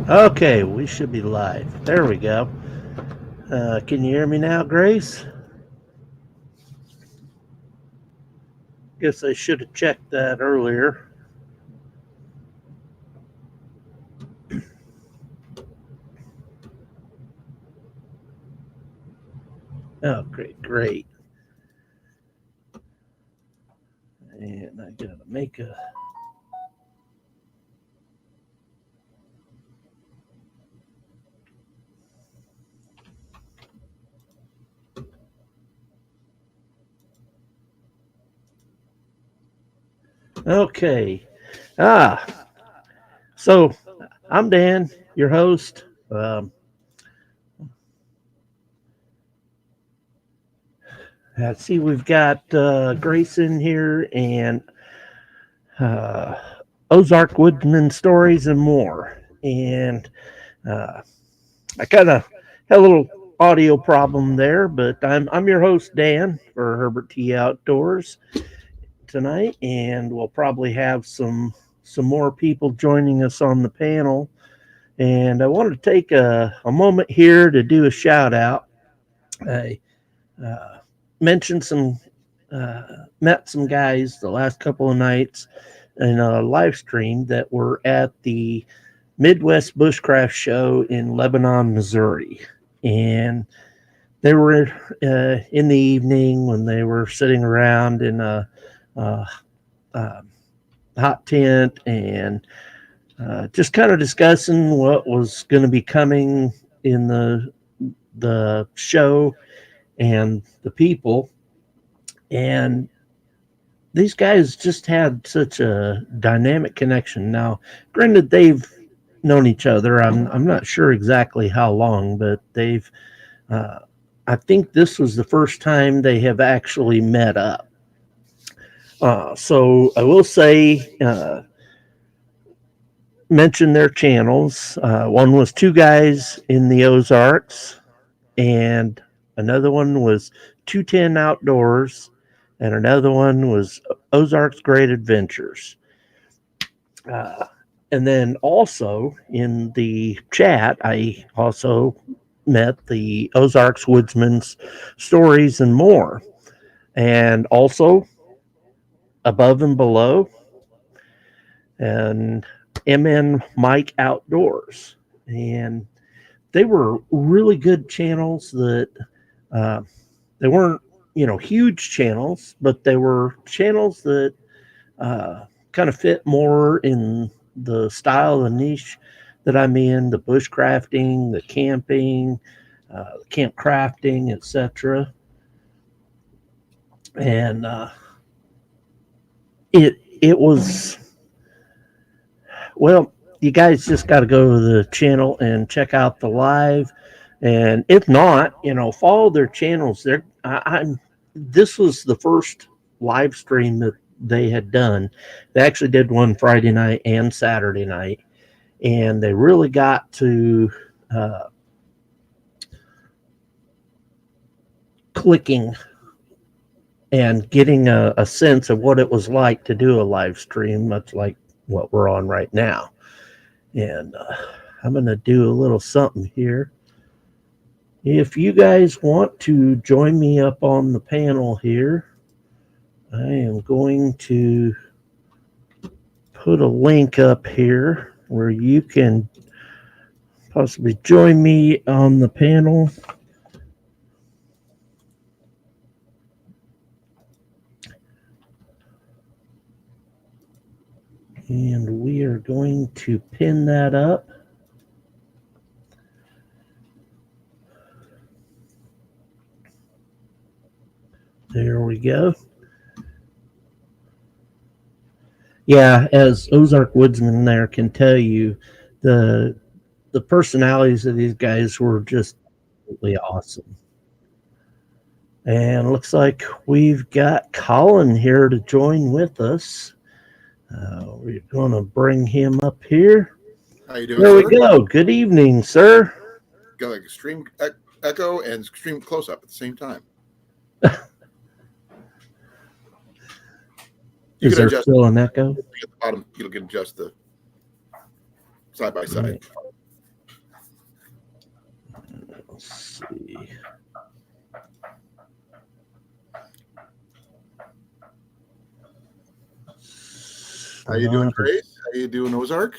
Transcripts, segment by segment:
Okay, we should be live. There we go. Can you hear me now, Grace? Guess I should have checked that earlier. Oh, great, great. And I gotta make a. Okay. Ah, so I'm Dan, your host. Let's see, we've got Grace in here and uh, Ozark Woodman stories and more. And uh, I kind of had a little audio problem there, but I'm your host Dan for Herbert T Outdoors tonight, and we'll probably have some more people joining us on the panel. And I wanted to take a moment here to do a shout out. I uh, mentioned met some guys the last couple of nights in a live stream that were at the Midwest Bushcraft Show in Lebanon, Missouri. And they were in the evening when they were sitting around in a, a hot tent and just kind of discussing what was going to be coming in the show and the people. And these guys just had such a dynamic connection. Now, granted, they've known each other. I'm not sure exactly how long, but they've. Uh, I think this was the first time they have actually met up. So I will say, mention their channels. One was Two Guys in the Ozarks, and another one was 210 Outdoors, and another one was Ozarks Great Adventures. Uh, and then also in the chat, I also met the Ozarks Woodsman's Stories and More. And also above and below, and MN Mike Outdoors. And they were really good channels that uh, they weren't, huge channels, but they were channels that kind of fit more in the style, the niche that I'm in, the bushcrafting, the camping, camp crafting, etc. And it was, well, you guys just got to go to the channel and check out the live. And if not, follow their channels. I'm This was the first live stream that they had done. They actually did one Friday night and Saturday night, and they really got to clicking and getting a sense of what it was like to do a live stream, much like what we're on right now. And I'm going to do a little something here. If you guys want to join me up on the panel here, I am going to put a link up here where you can possibly join me on the panel. And we are going to pin that up. There we go. Yeah, as Ozark Woodsman there can tell you, the personalities of these guys were just absolutely awesome. And looks like we've got Colin here to join with us. We're going to bring him up here. How you doing, There we sir? go. Good evening, sir. Got like extreme echo and extreme close up at the same time. Is there still an echo? At the bottom, you can adjust the side by side. Let's see. How you doing, Grace? How you doing, Ozark?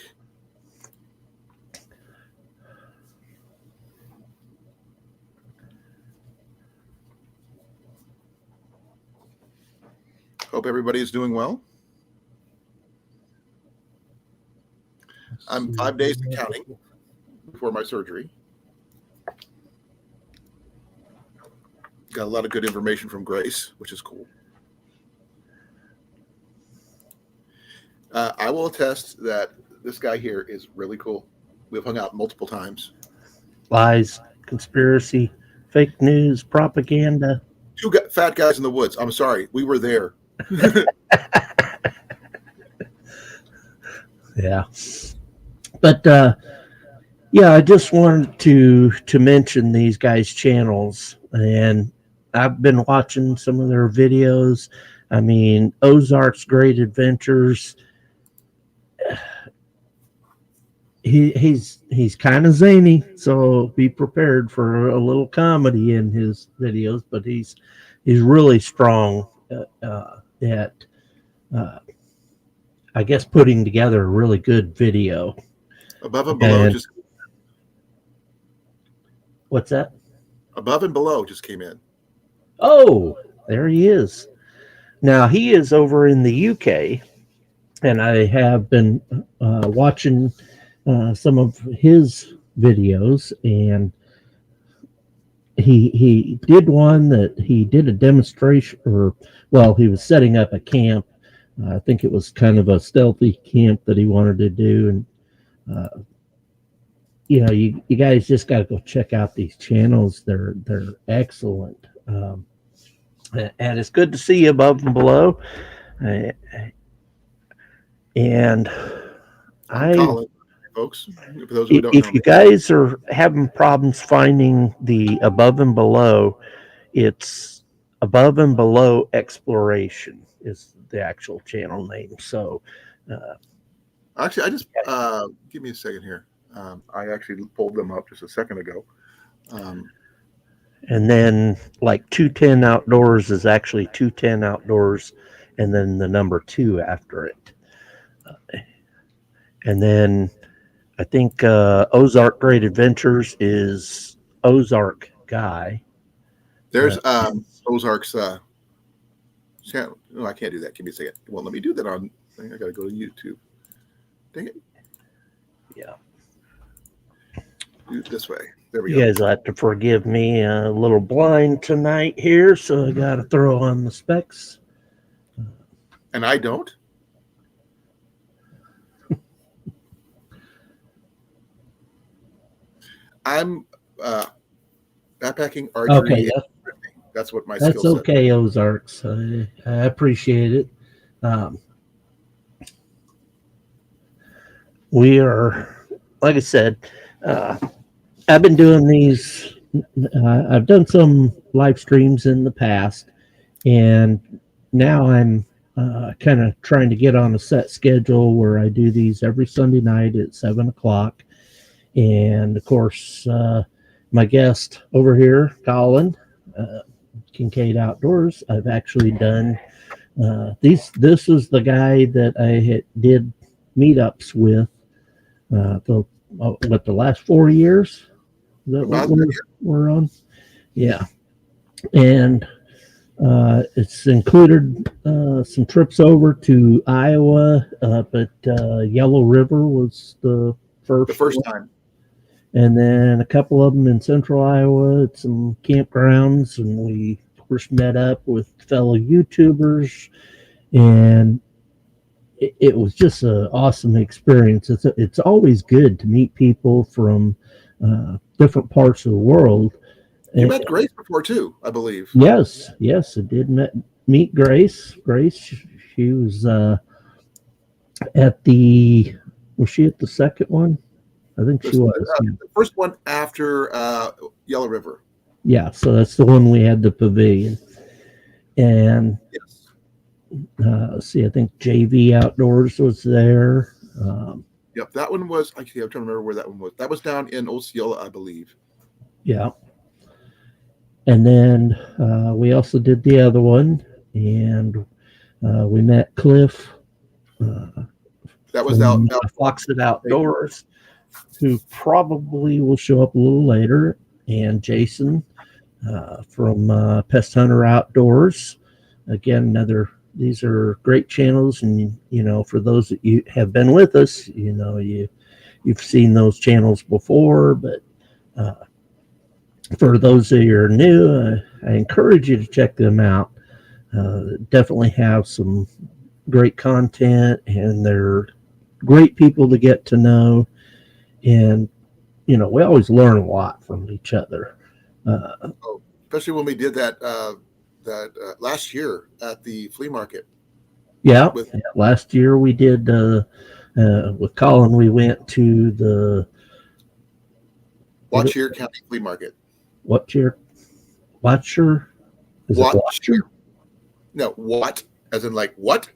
Hope everybody's doing well. I'm 5 days and counting before my surgery. Got a lot of good information from Grace, which is cool. I will attest that this guy here is really cool. We've hung out multiple times. Lies, conspiracy, fake news, propaganda. Two fat guys in the woods. I'm sorry. We were there. Yeah. But yeah, I just wanted to mention these guys' channels, and I've been watching some of their videos. I mean, Ozark's Great Adventures. He's kind of zany, so be prepared for a little comedy in his videos. But he's really strong at I guess putting together a really good video. Above and below just. What's that? Above and below just came in. Oh, there he is. Now he is over in the UK, and I have been watching some of his videos, and he did one that he did a demonstration, or well, he was setting up a camp. I think it was kind of a stealthy camp that he wanted to do, and you know, you guys just got to go check out these channels. They're excellent, and it's good to see you above and below. And Colin, folks, for those who don't know if you guys are having problems finding the above and below, it's Above and Below Exploration is the actual channel name. So actually, I just give me a second here. I actually pulled them up just a second ago. And then like 210 Outdoors is actually 210 Outdoors, and then the number 2 after it. And then I think Ozark Great Adventures is Ozark Guy. There's Ozark's channel. No, I can't do that. Give me a second. Well, let me do that on. I got to go to YouTube. Dang it. Yeah. Do it this way. There we go. You guys will have to forgive me. A little blind tonight here, so I got to throw on the specs. And I don't? I'm backpacking, archery. Okay, that's what my skill set. That's okay, Ozarks. I appreciate it. We are, like I said, I've been doing these. I've done some live streams in the past, and now I'm kind of trying to get on a set schedule where I do these every Sunday night at 7:00. And of course, my guest over here, Colin, Kincaid Outdoors, I've actually done these. This is the guy that I did meetups with the last 4 years. Is that what we're on? Yeah. And it's included some trips over to Iowa, but Yellow River was the first time. And then a couple of them in central Iowa at some campgrounds. And we, of course, met up with fellow YouTubers. And it was just an awesome experience. It's always good to meet people from different parts of the world. You met Grace before, too, I believe. Yes, I did meet Grace. Grace, she was was she at the second one? I think she was. The first one after Yellow River. Yeah, so that's the one we had the pavilion. And yes. Let's see, I think JV Outdoors was there. Yep, that one was, actually, I'm trying to remember where that one was. That was down in Osceola, I believe. Yeah. And then we also did the other one, and we met Cliff That was from out. Foxit Outdoors, who probably will show up a little later, and Jason from Pest Hunter Outdoors. Again, these are great channels, and for those that you have been with us, you've seen those channels before, but for those that are new, I encourage you to check them out. Definitely have some great content, and they're great people to get to know. And we always learn a lot from each other. Especially when we did that last year at the flea market. Yeah, last year we did with Colin. We went to the Watcher County Flea Market. Watcher? Is it Watcher? No, what? As in like what?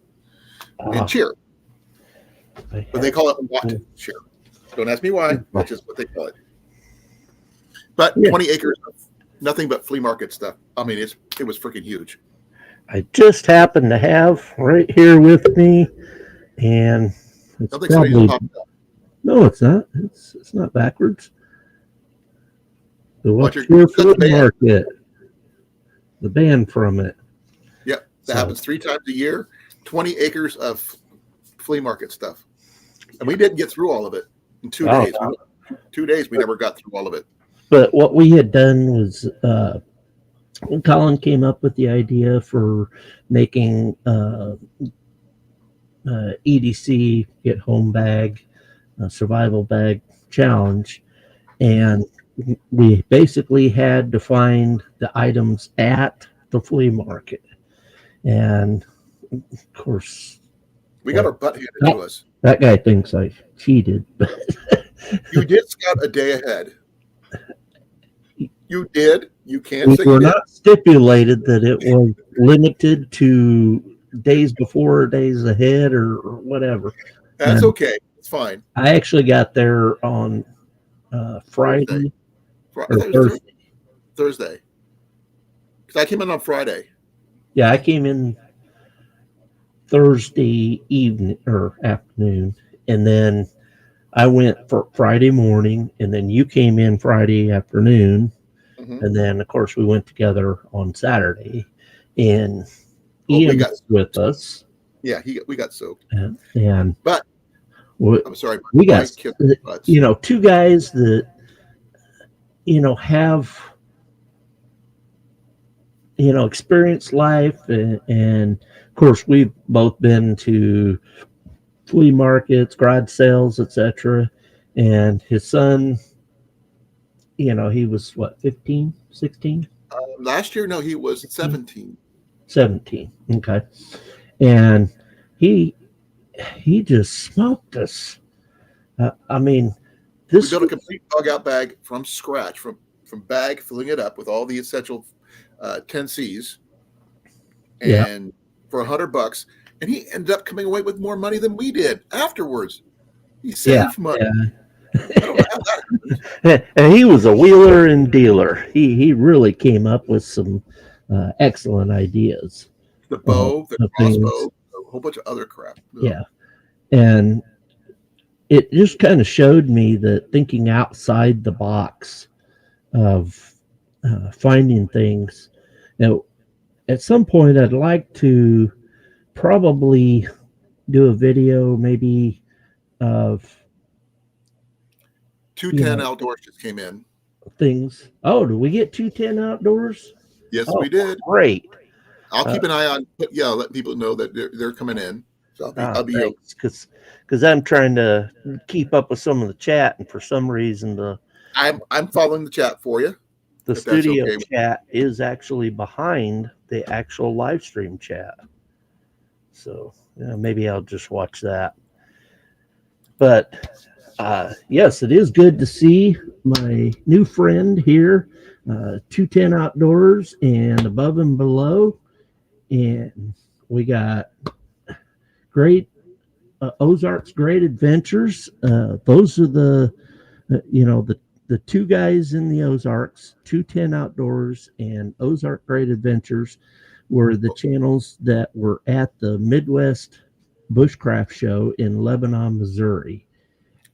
And cheer. But they call it what cheer. Don't ask me why. That's just what they call it. But 20 acres of nothing but flea market stuff. I mean, it was freaking huge. I just happen to have right here with me, and it's probably no, it's not. It's not backwards. The Watcher Flea Market, the band from it. Yep, that happens 3 times a year. 20 acres of flea market stuff, and we didn't get through all of it in 2 days. 2 days, we never got through all of it. But what we had done was, when Colin came up with the idea for making EDC Get Home Bag, Survival Bag Challenge, and we basically had to find the items at the flea market. And of course, we got our butt handed to us. That guy thinks I cheated, but you did scout a day ahead. You did. You can't we say were you not stipulated that it was limited to days before or days ahead or whatever. That's okay. It's fine. I actually got there on Friday. Thursday. Because I came in on Friday. Yeah, I came in Thursday evening or afternoon, and then I went for Friday morning, and then you came in Friday afternoon, and then of course we went together on Saturday, and Ian was with us. Yeah, we got soaked. But I'm sorry, we got 2 guys that have experienced life, and of course we've both been to flea markets, garage sales, etc. And his son, he was what, 15, 16? Last year, no, he was 17. 17. Okay. And he just smoked us. I mean, we built a complete bug out bag from scratch, from bag, filling it up with all the essential 10Cs, and for $100, and he ended up coming away with more money than we did afterwards. He saved money. I don't know how that happened. And he was a wheeler and dealer. He really came up with some excellent ideas. The bow, the crossbow, a whole bunch of other crap. Yeah, and it just kind of showed me that thinking outside the box of finding things. Now, at some point, I'd like to probably do a video maybe of 210 Outdoors just came in. Things. Oh, did we get 210 Outdoors? Yes, we did. Great. I'll keep an eye on. Let people know that they're coming in. So I'll be because I'm trying to keep up with some of the chat, and for some reason I'm following the chat for you. The studio chat is actually behind the actual live stream chat. So maybe I'll just watch that. But yes, it is good to see my new friend here, 210 Outdoors and Above and Below. And we got great Ozark's Great Adventures. Those are the the Two Guys in the Ozarks, 210 Outdoors, and Ozark Great Adventures were the channels that were at the Midwest Bushcraft Show in Lebanon, Missouri.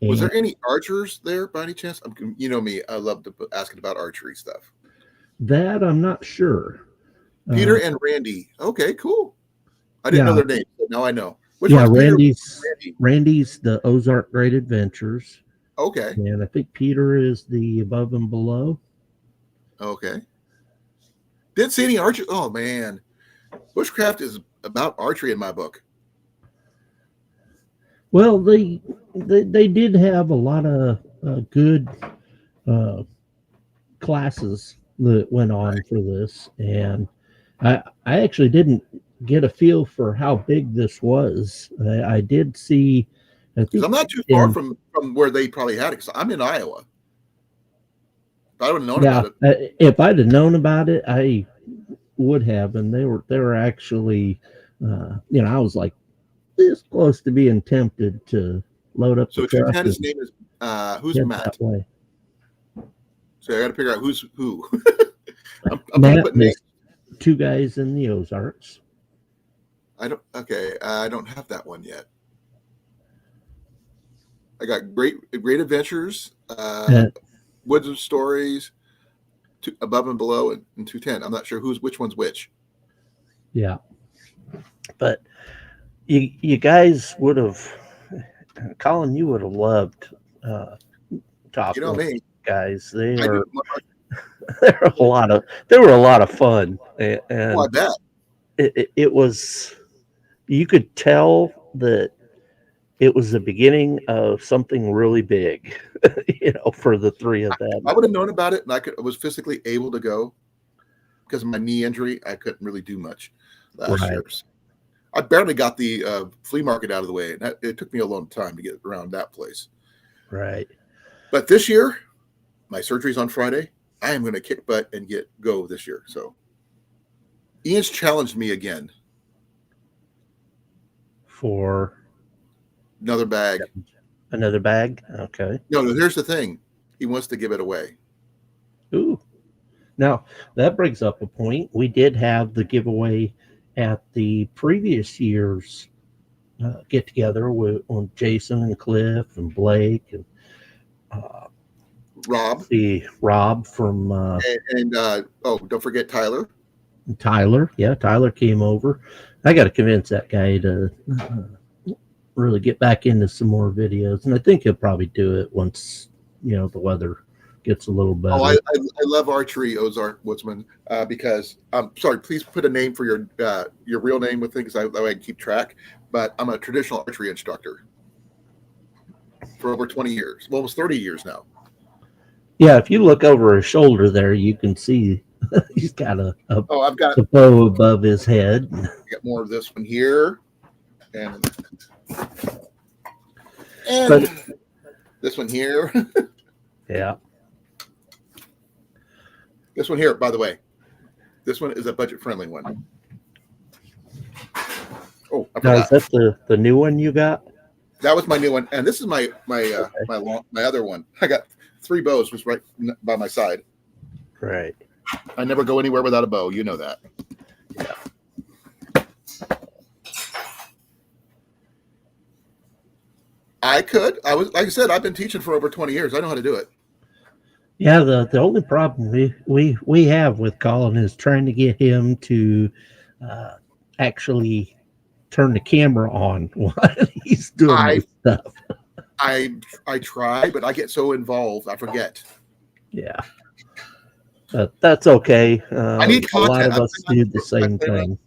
Was And there any archers there by any chance? You know me, I love to asking about archery stuff. that I'm not sure. Peter and Randy. Okay, cool. I didn't know their names, but now I know. Which yeah, one's Randy's the Ozark Great Adventures. Okay. And I think Peter is the Above and Below. Okay. Didn't see any archery. Oh man, bushcraft is about archery in my book. Well, they did have a lot of good classes that went on for this, and I actually didn't get a feel for how big this was. I did see. I think I'm not too far from where they probably had it. Cause I'm in Iowa. If I would have known about it, if I'd have known about it, I would have. And they were actually, I was like this close to being tempted to load up. So the truck. His name is who's Matt? Way. So I got to figure out who's who. I'm Matt is Two Guys in the Ozarks. I don't have that one yet. I got great adventures, Woods of Stories, Above and Below, and 210. I'm not sure which one's which. Yeah, but you guys would have, Colin. You would have loved talking. You know me, guys. They were a lot of fun, and I bet it was. You could tell that it was the beginning of something really big, for the three of them. I would have known about it, and I was physically able to go because of my knee injury. I couldn't really do much last year. I barely got the flea market out of the way, and it took me a long time to get around that place. Right. But this year, my surgery's on Friday. I am going to kick butt and go this year. So Ian's challenged me again. For another bag. Another bag? Okay. No, here's the thing. He wants to give it away. Ooh. Now, that brings up a point. We did have the giveaway at the previous year's get-together with Jason and Cliff and Blake and Rob. Rob from... don't forget Tyler. Tyler. Yeah, Tyler came over. I got to convince that guy to really get back into some more videos, and I think he'll probably do it once the weather gets a little better. Oh, I love archery, Ozark Woodsman, because I'm sorry. Please put a name for your real name with things that way I can keep track. But I'm a traditional archery instructor for over 20 years, almost 30 years now. Yeah, if you look over his shoulder there, you can see he's got I've got a bow above his head. Got more of this one here, and this one here. Yeah. This one here, by the way, this one is a budget-friendly one. Oh, I forgot. Now, is that the new one you got? That was my new one, and this is my other one. I got 3 bows just right by my side. Right. I never go anywhere without a bow. You know that. Yeah. Like I said, I've been teaching for over 20 years. I know how to do it. Yeah, the only problem we have with Colin is trying to get him to actually turn the camera on while he's doing this stuff. I try, but I get so involved, I forget. Yeah. That's okay. I need content. A lot of us do the same thing.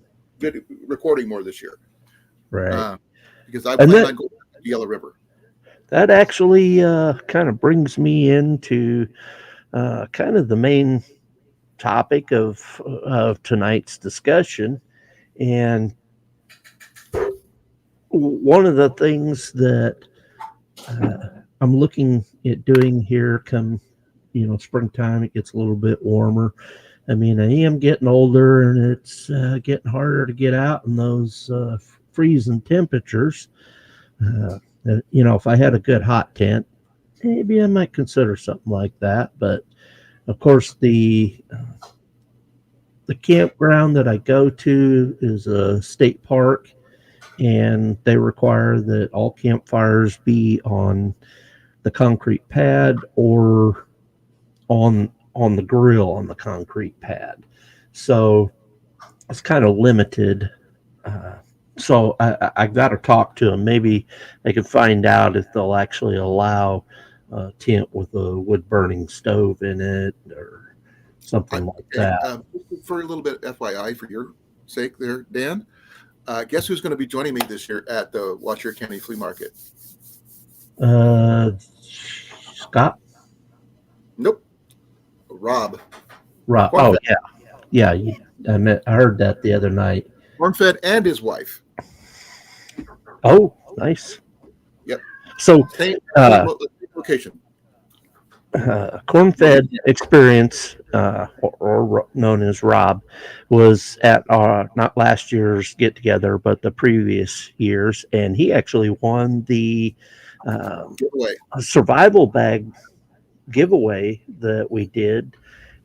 Recording more this year. Right. Because I plan on going to the Yellow River. That actually kind of brings me into kind of the main topic of tonight's discussion. And one of the things that I'm looking at doing here come, springtime, it gets a little bit warmer. I mean, I am getting older and it's getting harder to get out in those freezing temperatures. If I had a good hot tent, maybe I might consider something like that. But of course, the campground that I go to is a state park, and they require that all campfires be on the concrete pad or on the grill on the concrete pad. So it's kind of limited. Uh, so I got to talk to them. Maybe they can find out if they'll actually allow a tent with a wood burning stove in it or something like Okay, that. for a little bit FYI for your sake there, Dan, guess who's going to be joining me this year at the Washoe County Flea Market? Uh, Scott, Nope, Rob. Rob. Corn Oh fed, yeah. I heard that the other night. corn fed, and his wife. Oh, nice. Yep, So, same uh, location. corn-fed experience, or known as Rob, was at not last year's get together, but the previous years, and he actually won the Giveaway. survival bag giveaway that we did,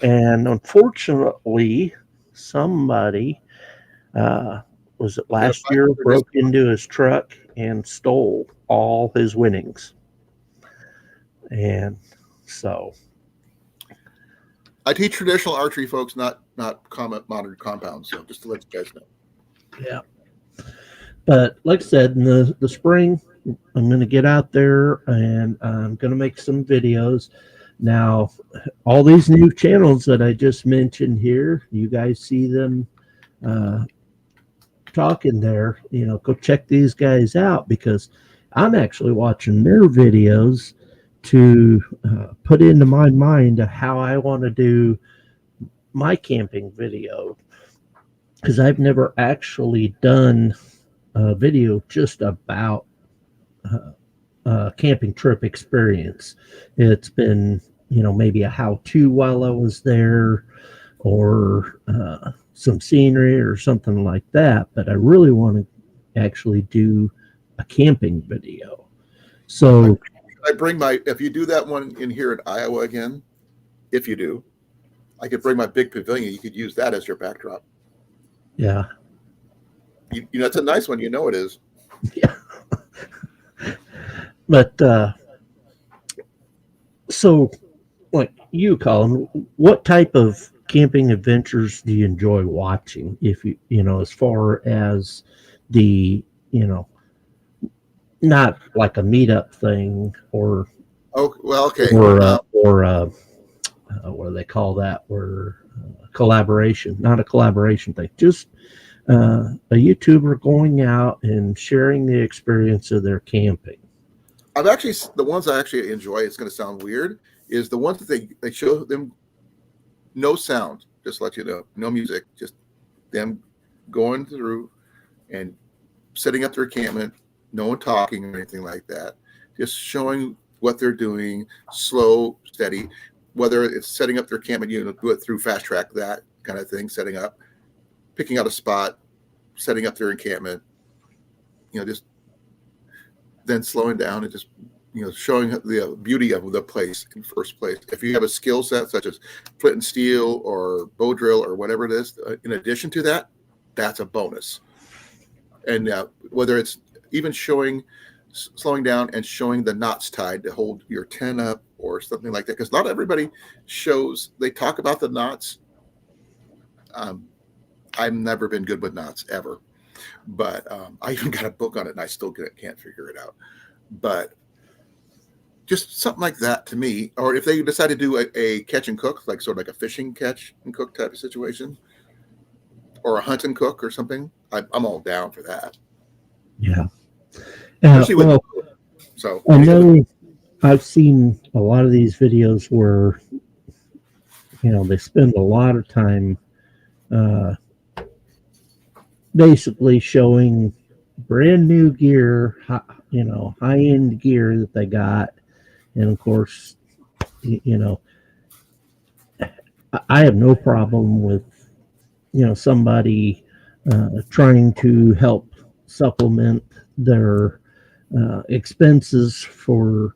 and unfortunately, somebody was it Got a last year $5 broke discount. into his truck and stole all his winnings, and so. I teach traditional archery, folks, not modern compounds. So just to let you guys know. Yeah. But like I said, in the spring, I'm going to get out there and I'm going to make some videos. Now, all these new channels that I just mentioned here, you guys see them talking there. Go check these guys out because I'm actually watching their videos to put into my mind how I want to do my camping video, because I've never actually done a video just about camping trip experience. It's been, maybe a how-to while I was there, or some scenery or something like that. But I really want to actually do a camping video. So I bring if you do that one in here in Iowa again, if you do, I could bring my big pavilion. You could use that as your backdrop. yeah, It's a nice one. You know it is. yeah. But so, like you, Colin, what type of camping adventures do you enjoy watching? If as far as the, not like a meetup thing, or Oh well, okay. what do they call that? Or collaboration, not a collaboration thing, just a YouTuber going out and sharing the experience of their camping. I've actually, the ones I actually enjoy, it's going to sound weird, is the ones that they show them no sound, just to let you know, no music, just them going through and setting up their encampment, no one talking or anything like that, just showing what they're doing, slow, steady, whether it's setting up their encampment, do it through Fast Track, that kind of thing, setting up, picking out a spot, setting up their encampment, just then slowing down and just showing the beauty of the place in first place. If you have a skill set such as flint and steel or bow drill or whatever it is, in addition to that, that's a bonus. And whether it's even slowing down and showing the knots tied to hold your tent up or something like that, because not everybody shows. They talk about the knots. I've never been good with knots ever. But I even got a book on it and I still can't figure it out. But just something like that to me, or if they decide to do a catch and cook, like sort of like a fishing catch and cook type of situation, or a hunt and cook or something, I'm all down for that. Yeah. Well, so I know I've seen a lot of these videos where they spend a lot of time basically showing brand new gear, high end gear that they got, and of course, I have no problem with somebody trying to help supplement their expenses for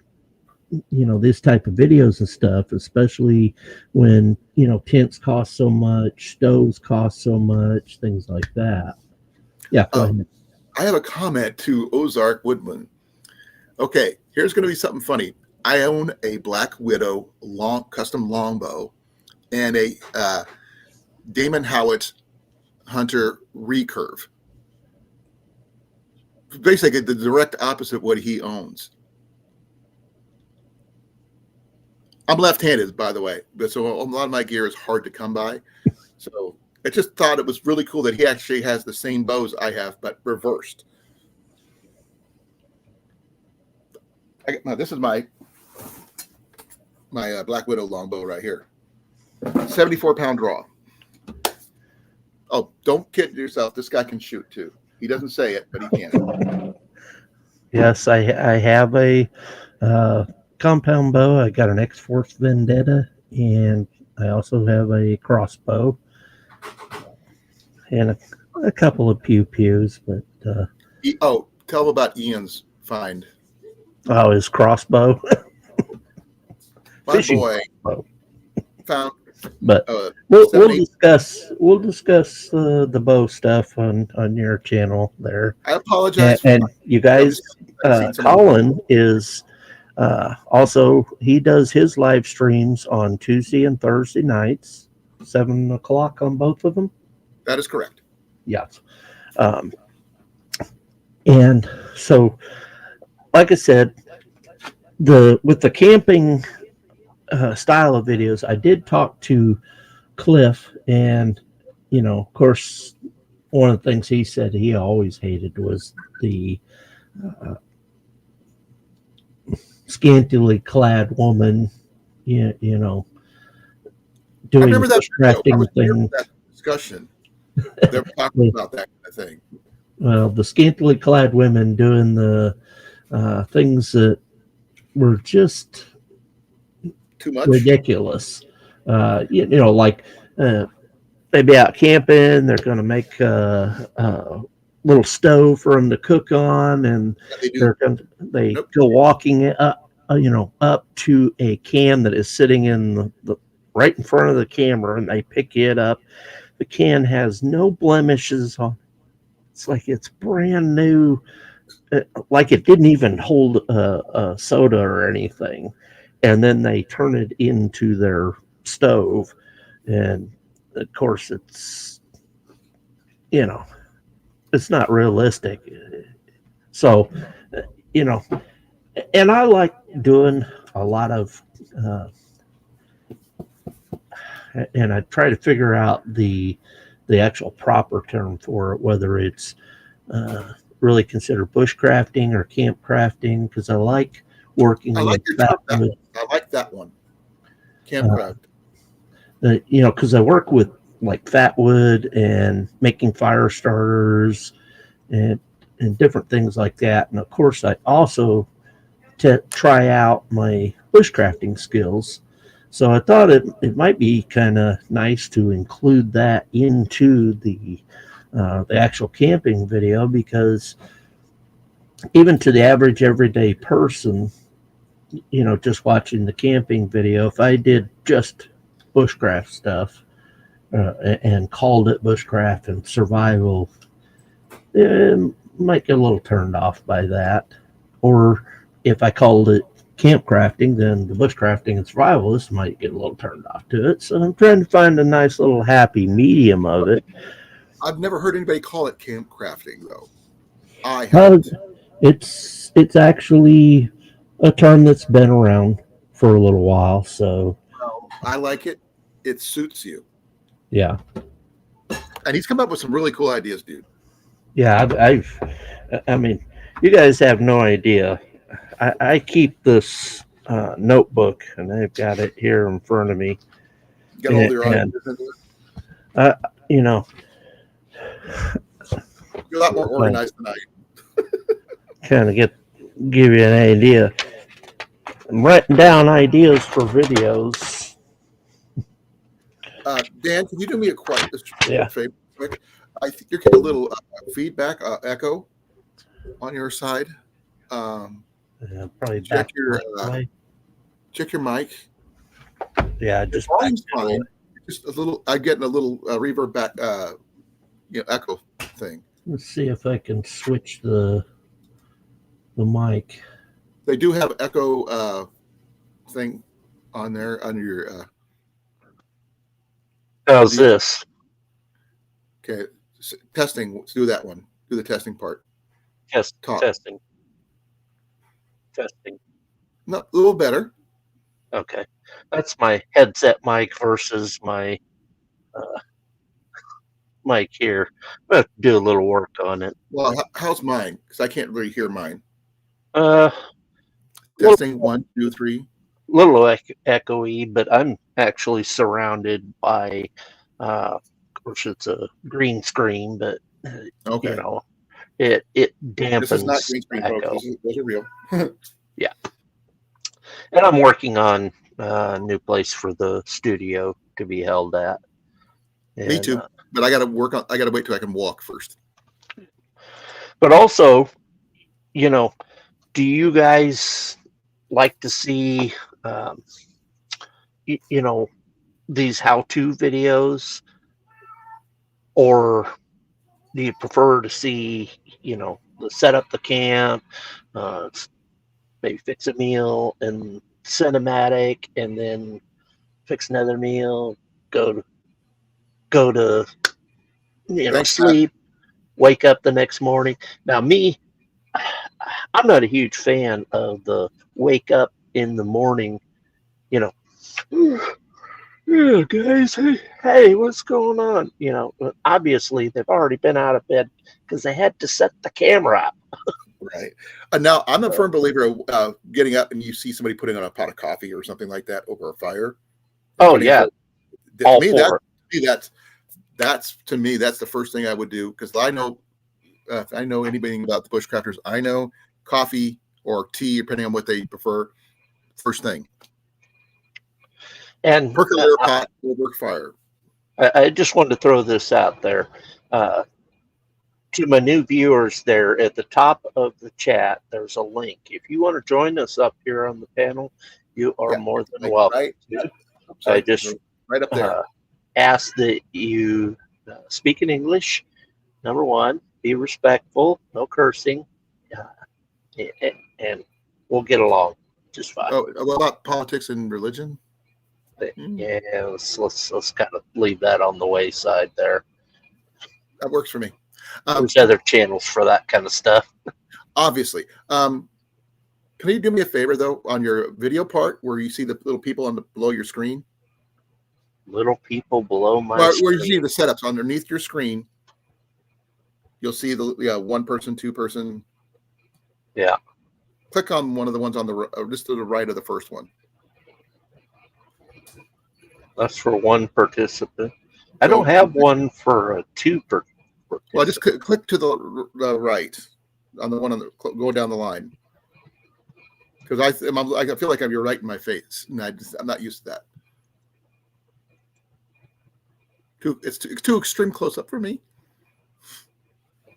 this type of videos and stuff, especially when tents cost so much, stoves cost so much, things like that. Yeah, go ahead. I have a comment to Ozark Woodland. Okay, here's going to be something funny. I own a Black Widow custom longbow and a Damon Howitt Hunter recurve. Basically, the direct opposite of what he owns. I'm left-handed, by the way, but so a lot of my gear is hard to come by. So I just thought it was really cool that he actually has the same bows I have, but reversed. This is my Black Widow longbow right here. 74-pound draw. Oh, don't kid yourself. This guy can shoot too. He doesn't say it, but he can. Yes, I have a compound bow. I got an X-Force Vendetta, and I also have a crossbow and a couple of pew-pews. But tell him about Ian's find. Oh, his crossbow. My boy found. But we'll discuss the bow stuff on your channel there. I apologize. And you guys, Colin is also, he does his live streams on Tuesday and Thursday nights, 7 o'clock on both of them. That is correct. Yes. And so, like I said, with the camping style of videos, I did talk to Cliff, and of course, one of the things he said he always hated was the scantily clad woman, doing crafting things. That discussion. They're talking about that kind of thing. Well, the scantily clad women doing the things that were just too much ridiculous. Like they'd be out camping, they're going to make a little stove for them to cook on, and they go walking up to a can that is sitting in the right in front of the camera, and they pick it up. The can has no blemishes on. It's like it's brand new, like it didn't even hold a soda or anything. And then they turn it into their stove, and of course it's it's not realistic. So and I like doing a lot of and I try to figure out the actual proper term for it, whether it's really considered bushcrafting or camp crafting, because I like working with that. I like that one. Campcraft. Because I work with like fat wood and making fire starters and different things like that. And of course, I also try out my bushcrafting skills. So I thought it might be kind of nice to include that into the actual camping video, because even to the average everyday person, just watching the camping video, if I did just bushcraft stuff and called it bushcraft and survival, it might get a little turned off by that. Or if I called it camp crafting, then the bushcrafting and survivalist might get a little turned off to it. So I'm trying to find a nice little happy medium of it. I've never heard anybody call it camp crafting, though. I have. It's actually a term that's been around for a little while. So I like it. It suits you. Yeah. And he's come up with some really cool ideas, dude. Yeah, I mean, you guys have no idea. I keep this notebook, and I've got it here in front of me. Got all your ideas in there. You're a lot more organized than I am. Kind of give you an idea. I'm writing down ideas for videos. Dan, can you do me a favor quick? I think you're getting a little feedback, echo on your side. Yeah, probably check your check your mic. Yeah, The just volume's fine. Just a little. I'm getting a little reverb back. Echo thing. let's see if I can switch the mic. They do have echo thing on there under your. How's this? Okay, testing. Let's do that one. Do the testing part. Testing. No, a little better. Okay, that's my headset mic versus my mic here. I'm gonna do a little work on it. Well, how's mine? Because I can't really hear mine. Uh, Testing 1, 2, 3. Little echoey, but I'm actually surrounded by. Of course, it's a green screen, but Okay. you know, it dampens. This is not green screen, folks. Those are real. Yeah. And I'm working on a new place for the studio to be held at. And, Me too. But I got to work on. I got to wait till I can walk first. But also, do you guys like to see, these how-to videos, or do you prefer to see, set up the camp, maybe fix a meal and cinematic, and then fix another meal, go to sleep, wake up the next morning. Now me, I'm not a huge fan of the wake up in the morning, yeah, guys, hey, what's going on? Obviously they've already been out of bed because they had to set the camera up. Right. Now, I'm a firm believer of getting up and you see somebody putting on a pot of coffee or something like that over a fire. Oh, yeah. To me, that's the first thing I would do, because I know, if I know anything about the bushcrafters, I know coffee or tea, depending on what they prefer, first thing. And percolator pot over fire. I just wanted to throw this out there. To my new viewers, there at the top of the chat, there's a link. If you want to join us up here on the panel, you are more than welcome. Right. I just right up there. Ask that you speak in English. Number one, be respectful, no cursing, and we'll get along just fine. Oh, what about politics and religion? Yeah, let's kind of leave that on the wayside there. That works for me. There's other channels for that kind of stuff. Obviously. Can you do me a favor, though, on your video part where you see the little people below your screen? Little people below my screen. Where you see the setups underneath your screen, you'll see the one person, two person. Yeah. Click on one of the ones on just to the right of the first one. That's for one participant. I don't have one for a two participant. Well, just click to the right on the one go down the line, because I feel like you're right in my face, and I'm not used to that. It's too extreme close up for me.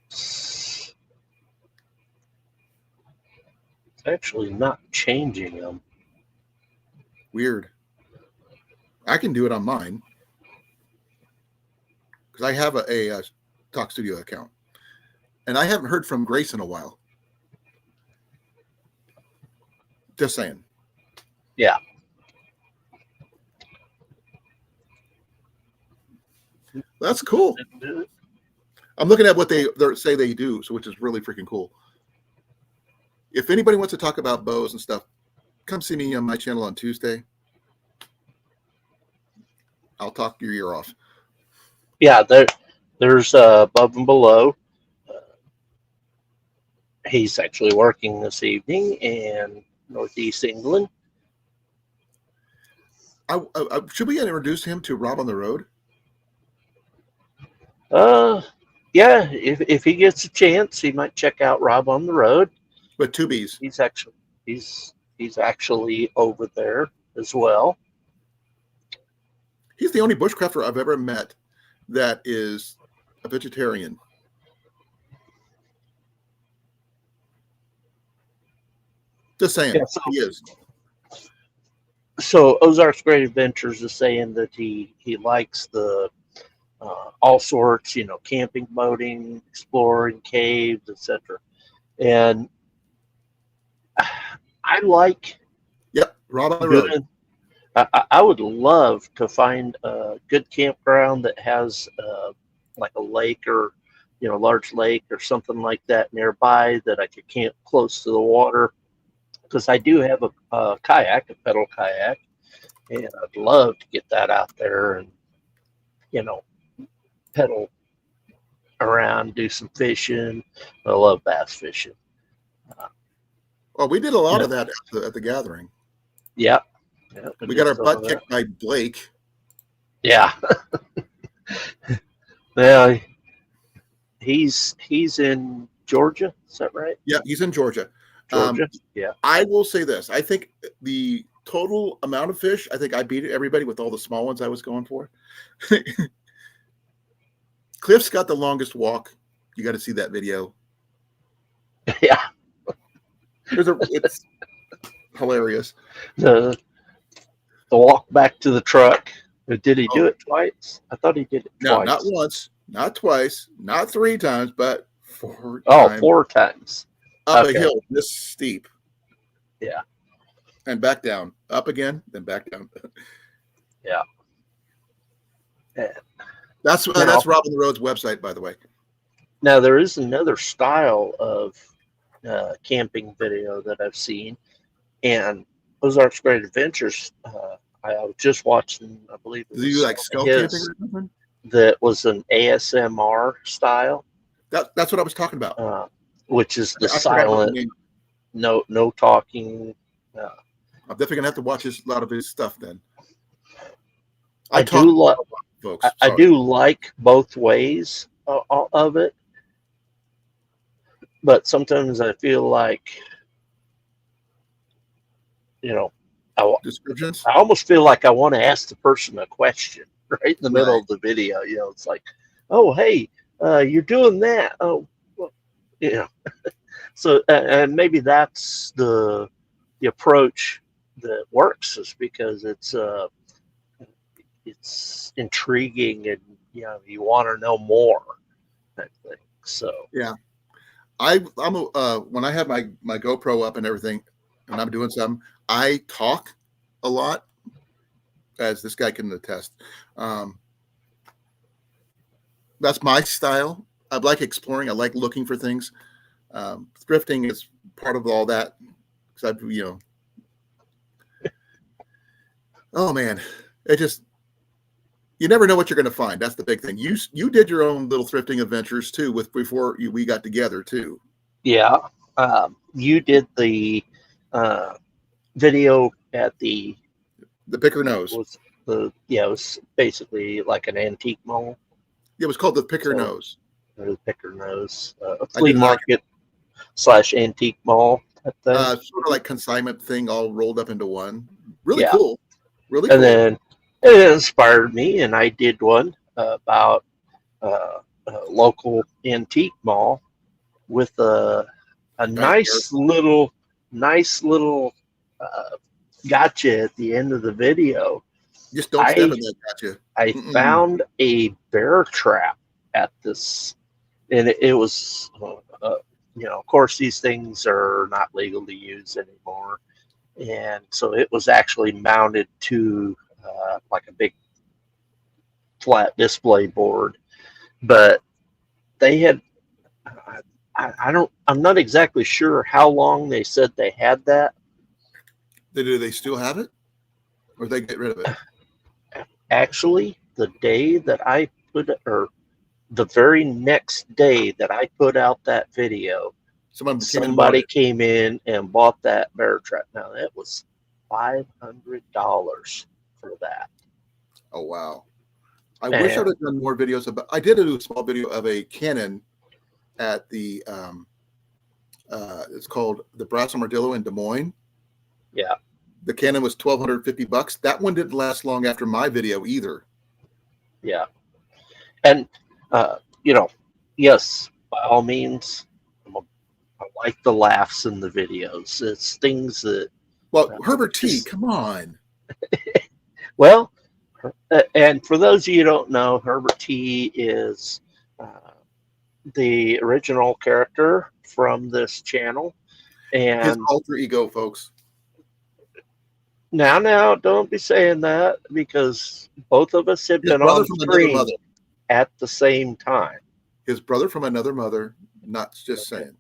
It's actually not changing them. Weird. I can do it on mine because I have a Talk Studio account, and I haven't heard from Grace in a while. Just saying. Yeah. That's cool. I'm looking at what they say they do, which is really freaking cool. If anybody wants to talk about bows and stuff, come see me on my channel on Tuesday. I'll talk your ear off. Yeah, there's above and below. He's actually working this evening in Northeast England. Should we introduce him to Rob on the Road? Yeah, if he gets a chance, he might check out Rob on the Road. But two B's. He's actually over there as well. He's the only bushcrafter I've ever met that is a vegetarian. Just saying, he is. So Ozark's Great Adventures is saying that he likes the all sorts, camping, boating, exploring, caves, etc. And I like Yep, Rob on the road. doing. I would love to find a good campground that has like a lake or large lake or something like that nearby that I could camp close to the water, because I do have a kayak, a pedal kayak, and I'd love to get that out there and pedal around, do some fishing. I love bass fishing. Well, we did a lot Yeah, of that at the gathering. yeah, yeah. We got our butt kicked by Blake. Yeah, well, he's in Georgia. Is that right? Yeah, he's in Georgia. Georgia. Yeah. I will say this. I think the total amount of fish, I think I beat everybody with all the small ones I was going for. Cliff's got the longest walk. You got to see that video. Yeah. It's hilarious. The walk back to the truck. Did he do it twice? I thought he did it twice. No, not once, not twice, not 3 times, but 4 times. 4 times. Up a hill this steep. Yeah. And back down. Up again, then back down. Yeah. That's Rob on the Road's website, by the way. Now, there is another style of camping video that I've seen, and Ozark's Great Adventures. I was just watching, I believe it was, do you like stealth camping or something? That was an ASMR style. That's what I was talking about. Which is the silent, no talking. I'm definitely gonna have to watch a lot of his stuff then. I do like both ways of it, but sometimes I feel like, descriptions. I almost feel like I want to ask the person a question right in the middle of the video. It's like, oh, hey, you're doing that. Oh, well, So, and maybe that's the approach that works, is because it's intriguing and you want to know more, I think. So yeah, I'm when I have my GoPro up and everything, and I'm doing something, I talk a lot, as this guy can attest. That's my style. I like exploring. I like looking for things. Thrifting is part of all that. Because oh man, you never know what you're going to find. That's the big thing. You did your own little thrifting adventures too before we got together too. Yeah, you did the video at the Picker Nose. It was basically like an antique mall. It was called the Picker Nose. The Picker Nose, flea market / antique mall. Sort of like consignment thing, all rolled up into one. Really cool. Really cool. And then it inspired me, and I did one about a local antique mall with a nice little gotcha at the end of the video. Just don't step in that gotcha. I found a bear trap at this, and it was, of course, these things are not legal to use anymore. And so it was actually mounted to like a big flat display board, but they had, I'm not exactly sure how long they said they had that. Do they still have it, or did they get rid of it? Actually, the day that I the very next day that I put out that video, somebody came in and bought that bear trap. Now that was $500 for that. Oh wow! I wish I'd have done more videos about. I did do a small video of a cannon at the. It's called the Brass Armadillo in Des Moines. Yeah. The cannon was $1,250. That one didn't last long after my video either. Yeah. And, yes, by all means, I like the laughs in the videos. It's things that. Well, Herbert T., come on. Well, and for those of you who don't know, Herbert T is the original character from this channel. His And alter ego, folks. now, don't be saying that because both of us have His been brother on from another screen mother. at the same time. His brother from another mother. Not just saying.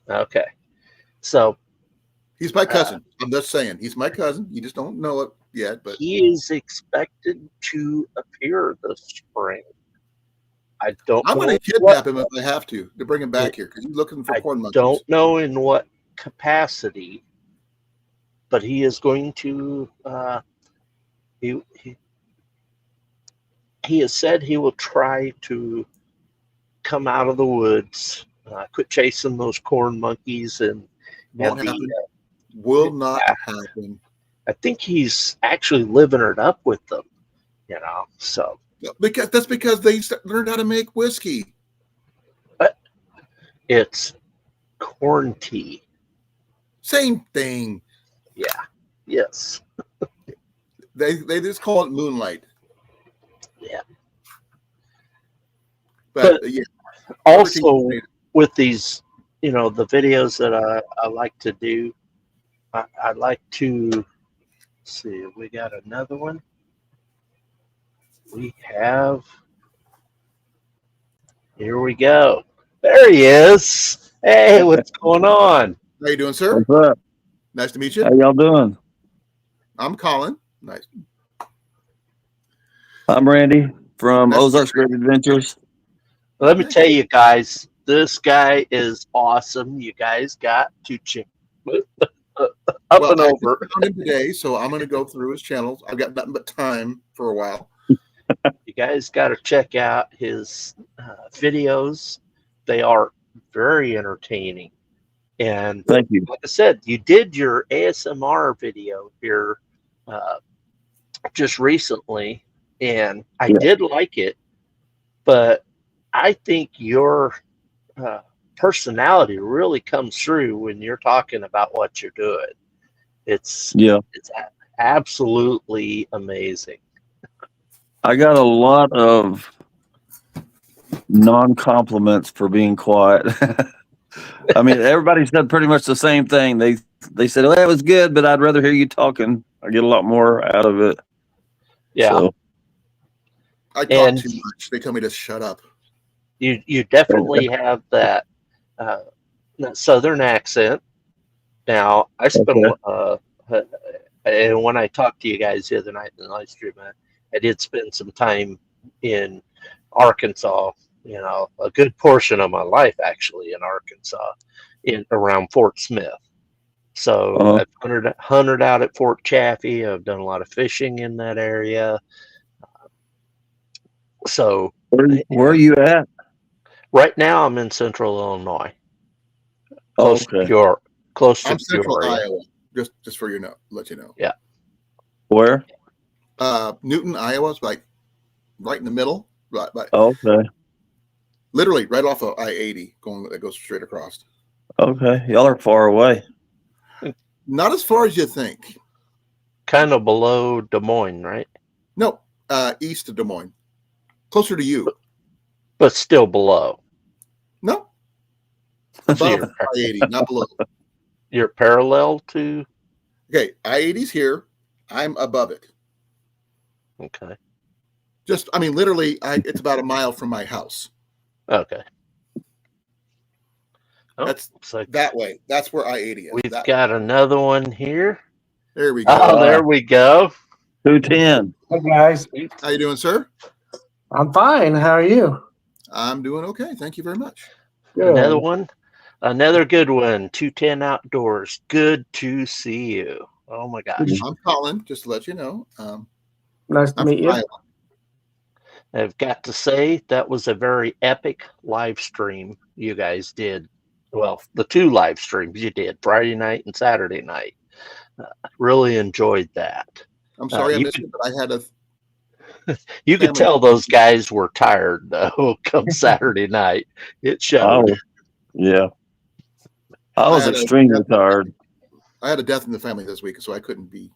Okay. So He's my cousin. I'm just saying. He's my cousin. You just don't know it yet, but he is expected to appear this spring. I don't I'm know going to kidnap him if I have to bring him back here because he's looking for corn monkeys. don't know in what capacity, but he is going to. He has said he will try to come out of the woods, quit chasing those corn monkeys, and Won't the, happen. Will not happen. I think he's actually living it up with them, So That's because they learned how to make whiskey. It's corn tea. Same thing. Yeah. Yes. They just call it moonlight. Yeah. But yeah. Also, with these, the videos that I like to do, I like to see. We got another one. We have. Here we go. There he is. Hey, what's going on? How you doing, sir? What's up? Nice to meet you. How y'all doing? I'm Colin. Nice. I'm Randy from Ozark's Great Adventures. Let me tell you guys, this guy is awesome. You guys got to check up and over. I found him today, so I'm going to go through his channels. I've got nothing but time for a while. You guys got to check out his videos. They are very entertaining. And thank you. Like I said, you did your ASMR video here just recently, and I did like it, but I think your personality really comes through when you're talking about what you're doing. It's absolutely amazing. I got a lot of non-compliments for being quiet. I mean, everybody said pretty much the same thing. They said, "Well, that was good, but I'd rather hear you talking. I get a lot more out of it." Yeah. So, I talk too much. They tell me to shut up. You definitely have that southern accent. Now, I spent and when I talked to you guys the other night in the live stream, I did spend some time in Arkansas. A good portion of my life actually in Arkansas, around Fort Smith. So I've hunted out at Fort Chaffee. I've done a lot of fishing in that area. So where are you at? Right now, I'm in Central Illinois, close to I'm Central Iowa. Just for let you know. Yeah. Where? Newton, Iowa's like right in the middle. Right. Okay. Literally right off of I-80, that goes straight across. Okay, y'all are far away. Not as far as you think. Kind of below Des Moines, right? No, east of Des Moines, closer to you, but still below. No, above I-80, not below. You're parallel to. Okay, I-80's here. I'm above it. Okay. Literally, it's about a mile from my house. Okay. That's that way. That's where I-80 is. We've got another one here. There we go. Oh, there we go. 210. Hey guys. How you doing, sir? I'm fine. How are you? I'm doing okay. Thank you very much. Good. Another one. Another good one. 210 Outdoors. Good to see you. Oh my gosh. I'm Colin, just to let you know. Nice to meet you. Iowa. I've got to say that was a very epic live stream you guys did. Well, the two live streams you did, Friday night and Saturday night. Really enjoyed that. I'm sorry I missed it, but I had a. You could tell those guys were tired though. Come Saturday night, it showed. Yeah, I was extremely tired. I had a death in the family this week, so I couldn't be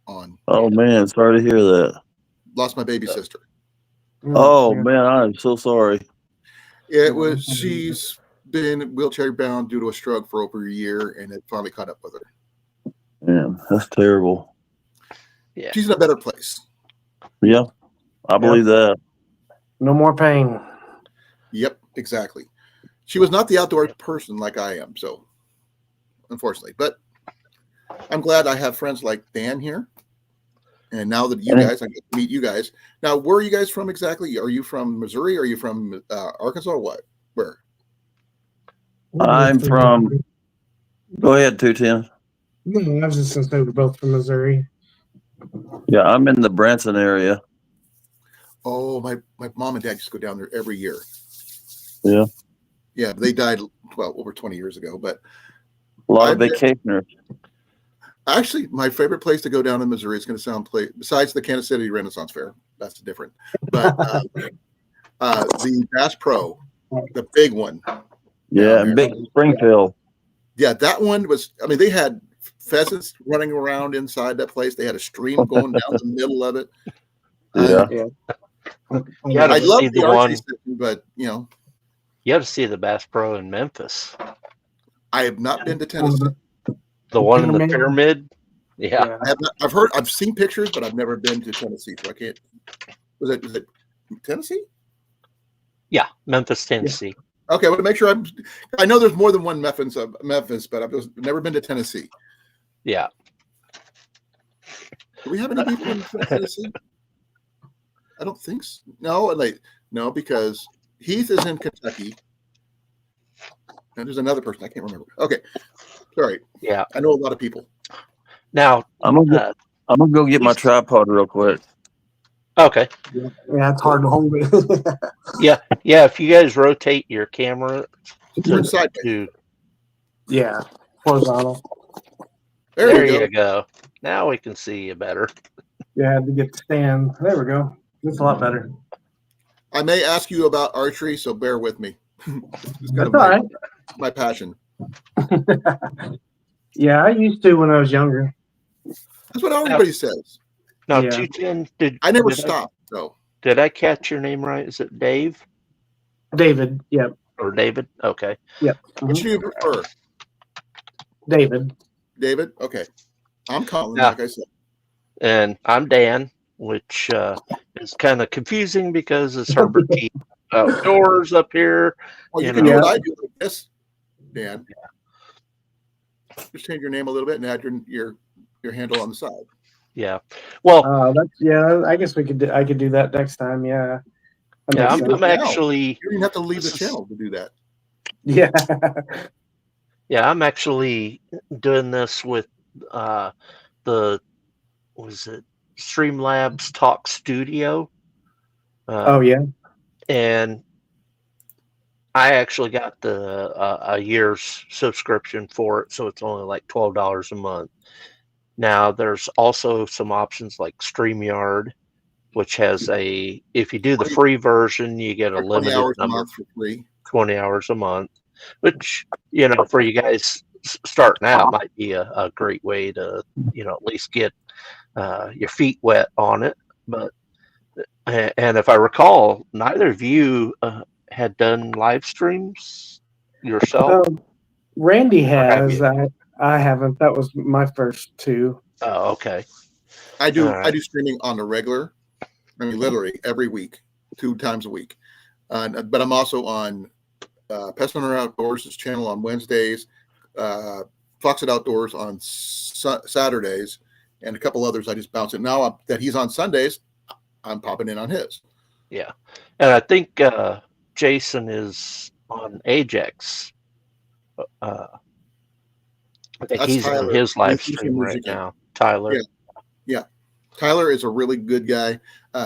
on. Oh man, sorry to hear that. Lost my baby sister. Oh man, I'm so sorry. She's been wheelchair bound due to a stroke for over a year, and it finally caught up with her. Man, that's terrible. Yeah. She's in a better place. Yeah, I believe that. No more pain. Yep, exactly. She was not the outdoor person like I am, so unfortunately. But I'm glad I have friends like Dan here. And now that I get to meet you guys. Now, where are you guys from exactly? Are you from Missouri? Are you from Arkansas or what? Where? I'm from. Go ahead, 210. No, I was just going to say we're both from Missouri. Yeah, I'm in the Branson area. Oh, my mom and dad used to go down there every year. Yeah. Yeah, they died, over 20 years ago. But a lot of vacationers. Actually, my favorite place to go down in Missouri is going to sound besides the Kansas City Renaissance Fair. That's different. But the Bass Pro, the big one. Yeah, big Springfield. Yeah, that one was. I mean, they had pheasants running around inside that place. They had a stream going down the middle of it. Yeah. I love the archery section, but you have to see the Bass Pro in Memphis. I have not been to Tennessee. The one in the pyramid. Yeah. I have not, I've seen pictures, but I've never been to Tennessee, so I can't. Was it Tennessee? Yeah, Memphis, Tennessee. Yeah. Okay, well, to make sure I know there's more than one Memphis, but I've never been to Tennessee. Yeah. Do we have any people in Tennessee? I don't think so. No, because Heath is in Kentucky. And there's another person I can't remember. Okay, sorry. Yeah, I know a lot of people. Now I'm gonna go get my tripod real quick. Okay. Yeah, it's hard to hold it. yeah. If you guys rotate your camera to horizontal. There you go. Now we can see you better. Yeah, I had to get the stand. There we go. It's a lot better. I may ask you about archery, so bear with me. It's kind of my passion. Yeah, I used to when I was younger. That's what everybody says. Now, 210, I never stopped, though. Did I catch your name right? Is it Dave? David, yep. Or David? Okay. Yep. Which do you prefer? David. David? Okay. I'm Colin, like I said. And I'm Dan, which is kind of confusing because it's Herbert Outdoors up here. Well, you can do what I do like this, Dan. Yeah. Just change your name a little bit and add your handle on the side. Yeah. Well, I guess I could do that next time. Yeah. I'm actually. You don't have to leave the channel to do that. Yeah. Yeah, I'm actually doing this with Streamlabs Talk Studio. And I actually got a year's subscription for it, so it's only like $12 a month. Now there's also some options like StreamYard, which has if you do the free version, you get a limited number for free. 20 hours a month, which for you guys starting out might be a great way to at least get your feet wet on it. But and if I recall, neither of you had done live streams yourself. Randy has. I haven't. That was my first two. Oh, okay. I do streaming on the regular. I mean, literally every week, 2 times a week. But I'm also on Pest Hunter Outdoors' channel on Wednesdays, Foxit Outdoors on Saturdays, and a couple others I just bounce it. Now that he's on Sundays, I'm popping in on his. Yeah. And I think Jason is on Ajax. I think he's on his live stream right now. Tyler. Yeah. Tyler is a really good guy.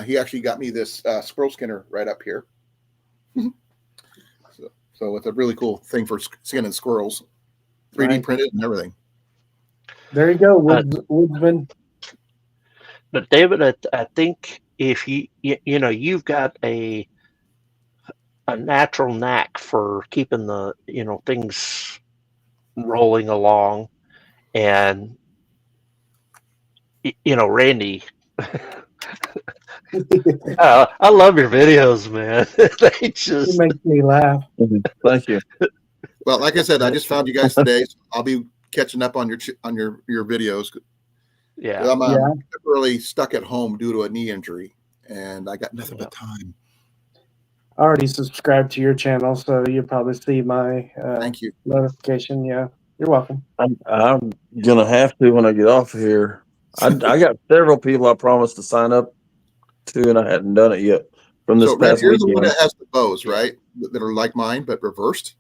He actually got me this squirrel skinner right up here. So it's a really cool thing for skinning squirrels. 3D printed and everything. There you go, Woodsman. But David, I think if you've got a natural knack for keeping the things rolling along, and Randy. I love your videos, man. They It just makes me laugh. Thank you. Well, like I said, I just found you guys today. So I'll be catching up on your videos. yeah. I'm Yeah. temporarily stuck at home due to a knee injury, and I got nothing but time. I already subscribed to your channel, so you'll probably see my Thank you. notification. Yeah, you're welcome. I'm gonna have to when I get off of here. I got several people I promised to sign up to, and I hadn't done it yet from this So, Randy, past you're the one weekend. that has the bows, right? That are like mine, but reversed.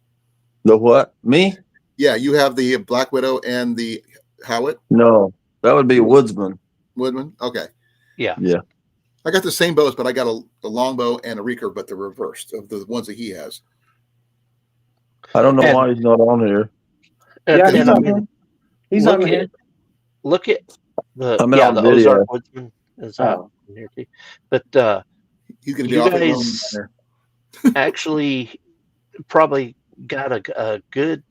The what? Me? Yeah, you have the Black Widow and the Howitt No, that would be Woodsman. Woodman. Okay. Yeah. Yeah. I got the same bows, but I got a longbow and a recurve, but they're reversed of the ones that he has. I don't know And- why he's not on here. Yeah, And he's I on mean, here. He's look on at here. look at the I'm in on the video. Ozark Woodsman is Oh. in here too. But He's going to be you off at Rome guys there. actually probably got a good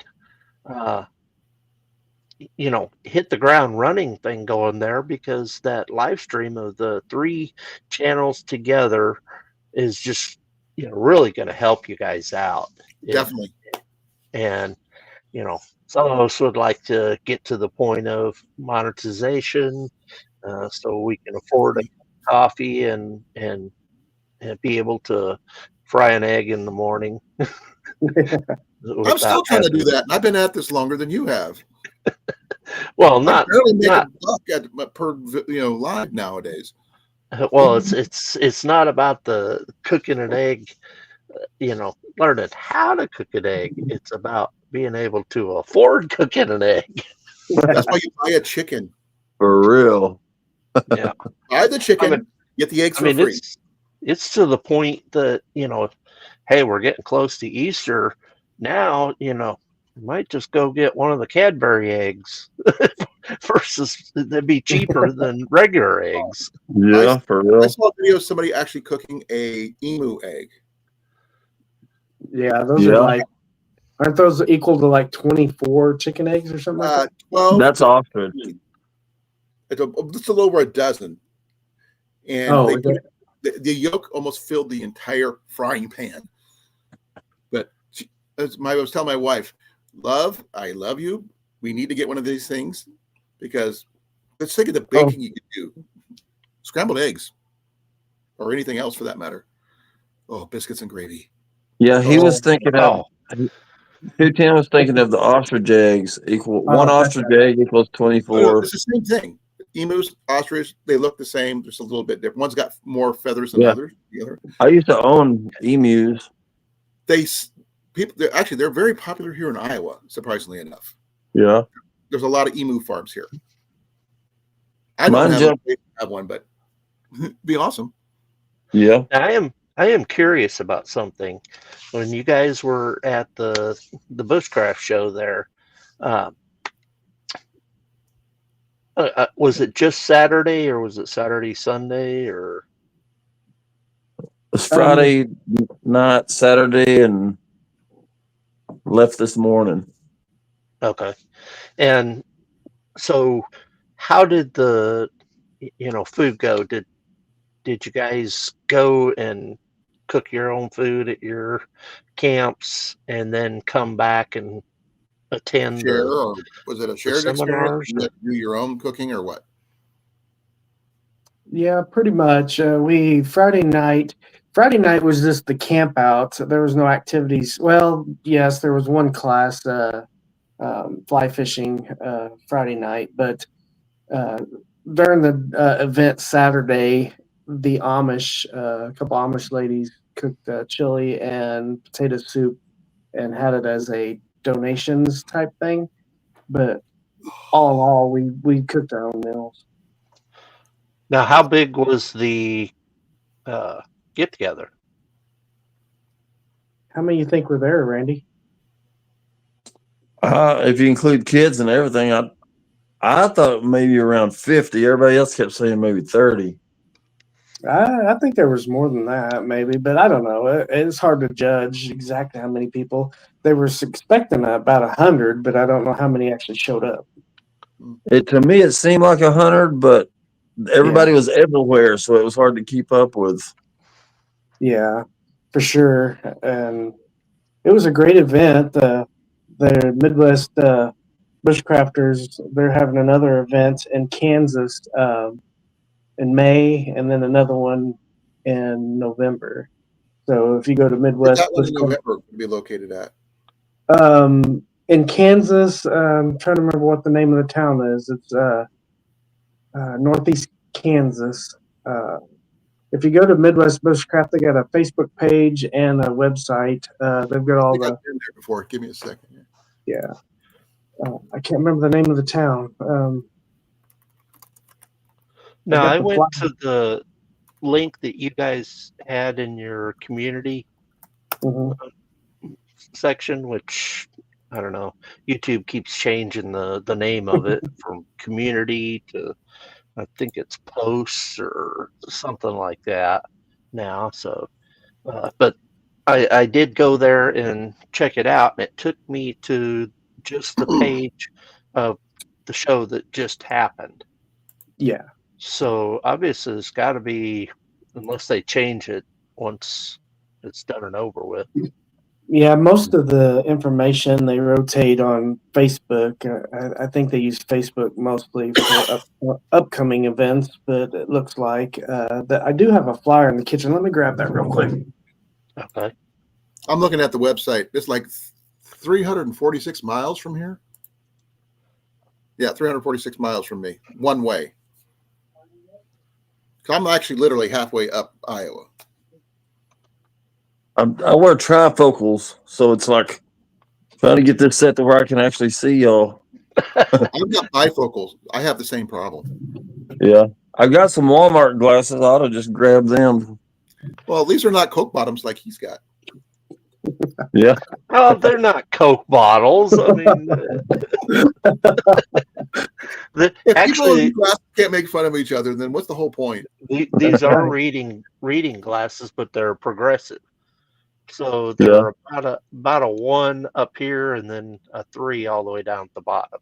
hit the ground running thing going there, because that live stream of the 3 channels together is just really going to help you guys out. Definitely. And some of us would like to get to the point of monetization, so we can afford a coffee and be able to fry an egg in the morning. I'm still trying to do that, and I've been at this longer than you have. Well, I not barely make not a buck per live nowadays. well. It's not about the cooking an egg. Learning how to cook an egg. It's about being able to afford cooking an egg. That's why you buy a chicken. For real. Yeah. Buy the chicken, I mean- get the eggs I for mean, free. it's to the point that hey, we're getting close to Easter now. Might just go get one of the Cadbury eggs versus they'd be cheaper than regular eggs. Yeah, for I real. saw a video of somebody actually cooking a emu egg. Yeah, those Yeah. are like, aren't those equal to like 24 chicken eggs or something like that? 12. That's ostrich. It's just a little over a dozen. And Oh, they is put the yolk almost filled the entire frying pan. But I was telling my wife, love, I love you. We need to get one of these things, because let's think of the baking you could do. Scrambled eggs or anything else for that matter. Oh, biscuits and gravy. Yeah, he was thinking of. Oh, 210 was thinking of the ostrich eggs equal one Oh, ostrich egg equals 24. It's the same thing. Emus, ostrich, they look the same, just a little bit different. One's got more feathers than Yeah. others. The other, I used to own emus. they're very popular here in Iowa. Surprisingly enough, Yeah. there's a lot of emu farms here. I Mine don't have one, but it'd be awesome. Yeah. I am curious about something. When you guys were at the bushcraft show there, was it just Saturday, or was it Saturday, Sunday, or? It was Friday night, Saturday, and left this morning. Okay. And so how did the food go? Did you guys go and cook your own food at your camps and then come back and attend Share, or was it a shared seminars, experience? You had to do your own cooking or what? Yeah, pretty much. Friday night was just the camp out. There was no activities. Well, yes, there was one class, fly fishing, Friday night, but during the event Saturday, the Amish, a couple Amish ladies cooked chili and potato soup and had it as a donations type thing. But all in all, we cooked our own meals. now how big was the get together? How many you think were there, Randy? If you include kids and everything, I thought maybe around 50. Everybody else kept saying maybe 30. I think there was more than that, maybe, but I don't know. It's hard to judge exactly how many people. They were expecting about 100, but I don't know how many actually showed up. To me, it seemed like 100, but everybody was everywhere, so it was hard to keep up with. Yeah, for sure. And it was a great event. The Midwest Bushcrafters, they're having another event in Kansas in May, and then another one in November. So if you go to Where's Midwest that one in Bushcrafters, November going to be located at? in Kansas, I'm trying to remember what the name of the town is. It's Northeast Kansas. If you go to Midwest Bushcraft, they got a Facebook page and a website. They've got I all think the I've been there before. Give me a second here. yeah. I can't remember the name of the town. No, got I the went flyer. to the link that you guys had in your community Mhm. section, which I don't know. YouTube keeps changing the name of it from community to I think it's posts or something like that now. So, but I did go there and check it out, and it took me to just the page of the show that just happened. Yeah. So obviously it's got to be, unless they change it once it's done and over with. Yeah, most of the information they rotate on Facebook. I think they use Facebook mostly for upcoming events, but it looks like that I do have a flyer in the kitchen. Let me grab that real quick. Okay. I'm looking at the website. It's like 346 miles from here. Yeah, 346 miles from me, one way. I'm actually literally halfway up Iowa. I wear trifocals, so it's like trying to get this set to where I can actually see y'all. I've got bifocals. I have the same problem. Yeah, I've got some Walmart glasses. I ought to just grab them. Well, these are not Coke bottoms like he's got. Yeah. Oh, they're not Coke bottles. I mean, If people actually, in class can't make fun of each other, then what's the whole point? these are reading glasses, but they're progressive. So they're about a 1 up here and then a 3 all the way down at the bottom.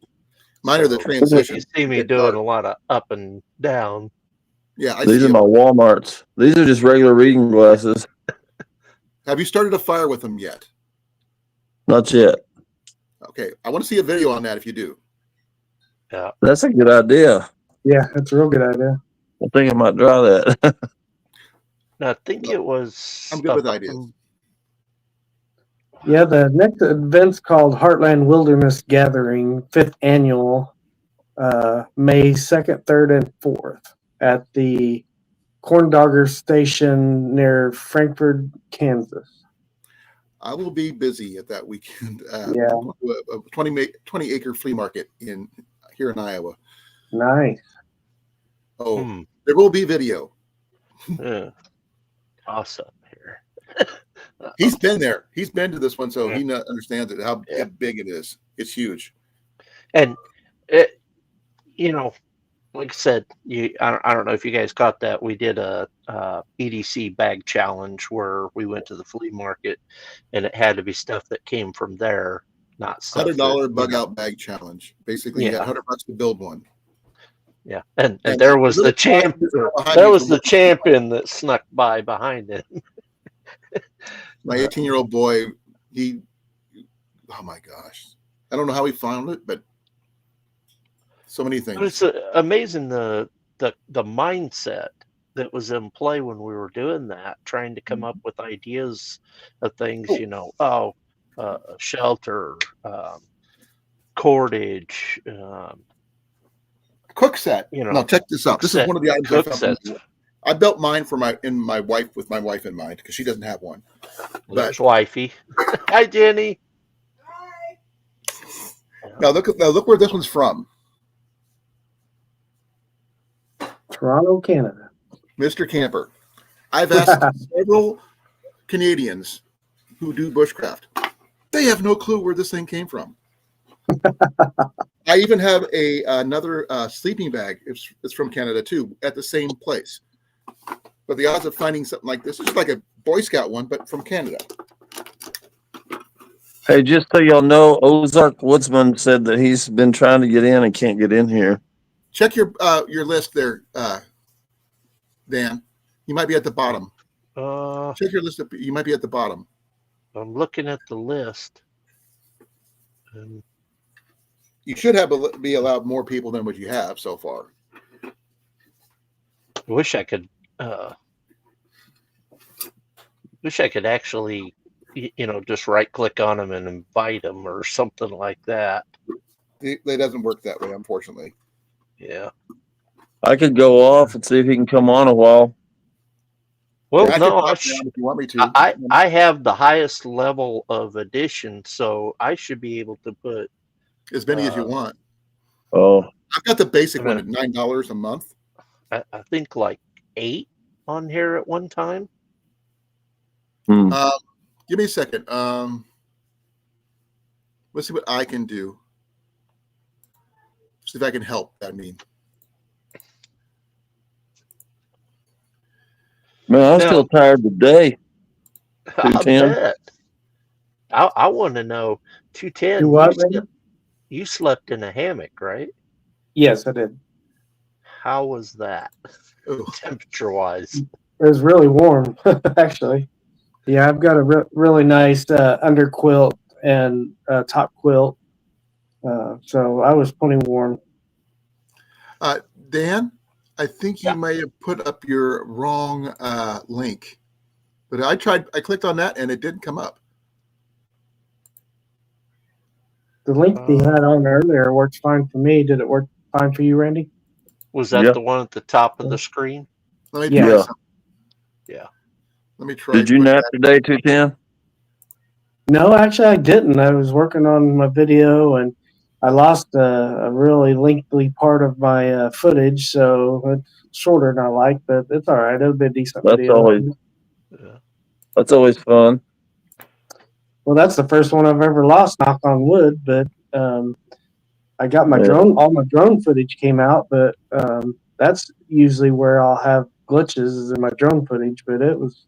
Mine are the transition. You see me doing a lot of up and down. Yeah, I These see are my them. Walmarts. These are just regular reading glasses. Have you started a fire with them yet? Not yet. Okay, I want to see a video on that if you do. Yeah, That's a good idea. Yeah, that's a real good idea. I think I might try that. no, I think it was. I'm good with ideas. Yeah, the next event's called Heartland Wilderness Gathering, 5th annual, May 2nd, 3rd, and 4th at the Corn Dogger Station near Frankfort, Kansas. I will be busy at that weekend. Yeah. A 20-acre flea market here in Iowa. Nice. Oh, there will be video. Yeah. Awesome here. He's been there. He's been to this one, so he understands it, how big it is. It's huge. And it, like I said, I don't know if you guys caught that. We did a EDC bag challenge where we went to the flea market, and it had to be stuff that came from there, not stuff. $100 bug out bag challenge. Basically, you got $100 to build one. Yeah, and there was the champ. There was the champion that snuck by behind it. My 18-year-old boy, oh my gosh, I don't know how he found it, but so many things. But it's amazing the mindset that was in play when we were doing that, trying to come up with ideas of things. Shelter, cordage. Cook set. Now check this out. This is one of the items I built mine for my wife with my wife in mind because she doesn't have one. There's wifey. Hi, Jenny. Hi. Now look where this one's from. Toronto, Canada. Mr. Camper. I've asked several Canadians who do bushcraft. They have no clue where this thing came from. I even have another sleeping bag. It's from Canada too, at the same place. But the odds of finding something like this is like a Boy Scout one, but from Canada. Hey, just so y'all know, Ozark Woodsman said that he's been trying to get in and can't get in here. Check your list there, Dan. You might be at the bottom. Check your list. You might be at the bottom. I'm looking at the list. And You should be allowed more people than what you have so far. I wish I could. Wish I could actually, just right click on them and invite them or something like that. It doesn't work that way, unfortunately. Yeah. I could go off and see if he can come on a while. Well, I no, can pop down if you want me to. I have the highest level of addition, so I should be able to put as many as you want. Oh, I've got the basic one at $9 a month. I think like 8 on here at one time. Give me a second. Let's see what I can do. See if I can help. I mean, man, I'm still tired today. I 210. bet. I want to know 210. Do what, You slept in a hammock, right? Yes, I did. How was that, temperature wise? It was really warm, actually. Yeah, I've got a really nice under quilt and top quilt, so I was plenty warm. Dan, I think you may have put up your wrong link, but I clicked on that and it didn't come up. The link you had on earlier works fine for me. Did it work fine for you, Randy? Was that the one at the top of the screen? Let me try something. Yeah. Let me try. Did you nap today, 210? No, actually, I didn't. I was working on my video, and I lost a really lengthy part of my footage, so it's shorter than I like, but it's all right. It'll be a decent video. That's always fun. Well, that's the first one I've ever lost, knock on wood, but I got my drone, all my drone footage came out, but that's usually where I'll have glitches is in my drone footage, but it was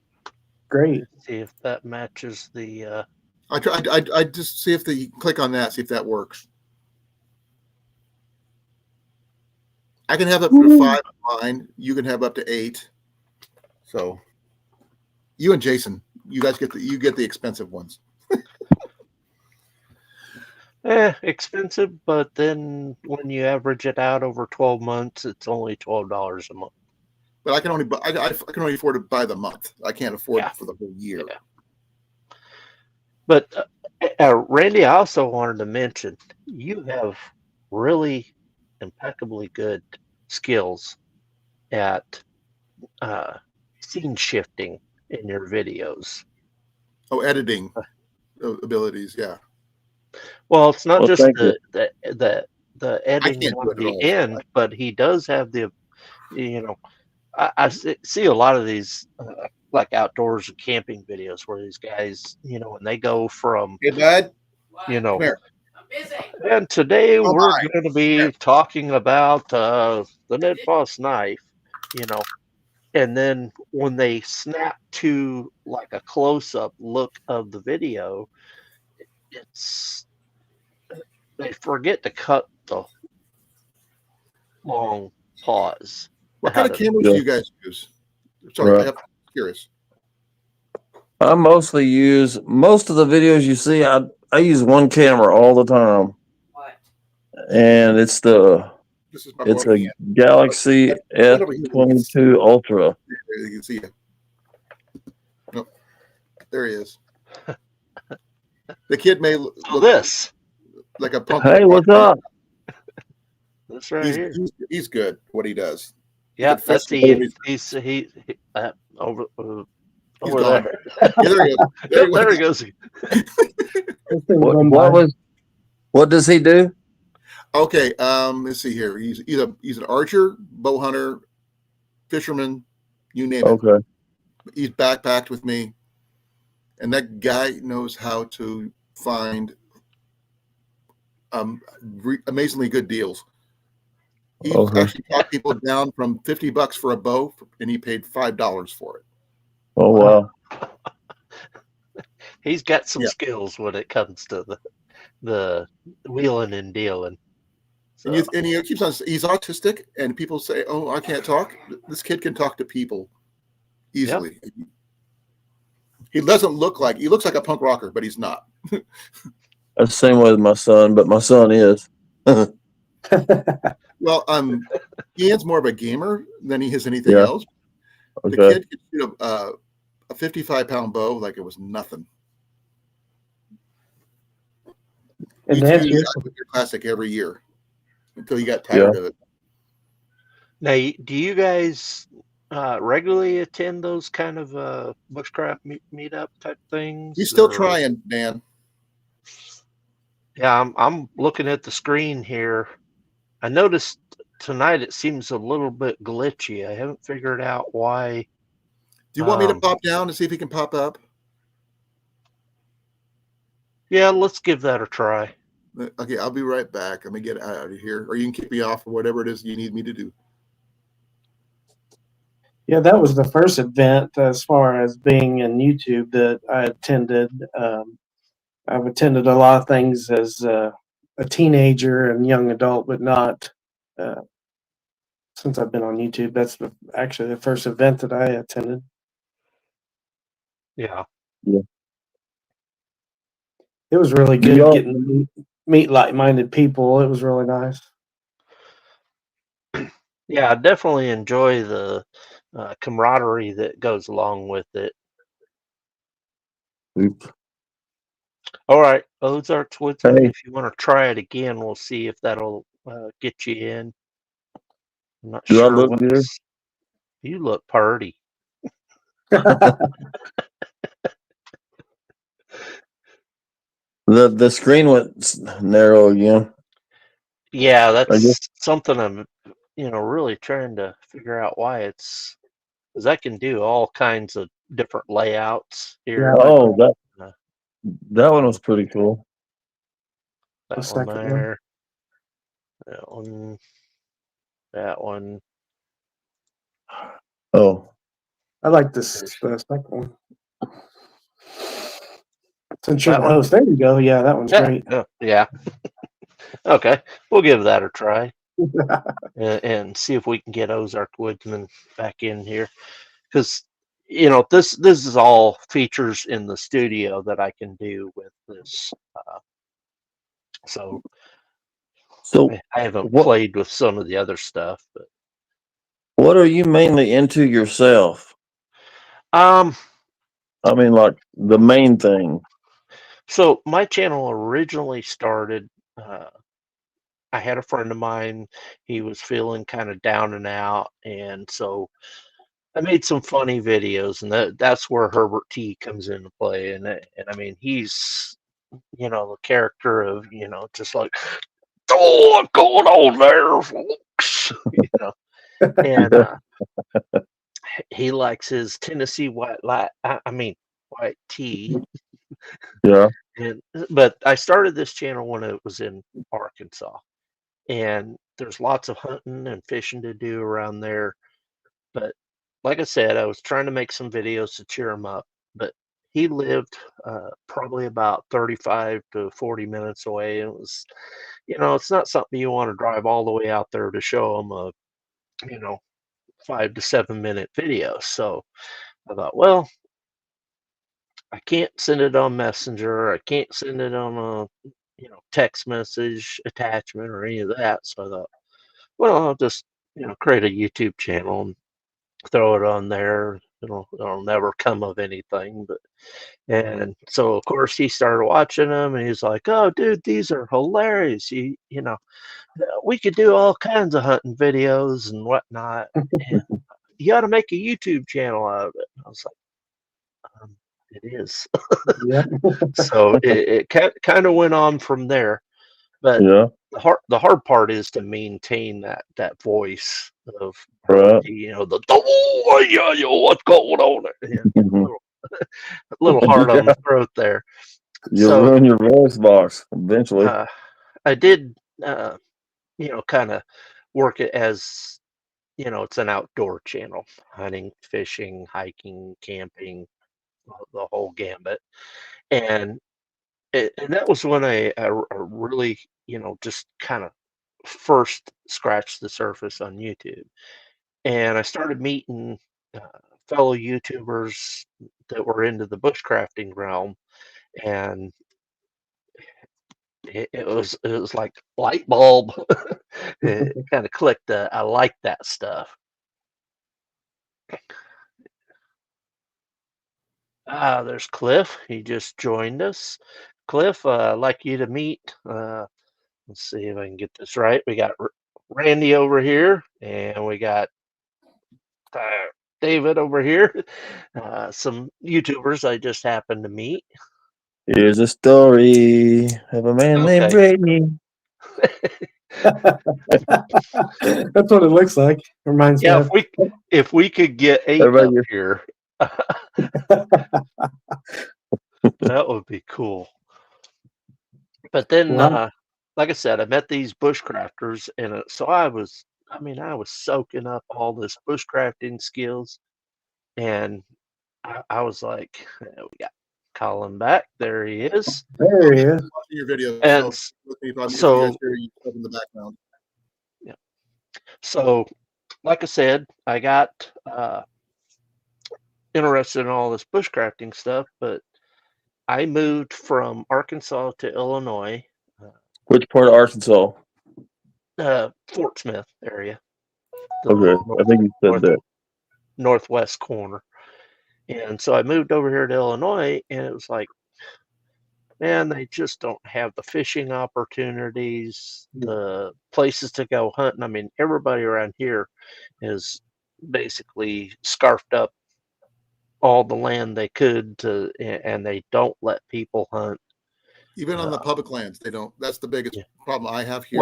great. See if that matches the. I just see if you click on that, see if that works. I can have up to 5 on mine. You can have up to 8. So you and Jason, you guys get the expensive ones. Expensive, but then when you average it out over 12 months, it's only $12 a month. But I can only afford to buy the month. I can't afford it for the whole year. Yeah. But Randy, I also wanted to mention you have really impeccably good skills at scene shifting in your videos. Oh, editing abilities, yeah. Well, it's not just the editing on the end, but he does have the, I see a lot of these like outdoors and camping videos where these guys, when they go from, hey, bud, and today we're going to be talking about the Ned Foss knife, and then when they snap to like a close-up look of the video, they forget to cut the long pause. What kind of cameras do you guys use? Sorry, I'm curious. I mostly use most of the videos you see. I use one camera all the time. What? And it's a Galaxy S22 Ultra. You can see you. Nope. There he is. The kid may look this like a punk. Hey, what's up? That's right here. He's good. What he does. Yeah, that's he over there. Yeah, there he goes. There he goes. What does he do? Okay, let's see here. He's an archer, bow hunter, fisherman, you name it. Okay. He's backpacked with me, and that guy knows how to find amazingly good deals. He actually talked people down from $50 for a bow, and he paid $5 for it. Oh wow! He's got some skills when it comes to the wheeling and dealing. And he keeps on. He's autistic, and people say, "Oh, I can't talk." This kid can talk to people easily. Yep. He doesn't look like he looks like a punk rocker, but he's not. That's the same way with my son, but my son is. Well, Ian's more of a gamer than he is anything else. Okay. The kid could shoot a 55-pound bow like it was nothing. And he used your classic every year until he got tired of it. Now, do you guys regularly attend those kind of bushcraft meetup type things? He's still trying, Dan. Yeah, I'm looking at the screen here. I noticed tonight it seems a little bit glitchy. I haven't figured out why. Do you want me to pop down and see if he can pop up? Yeah, let's give that a try. Okay, I'll be right back. Let me get out of here. Or you can keep me off or whatever it is you need me to do. Yeah, that was the first event as far as being in YouTube that I attended. I've attended a lot of things as a teenager and young adult, but not since I've been on YouTube. That's actually the first event that I attended. Yeah. It was really good getting to meet like-minded people. It was really nice. Yeah, I definitely enjoy the camaraderie that goes along with it. Oops. All right, Ozarks Woodsman, if you want to try it again, we'll see if that'll get you in. I'm not sure. I look good? You look party. The screen went narrow again. Yeah, that's something I'm really trying to figure out why it's, because I can do all kinds of different layouts here. Yeah. Oh, that one was pretty cool. That one there. That one. That one. Oh. I like the second one. Since you're the host, there you go. Yeah, that one's great. Yeah. Okay, we'll give that a try and see if we can get Ozark Woodsman back in here, because this is all features in the studio that I can do with this. So I haven't played with some of the other stuff, but what are you mainly into yourself? I mean, like the main thing. So my channel originally started. I had a friend of mine. He was feeling kind of down and out, and so I made some funny videos, and that's where Herbert T comes into play. And I mean, he's the character of just like, oh, what's going on there, folks? And he likes his Tennessee white tea. Yeah. But I started this channel when it was in Arkansas, and there's lots of hunting and fishing to do around there. But like I said, I was trying to make some videos to cheer him up, but he lived probably about 35 to 40 minutes away. It was, it's not something you want to drive all the way out there to show him a, 5 to 7 minute video. So I thought, well, I can't send it on Messenger. I can't send it on a, text message attachment or any of that. So I thought, well, I'll just, create a YouTube channel and throw it on there. It'll never come of anything. And so of course he started watching them, and he's like, "Oh, dude, these are hilarious. We could do all kinds of hunting videos and whatnot. And you got to make a YouTube channel out of it." I was like, "It is." Yeah. So it kind of went on from there. But the hard part is to maintain that voice of the oh yeah, what's going on there? A little hard on the throat there. You'll ruin your voice box eventually. I did kind of work it as it's an outdoor channel: hunting, fishing, hiking, camping, the whole gambit. And that was when I really just kind of first scratched the surface on YouTube. And I started meeting fellow YouTubers that were into the bushcrafting realm, and it was like light bulb. It kind of clicked. I like that stuff. There's Cliff. He just joined us. Cliff, I'd like you to meet. Let's see if I can get this right. We got Randy over here, and we got uh, David over here. Some YouTubers I just happened to meet. Here's a story of a man named Okay. Brady. That's what it looks like. Reminds me Yeah, of. if we could get 8 Everybody up here, that would be cool. But then, Wow. like I said, I met these bushcrafters, and so I was soaking up all this bushcrafting skills, and I was like, we got Colin back. There he is. There he is. Watching your videos. And So if you guys so, hear you stuff in the background. yeah. So, like I said, I got interested in all this bushcrafting stuff, but I moved from Arkansas to Illinois, Which part of Arkansas? Fort Smith area, the Okay, I think you said north, that. northwest corner. And so I moved over here to Illinois, and it was like, man, they just don't have the fishing opportunities, the places to go hunting. I mean, everybody around here is basically scarfed up all the land they could to, and they don't let people hunt. Even on the public lands, they don't. That's the biggest Yeah. problem I have here.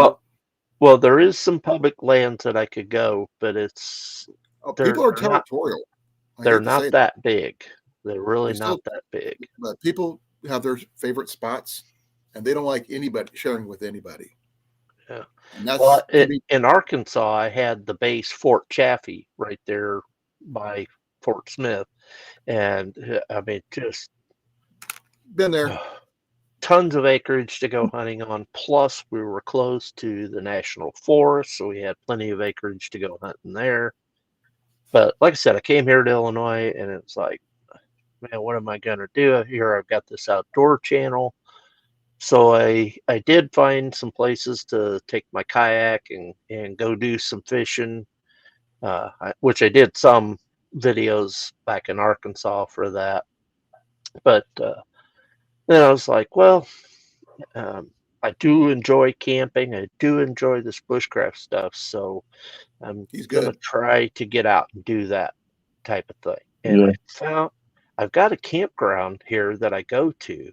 Well, there is some public lands that I could go, but it's people are they're not territorial. I they're hate to not say that big. They're really They not still- that big. but people have their favorite spots, and they don't like anybody sharing with anybody. Yeah. And that's Well, to me, in Arkansas, I had the base Fort Chaffee right there by Fort Smith, and I mean, just been there. tons of acreage to go hunting on. Plus, we were close to the national forest, so we had plenty of acreage to go hunting there. But like I said, I came here to Illinois, and it's like, man, what am I gonna do here? I've got this outdoor channel. So I did find some places to take my kayak and go do some fishing, which I did some videos back in Arkansas for that. But then I was like, well, I do enjoy camping. I do enjoy this bushcraft stuff. So I'm He's gonna good. try to get out and do that type of thing. And Yeah. I've got a campground here that I go to.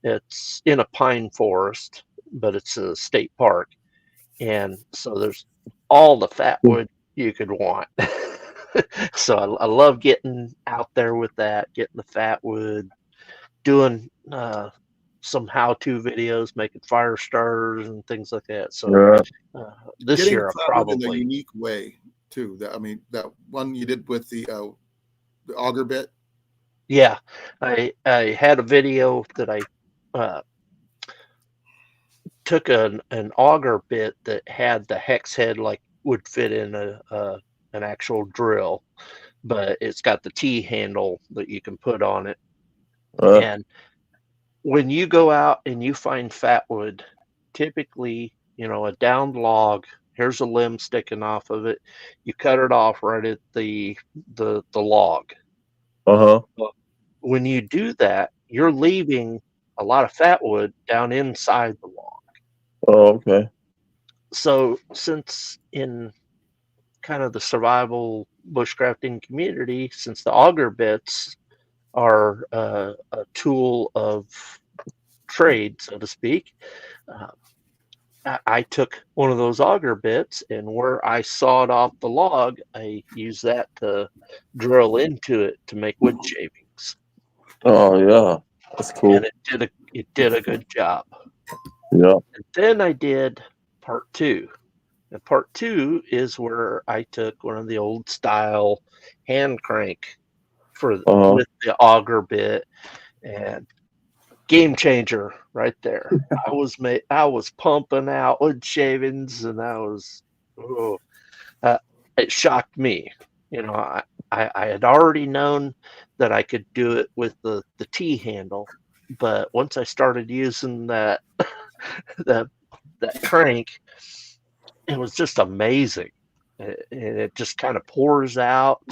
It's in a pine forest, but it's a state park. And so there's all the fat wood you could want. So I love getting out there with that, getting the fat wood, doing some how-to videos, making fire starters and things like that. So Yeah. this Getting year I fat wood in a probably, unique way too. That one you did with the auger bit. yeah, I had a video that I took an auger bit that had the hex head like would fit in an actual drill, but it's got the T handle that you can put on it. And when you go out and you find fat wood, typically, a downed log, here's a limb sticking off of it. You cut it off right at the log. Uh-huh. When you do that, you're leaving a lot of fat wood down inside the log. Oh, okay. So since in kind of the survival bushcrafting community, since the auger bits are a tool of trade, so to speak, I took one of those auger bits, and where I sawed off the log, I used that to drill into it to make wood shavings. Oh, yeah. That's cool. And it did a good job. Yeah. And then I did part 2. And part 2 is where I took one of the old style hand crank with the auger bit, and game changer right there. I was pumping out wood shavings, and it shocked me. I had already known that I could do it with the T handle, but once I started using that that crank, it was just amazing. It just kind of pours out,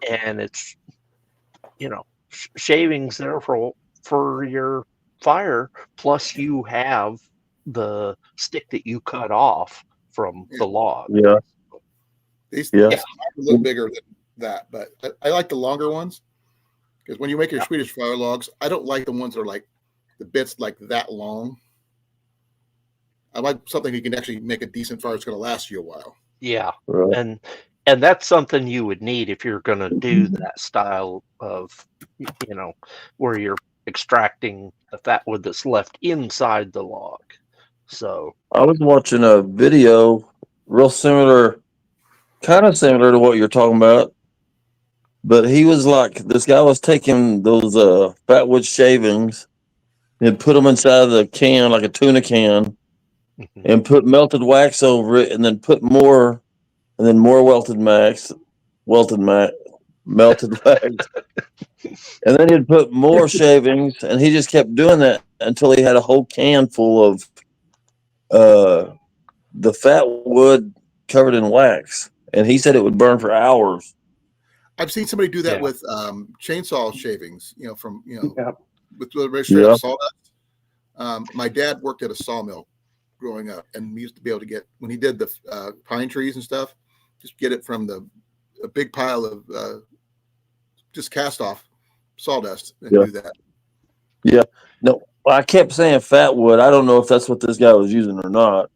and it's shavings there for your fire. Plus, you have the stick that you cut off from the log. Yeah. These Yeah. are a little bigger than that, but I like the longer ones because when you make your Swedish fire logs, I don't like the ones that are like the bits like that long. I like something you can actually make a decent fire that's going to last you a while. Yeah, Right. and that's something you would need if you're going to do that style of, where you're extracting the fat wood that's left inside the log. So I was watching a video real similar, kind of similar to what you're talking about. But he was like, this guy was taking those fat wood shavings and put them inside the can, like a tuna can, and put melted wax over it, and then put more, and then more melted wax. And then he'd put more shavings, and he just kept doing that until he had a whole can full of the fat wood covered in wax. And he said it would burn for hours. I've seen somebody do that with chainsaw shavings, from with Yeah. sawdust. My dad worked at a sawmill growing up, and we used to be able to get, when he did the pine trees and stuff, just get it from a big pile of just cast off sawdust and do that. Yeah. No, I kept saying fat wood. I don't know if that's what this guy was using or not,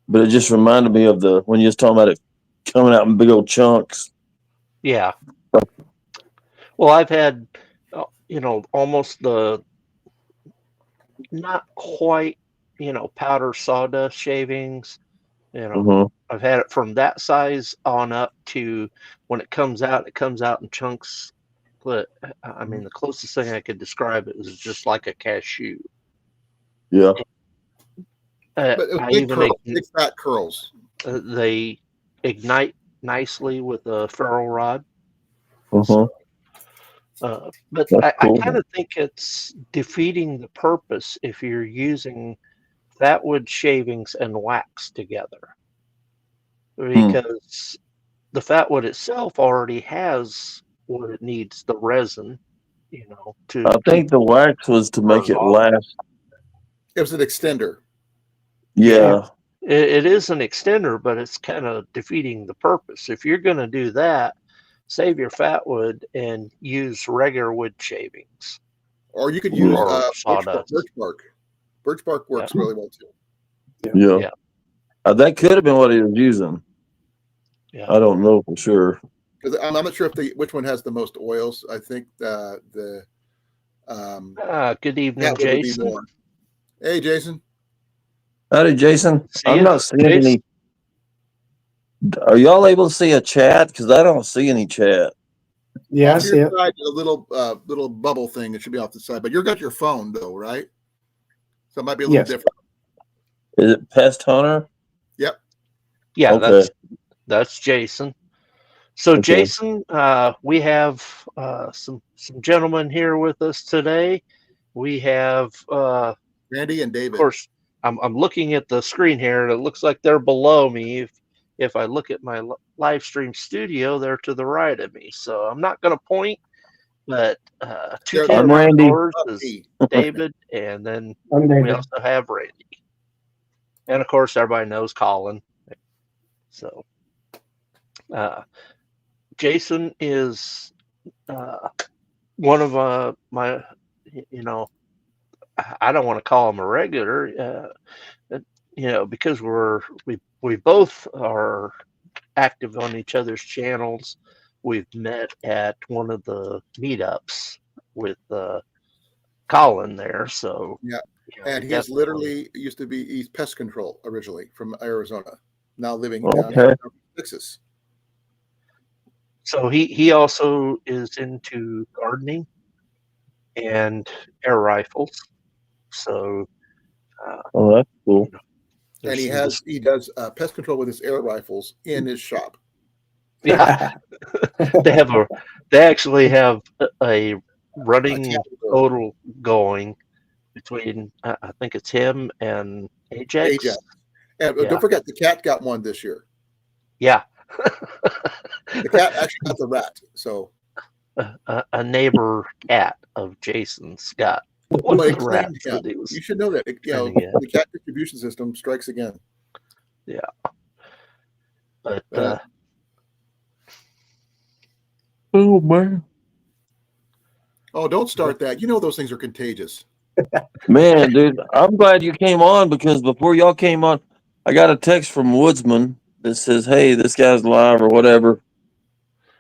but it just reminded me of when you was talking about it coming out in big old chunks. yeah. Well, I've had, almost not quite, powder sawdust shavings. I've had it from that size on up to when it comes out in chunks. But I mean, the closest thing I could describe it is just like a cashew. Yeah. But it was big fat curls. They ignite nicely with a ferro rod. But I kind of think it's defeating the purpose if you're using fat wood shavings and wax together, because the fat wood itself already has what it needs, the resin, to. I think the wax was to make it last. It was an extender. Yeah. It is an extender, but it's kind of defeating the purpose. If you're going to do that, save your fat wood and use regular wood shavings. Or you could use sawdust. birch bark. Birch bark works really well too. Yeah. That could have been what he was using. Yeah. I don't know for sure. Because I'm not sure which one has the most oils. I think good evening, Jason. Hey, Jason. Howdy, Jason. I'm not seeing any. Are y'all able to see a chat? Because I don't see any chat. Yeah, I see it. Side, a little bubble thing that should be off the side, but you've got your phone though, right? So it might be a little different. Is it Pest Hunter? Yep. Yeah, okay. That's Jason. So Jason, we have some gentlemen here with us today. We have Randy and David. Of course, I'm looking at the screen here, and it looks like they're below me. If I look at my live stream studio, they're to the right of me. So I'm not going to point, but I'm Randy. Is David, and then we also have Randy. And of course, everybody knows Colin. So Jason is one of my, I don't want to call him a regular, because we both are active on each other's channels. We've met at one of the meetups with Colin there. So and he's literally used to be East Pest Control originally from Arizona, now living down in Texas. So he also is into gardening. and air rifles. So, Oh, that's cool. And there's he does pest control with his air rifles in his shop. yeah, they actually have a running cat door. total going between I think it's him and Ajax. Ajax. And Yeah. don't forget, the cat got one this year. Yeah, The cat actually got the rat. So a neighbor cat of Jason's got one but of it the claimed rats him. that he was. You should know that. training in. The cat distribution system strikes again. But Oh man, Oh, don't start that. You know those things are contagious. man, dude, I'm glad you came on because before y'all came on, I got a text from Woodsman that says, "Hey, this guy's live or whatever,"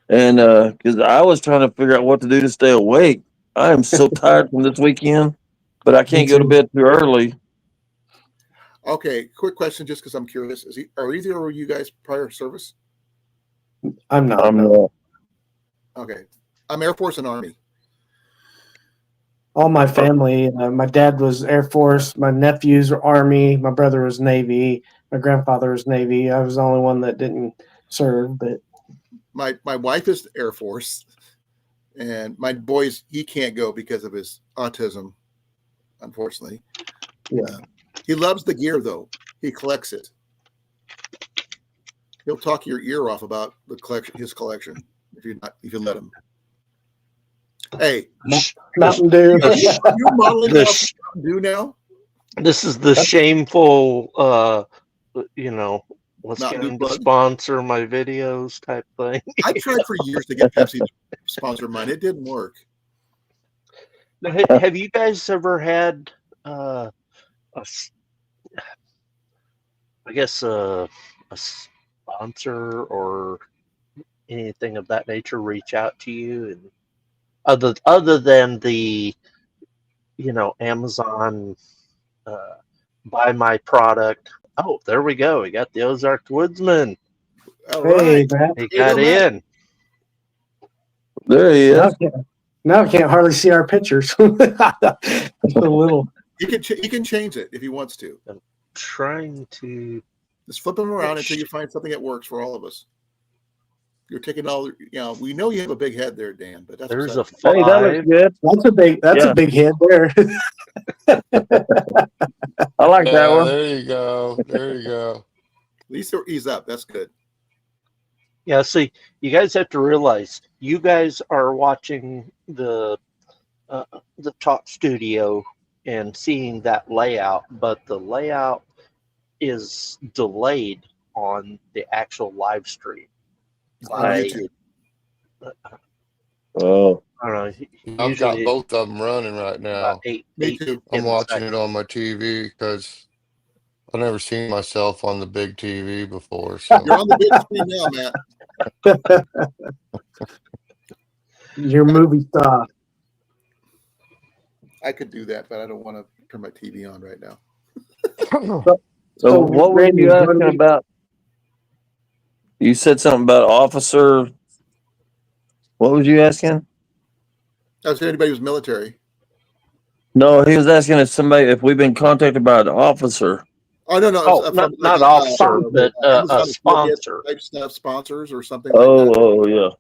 and because I was trying to figure out what to do to stay awake. I am so tired from this weekend, but I can't go to too. bed too early. Okay, quick question, just because I'm curious. Are either of you guys prior service? I'm not. I'm no. Okay, I'm Air Force and Army. All my family. My dad was Air Force. My nephews were Army. My brother was Navy. My grandfather was Navy. I was the only one that didn't serve. But My wife is Air Force, and my boys, he can't go because of his autism, unfortunately. yeah, He loves the gear though. He collects it. He'll talk your ear off about the collection, his collection, if you let him. Hey, Mountain Dew. you modeling off this Mountain Dew now? this is the shameful, let's Mountain get Dew him to plug? sponsor my videos type thing. I tried for years to get Pepsi to sponsor mine. It didn't work. Now, have you guys ever had a sponsor or anything of that nature reach out to you, and other than the Amazon buy my product? Oh, there we go. We got the Ozark Woodsman. All Hey, right. Matt. He There you got go, Matt. in. There he is. Now I can't hardly see our pictures. Just a little. He can change it if he wants to. Trying to. Just flip him around until you find something that works for all of us. You're taking all, we know you have a big head there, Dan, but that's There's beside a Hey, that looks 5. good. That's Yeah. a big head there. I like that one. There you go. There you go. At least he's up. That's good. Yeah, see, you guys have to realize you guys are watching the top studio and seeing that layout, but the layout is delayed on the actual live stream. On YouTube. Oh, I don't know. I've got Usually both of them running right now. about 8 Me too. I'm 10 watching it seconds. on my TV because I've never seen myself on the big TV before. So You're on the big screen now, Matt. Your movie star. I could do that, but I don't want to turn my TV on right now. so what were Randy, you asking about? You said something about officer. What was you asking? I was anybody who's military. No, he was asking if we've been contacted by an officer. Oh no, no, Oh, not officer, but a sponsor. Type stuff, sponsors or something Oh, like that. oh, yeah.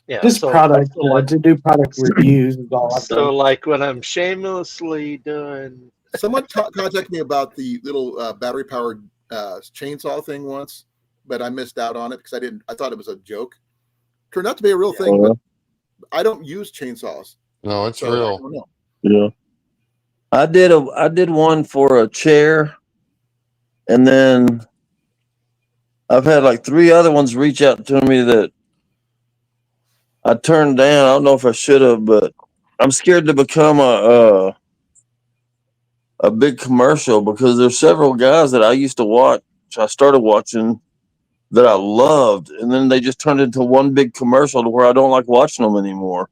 Yeah, Just so product like, to do product reviews is all I've so done. like when I'm shamelessly doing. Someone contacted me about the little battery-powered chainsaw thing once, but I missed out on it because I thought it was a joke. Turned out to be a real thing, but I don't use chainsaws. no, it's So I real. don't know. Yeah. I did one for a chair, and then I've had like 3 other ones reach out to me that I turned down. I don't know if I should have, but I'm scared to become a big commercial because there's several guys that I used to watch. I started watching that I loved, and then they just turned into one big commercial to where I don't like watching them anymore.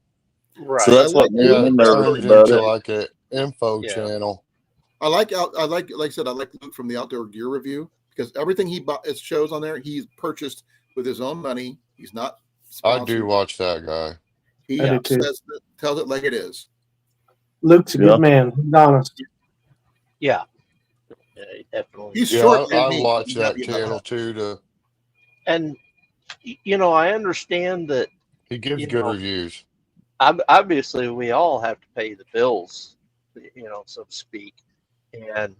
Right. So that's what made Yeah, me it nervous turns about into it. like an info Yeah. channel. I like I said, I like Luke from the Outdoor Gear Review because everything he bought, it shows on there, he's purchased with his own money. He's not I sponsored. do watch that guy. He I do too. tells it like it is. Luke's a Yeah. good man. He's honest. Yeah, definitely. He's Yeah, short I and mean. watch He's that happy about channel that. too. And I understand that. He gives You good know, reviews. obviously, we all have to pay the bills, so to speak. And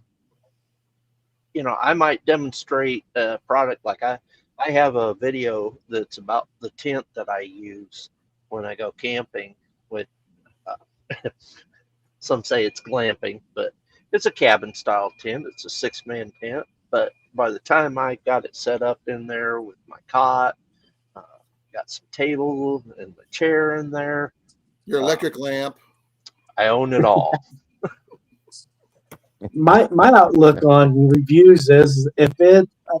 I might demonstrate a product like I have a video that's about the tent that I use when I go camping with. Some say it's glamping, but it's a cabin style tent. It's a 6-man tent. But by the time I got it set up in there with my cot, uh, got some table and the chair in there, Your electric lamp. I own it all. My outlook on reviews is if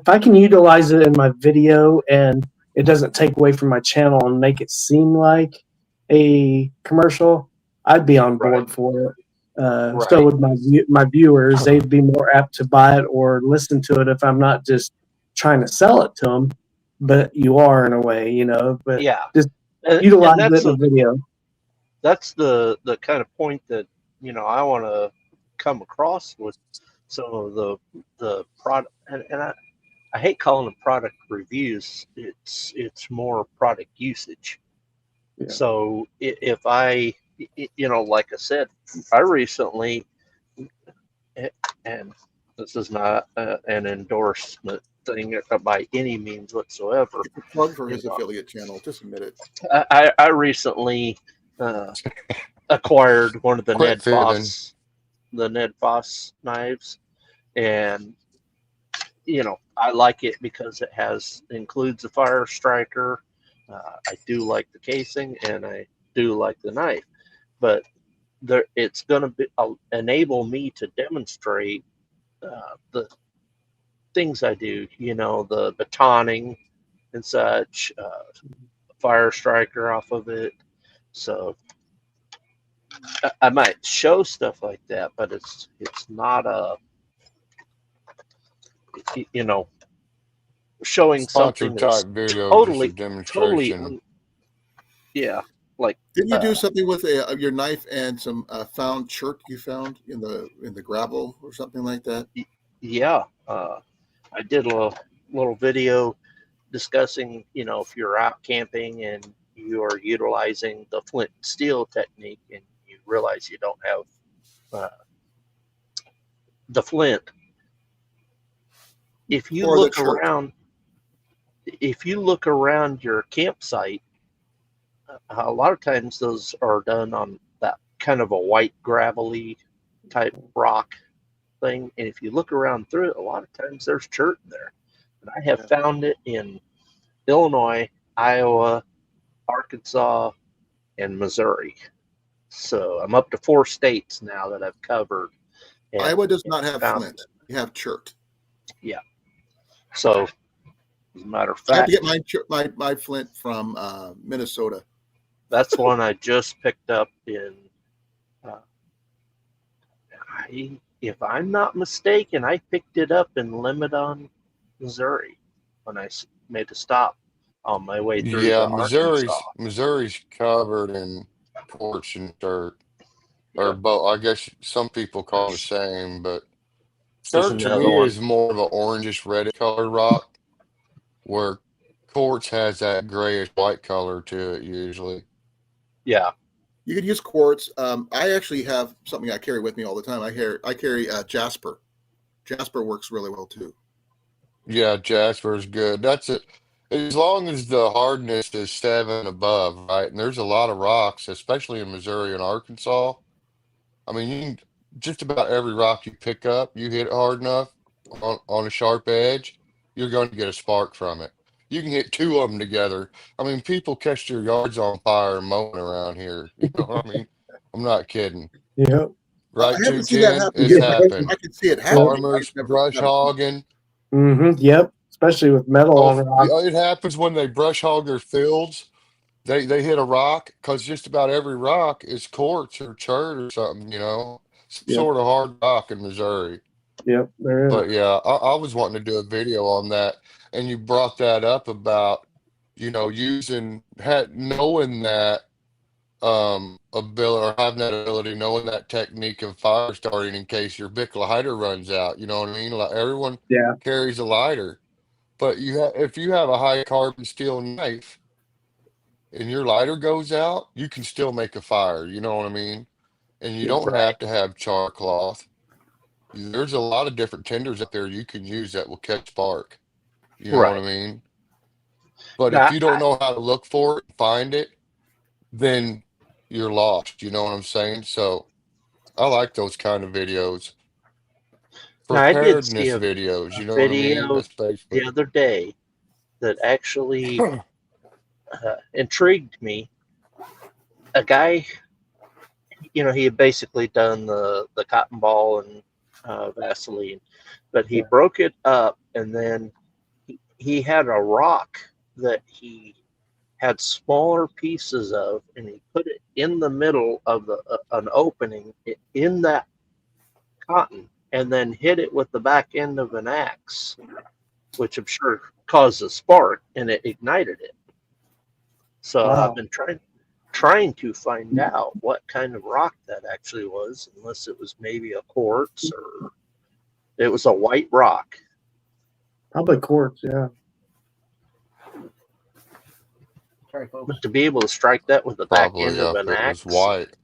I can utilize it in my video and it doesn't take away from my channel and make it seem like a commercial, I'd be on board Right. for it. So Right. would my viewers. They'd be more apt to buy it or listen to it if I'm not just trying to sell it to them, but you are in a way, But Yeah. just And utilize it that's in the video. that's the kind of point that I want to come across with some of the product, and I hate calling them product reviews. It's more product usage. Yeah. So if I, like I said, I recently, and this is not an endorsement thing by any means whatsoever. It's a plug for You his know, affiliate channel. Just admit it. I recently acquired one of the Quit the Ned Foss knives, and I like it because it includes a fire striker. I do like the casing, and I do like the knife, but it's going to enable me to demonstrate the things I do. The batoning and such, fire striker off of it. So I might show stuff like that, but it's not showing something Sponsored that's type video, just a totally demonstration. yeah, like Didn't you do something with your knife and some found chert you found in the gravel or something like that? yeah. I did a little video discussing, if you're out camping and you are utilizing the flint and steel technique and you realize you don't have the flint. If you Or the look chert. around your campsite, a lot of times those are done on that kind of a white gravelly type rock thing, and if you look around through it, a lot of times there's chert there. And I have found it in Illinois, Iowa, Arkansas, and Missouri. So I'm up to 4 states now that I've covered. Iowa does not have flint. You have chert. Yeah. So, as a matter of I have to fact, get my flint from Minnesota. that's one I just picked up in. If I'm not mistaken, I picked it up in Lebanon, Missouri, when I made a stop on my way through Yeah, to Arkansas. Missouri's covered in quartz and dirt, or Yep. both. I guess some people call it the same, but There's dirt to another me one. is more of an orangish red color rock, where quartz has that grayish white color to it usually. Yeah. You could use quartz. I actually have something I carry with me all the time. I carry jasper. Jasper works really well too. Yeah, Jasper's good. That's it. As long as the hardness is 7 above, right? And there's a lot of rocks, especially in Missouri and Arkansas. I mean, just about every rock you pick up, you hit it hard enough on a sharp edge, you're going to get a spark from it. You can hit 2 of them together. I mean, people catch their yards on fire mowing around here. You know what I mean? I'm not kidding. Yeah. Right, I haven't seen that 210? happen It's yet. happened. I can see it happening. Farmers brush hogging. Yep. Especially with metal Oh, on rock. it happens when they brush hog their fields. They hit a rock because just about every rock is quartz or chert or something, some Yep. sort of hard rock in Missouri. Yep. There is. But yeah, I was wanting to do a video on that, and you brought that up about, knowing that ability, or having that ability, knowing that technique of fire starting in case your big lighter runs out. You know what I mean? Like everyone Yeah. carries a lighter, but if you have a high carbon steel knife and your lighter goes out, you can still make a fire. You know what I mean? And you don't Right. have to have char cloth. There's a lot of different tenders out there you can use that will catch spark. You know what I Right. mean? But if Now, you don't know how to look for it, find it, then you're lost. You know what I'm saying? So I like those kind of videos. I did see Preparedness a videos, you know what I mean? video That's basically. the other day that actually intrigued me. A guy, he had basically done the cotton ball and Vaseline, but he broke it up, and then he had a rock that he had smaller pieces of, and he put it in the middle of an opening in that cotton, and then hit it with the back end of an axe, which I'm sure caused a spark, and it ignited it. So I've Wow. been trying to find out what kind of rock that actually was, unless it was maybe a quartz or it was a white rock. Probably quartz. Yeah. Sorry, folks. But to be able to strike that with the back Probably, end of yeah, an if it was axe, white.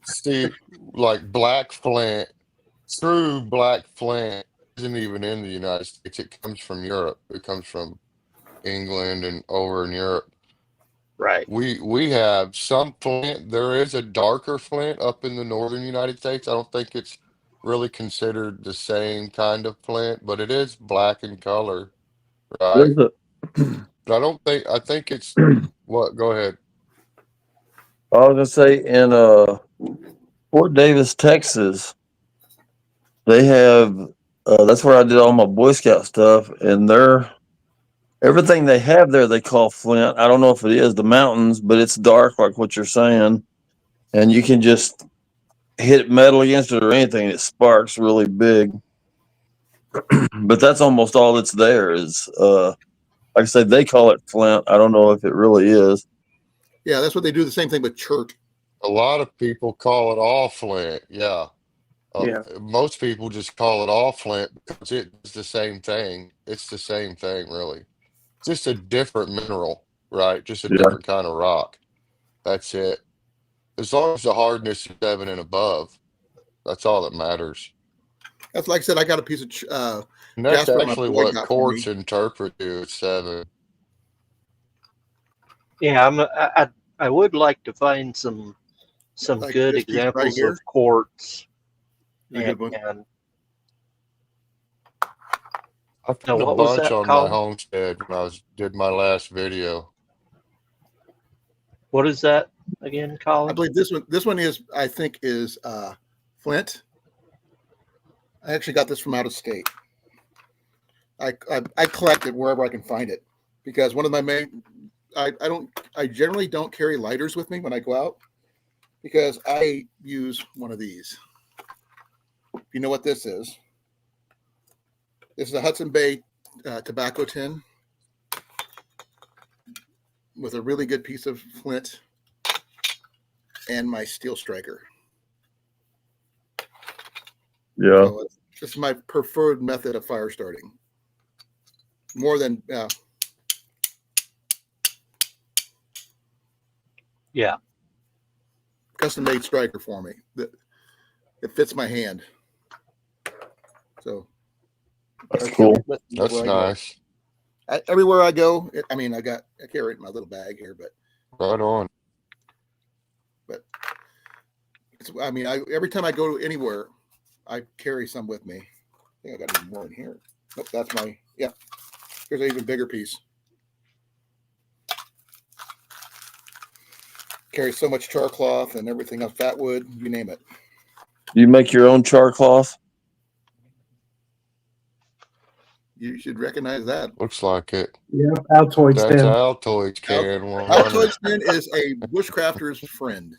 See, like black flint, true black flint isn't even in the United States. It comes from Europe. It comes from England and over in Europe. right? We have some flint. There is a darker flint up in the northern United States. I don't think it's really considered the same kind of flint, but it is black in color, right? There's a But I think it's what? Go ahead. I was gonna say in Fort Davis, Texas, they have that's where I did all my Boy Scout stuff, and they're everything they have there they call flint. I don't know if it is the mountains, but it's dark like what you're saying, and you can just hit metal against it or anything, it sparks really big. But that's almost all that's there is like I said, they call it flint. I don't know if it really is. Yeah, that's what they do. The same thing with chert. A lot of people call it all flint. Yeah. Yeah. Most people just call it all flint because it's the same thing. It's the same thing, really. Just a different mineral, right? Just a Yeah. different kind of rock. That's it. As long as the hardness is 7 and above, that's all that matters. That's like I said. I got a piece of And that's Jasper my actually boy what got for courts me. interpret to as 7. Yeah, I would like to find some Like good this piece right examples here. of quartz Is a good one. and I now found a what was bunch that on my called? homestead when did my last video. What is that again, I Colin? believe this one. This one is, I think, is flint. I actually got this from out of state. I collect it wherever I can find it because one of my main. I generally don't carry lighters with me when I go out because I use one of these. If you know what this is a Hudson Bay tobacco tin with a really good piece of flint and my steel striker. Yeah. So it's my preferred method of fire starting. More than Yeah. Custom made striker for me that it fits my hand. So That's cool. That's nice. Everywhere I go, I carry it in my little bag here, but Right on. every time I go anywhere, I carry some with me. I think I got even more in here. Nope, that's here's an even bigger piece. Carry so much char cloth and everything else, fat wood, you name it. Do you make your own char cloth? You should recognize that. Looks like it. Yeah. Altoids That's then. Altoids can. Altoid spin is a bushcrafter's friend.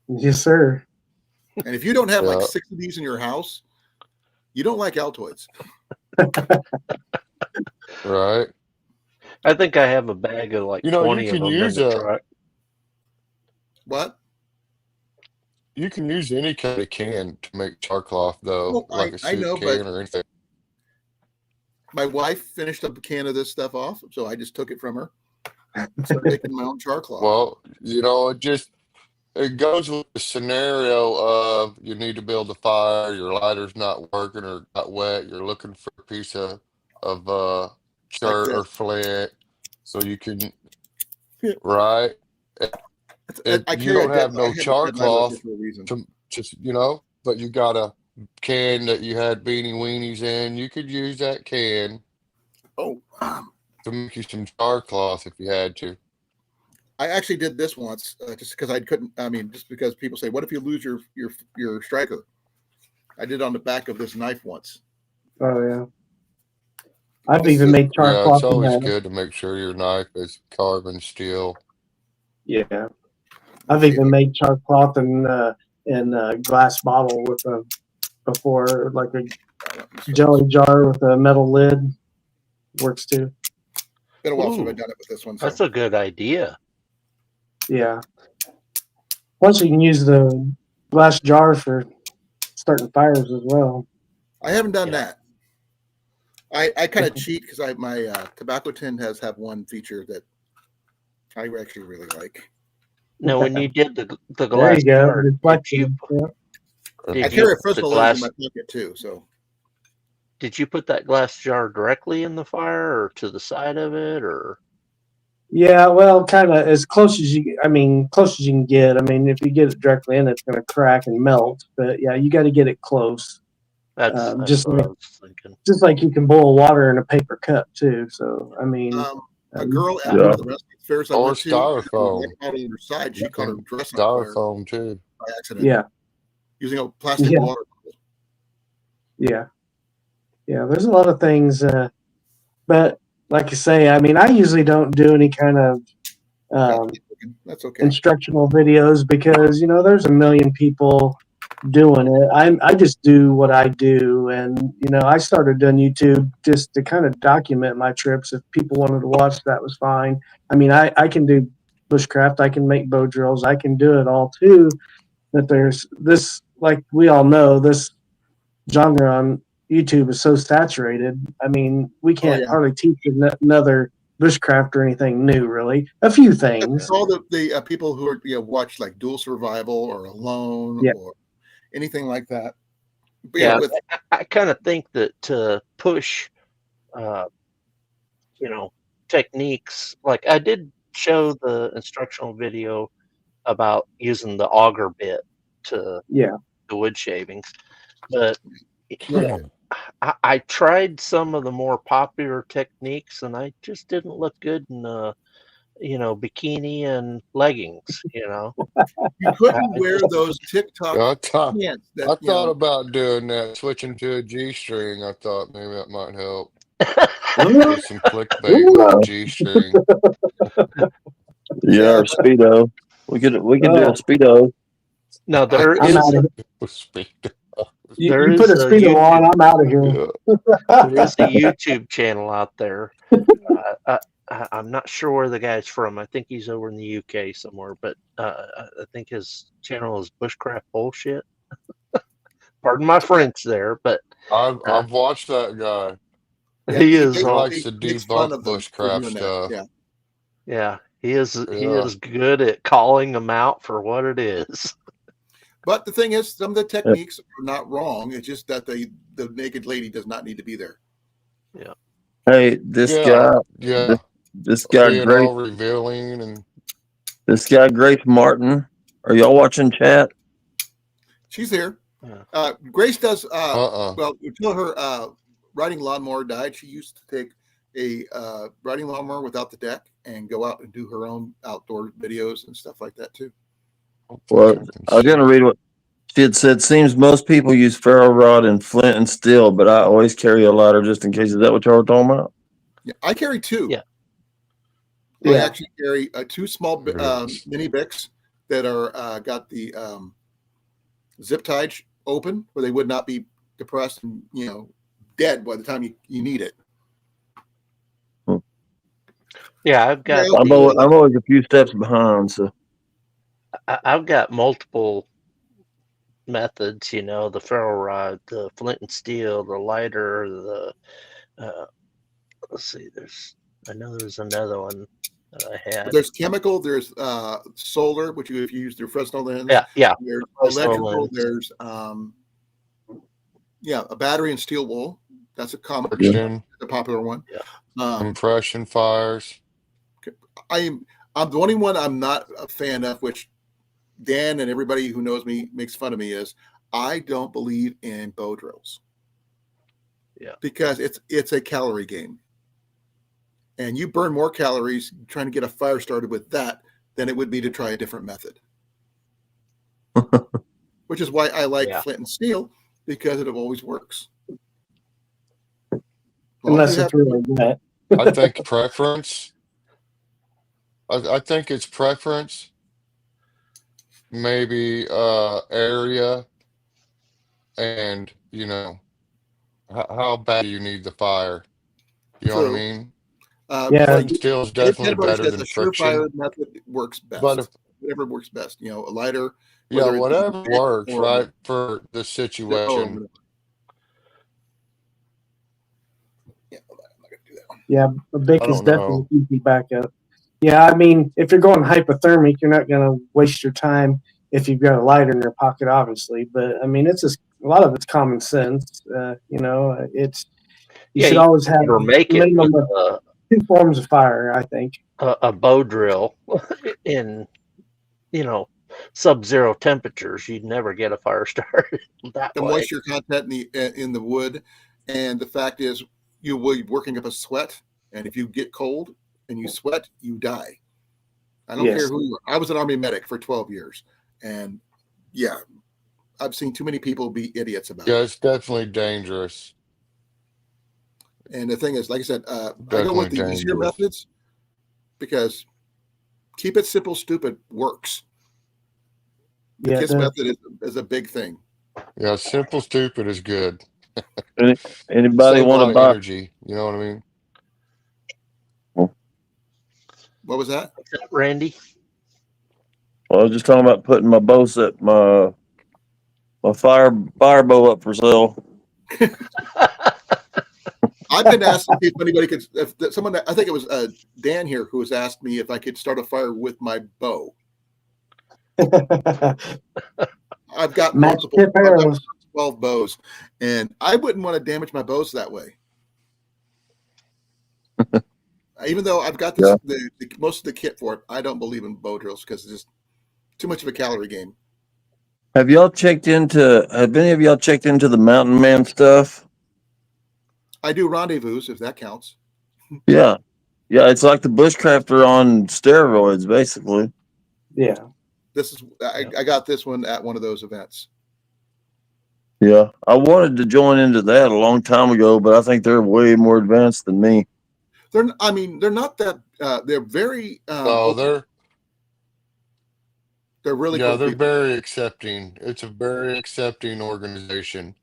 Yes, sir. And if you don't have like Yeah. 6 of these in your house, you don't like Altoids. Right. I think I have a bag of like You 20 of can them in use the truck. What? You can use any kind of can to make char cloth, though, Well, like a I soup know, but can or anything. my wife finished up a can of this stuff off, so I just took it from her. Started making my own char cloth. Well, it goes with the scenario of you need to build a fire, your lighter's not working or got wet, you're looking for a piece of shirt or this. flint, so you can Yeah. right. I You carry a don't have I no had a char dead lighter with it cloth for a reason. to just but you got a can that you had beanie weenies in. You could use that can Oh, to make you some char cloth if you had to. I actually did this once just because I couldn't. I mean, just because people say, "What if you lose your striker?" I did on the back of this knife once. Oh yeah. I've This even is- made char Yeah, cloth it's in always that. good to make sure your knife is carbon steel. Yeah. I've even made char cloth in a glass bottle with a before, like a jelly jar with a metal lid. Works too. Been a while since Ooh, I've done it with this one. So. that's a good idea. Yeah. Plus, you can use the glass jar for starting fires as well. I haven't done Yeah. that. I kind of cheat because my tobacco tin has one feature that I actually really like. Now, when you did the There glass you go. jar, Reflection. Yeah. I did carry you a put the Fresnel lens in glass? my pocket too. So Did you put that glass jar directly in the fire, or to the side of it, or? Yeah, well, kind of as close as close as you can get. I mean, if you get it directly in, it's going to crack and melt. But yeah, you got to get it close. That's Just what I was thinking. like you can boil water in a paper cup too. So I mean, a girl at Yeah. one of the restaurant fairs I Or went to, styrofoam. out on her side, she caught her dress on fire Styrofoam too. by accident yeah, using a plastic Yeah. water bottle. yeah. There's a lot of things, but like you say, I mean, I usually don't do any kind of That's okay. instructional videos because there's a million people doing it. I just do what I do, and I started doing YouTube just to kind of document my trips. If people wanted to watch, that was fine. I mean, I can do bushcraft, I can make bow drills, I can do it all too. But there's this, like we all know, this genre on YouTube is so saturated. I mean, we can't yeah. hardly teach another bushcraft or anything new, really. A few things. It's all the people who are watch like Dual Survival or Alone Yeah. or anything like that. But Yeah, with I kind of think that to push, techniques, like I did show the instructional video about using the auger bit to Yeah. the wood shavings, but I tried some of the more popular techniques, and I just didn't look good in bikini and leggings. you couldn't wear those TikTok I pants that thought about doing that, switching to a G-string. I thought maybe that might help. Ooh, Get some clickbait with a G-string. Yeah, or Speedo. We could do a Speedo. Now there I'm out is of With speed. there you is put a a speedo on, YouTube I'm out of here. Yeah. there is a YouTube channel out there. I'm not sure where the guy's from. I think he's over in the UK somewhere, but I think his channel is Bushcraft Bullshit. Pardon my French there, but I've watched that guy. he is He likes to makes fun debunk of them for bushcraft doing that. stuff. Yeah. yeah, he is Yeah. good at calling them out for what it is. But the thing is, some of the techniques are not wrong. It's just that the naked lady does not need to be there. Hey, this Yeah. guy Being Grace, all revealing and this guy Grace Martin. Are y'all watching chat? She's here. Yeah. Grace does. uh-uh. Well, until her riding lawnmower died, she used to take a riding lawnmower without the deck and go out and do her own outdoor videos and stuff like that too. Well, I was going to read what she had said. Seems most people use ferro rod and flint and steel, but I always carry a lighter just in case. Is that what y'all were talking about? Yeah, I carry two. Yeah. I Yeah. actually carry two small mini Bics that are got the zip ties open where they would not be depressed and dead by the time you need it. Yeah, I've got Yeah, I'm always a few steps behind. So I've got multiple methods, the ferro rod, the flint and steel, the lighter, let's see, I know there's another one that I had. There's chemical, there's solar, which if you use your Fresnel lens. Yeah. There's Fresnel electrical, lens. there's a battery and steel wool. That's a common, Friction, a popular one. Yeah. compression fires. I'm the only one I'm not a fan of, which Dan and everybody who knows me makes fun of me, is I don't believe in bow drills. Yeah. Because it's a calorie game. And you burn more calories trying to get a fire started with that than it would be to try a different method. Which is why I like flint and steel, because it always works. Unless it's really wet. I think preference. I think it's preference. Maybe area, and how bad do you need the fire? You know what I mean? Flint and steel is definitely better than friction. Surefire method works best. But whatever works best, a lighter. Yeah, whatever works, right, for the situation. Yeah, a Bic is definitely easy backup. Yeah, I mean, if you're going hypothermic, you're not going to waste your time if you've got a lighter in your pocket, obviously. But I mean, it's just a lot of it's common sense. It's you should always have or make it minimum of 2 forms of fire. I think a bow drill in sub-zero temperatures, you'd never get a fire started that the way. Moisture content in the wood, and the fact is, you will be working up a sweat, and if you get cold and you sweat, you die. I don't care who you are. I was an Army medic for 12 years, and I've seen too many people be idiots about it. Yeah, it's definitely dangerous. And the thing is, like I said, I go with the easier methods, because keep it simple, stupid works. The KISS method is a big thing. Yeah, simple, stupid is good. Anybody want to buy energy? You know what I mean? What was that, Randy? Well, I was just talking about putting my bow set, my fire bow up for sale. I've been asked if anybody could, if someone, I think it was Dan here, who has asked me if I could start a fire with my bow. I've got multiple 12 bows, and I wouldn't want to damage my bows that way. Even though I've got this, the most of the kit for it, I don't believe in bow drills because it's just too much of a calorie game. Have any of y'all checked into the Mountain Man stuff? I do rendezvous, if that counts. Yeah, it's like the bushcrafter on steroids, basically. Yeah. I got this one at one of those events. Yeah, I wanted to join into that a long time ago, but I think they're way more advanced than me. They're not that. They're very. They're really. Yeah, cool they're people. very accepting. It's a very accepting organization.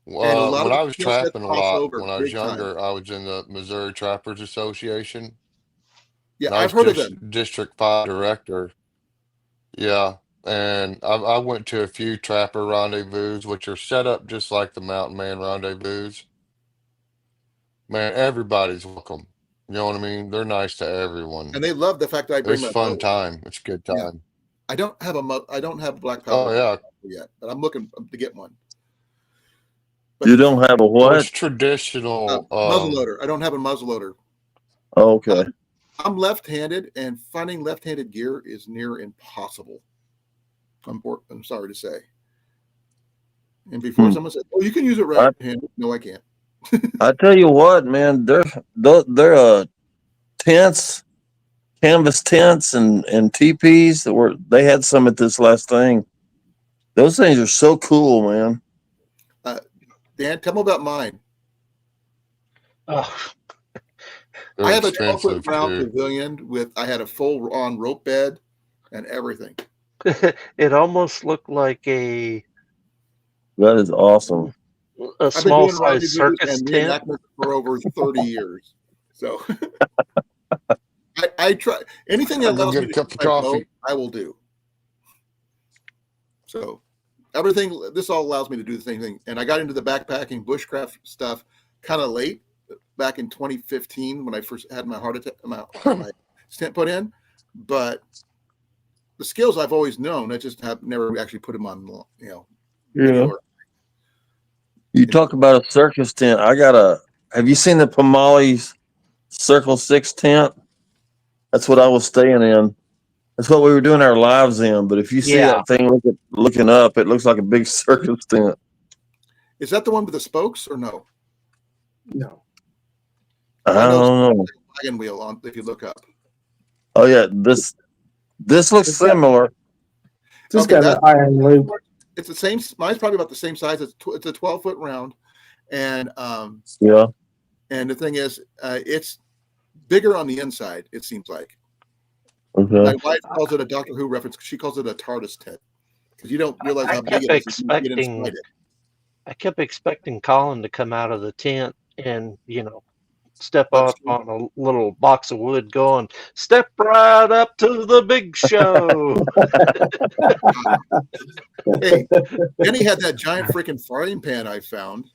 And a lot when of I was trapping a lot when I was time. younger, I was in the Missouri Trappers Association. Yeah, I've heard of them. District 5 director. Yeah, and I went to a few trapper rendezvous, which are set up just like the Mountain Man rendezvous. Man, everybody's welcome. You know what I mean? They're nice to everyone. And they love the fact that I bring my fun bow. time. It's a good time. Yeah. I don't have a black powder yet, but I'm looking to get one. But you don't have a what? It's traditional muzzleloader. I don't have a muzzleloader. Oh, okay. I'm left-handed, and finding left-handed gear is near impossible. I'm sorry to say. And before someone said, "Oh, you can use it right-handed," no, I can't. I tell you what, man, they're tents, canvas tents, and teepees they had some at this last thing. Those things are so cool, man. Dan, tell me about mine. Oh. I have a 12-foot round pavilion I had a full-on rope bed and everything. It almost looked like that is awesome. A small size circus and tent for over 30 years. So I try anything that allows me to keep my bow, I will do. So everything, this all allows me to do the same thing. And I got into the backpacking bushcraft stuff kind of late, back in 2015 when I first had my heart attack, my stent put in. But the skills I've always known, I just have never actually put them on, Yeah. video. You talk about a circus tent. Have you seen the Pomale's Circle 6 tent? That's what I was staying in. That's what we were doing our lives in. But if you see Yeah. that thing looking up, it looks like a big circus tent. Is that the one with the spokes or no? No. I don't know. Wagon wheel on if you look up. Oh yeah, this looks similar. It's got an iron loop. It's the same. Mine's probably about the same size. It's a 12-foot round, and Yeah. And the thing is, it's bigger on the inside. It seems like. Okay. My wife calls it a Doctor Who reference. She calls it a TARDIS tent because you don't realize how big it is. Until you get inside it. I kept expecting Colin to come out of the tent and step off on a little box of wood, going, "Step right up to the big show." Hey, Jenny had that giant freaking frying pan I found,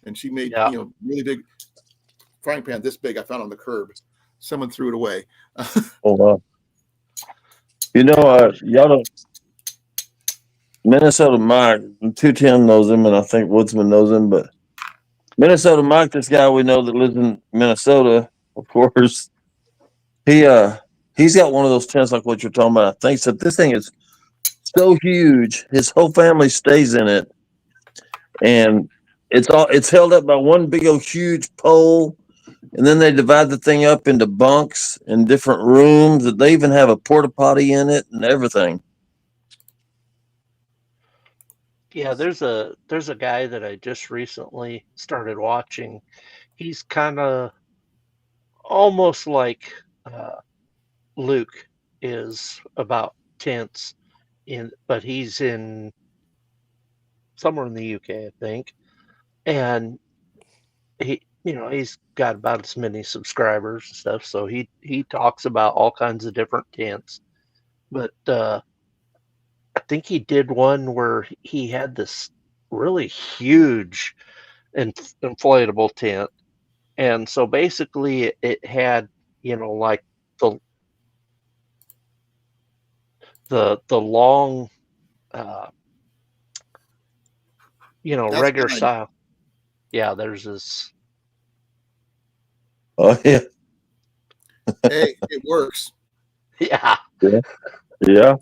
and she made really big frying pan this big. I found on the curb. Someone threw it away. Oh wow. Y'all don't. Minnesota Mike, 210 knows him, and I think Woodsman knows him, but Minnesota Mike, this guy we know that lives in Minnesota, of course, he's got one of those tents like what you're talking about. I think so. This thing is so huge, his whole family stays in it, and it's held up by one big old huge pole, and then they divide the thing up into bunks and different rooms. That they even have a porta potty in it and everything. Yeah, there's a guy that I just recently started watching. He's kind of almost like Luke is about tents, but he's in somewhere in the UK, I think, and he's got about as many subscribers and stuff. So he talks about all kinds of different tents, but I think he did one where he had this really huge inflatable tent, and so basically it had like the long regular style. Yeah, there's this. Oh yeah. Hey, it works. Yeah. Yeah.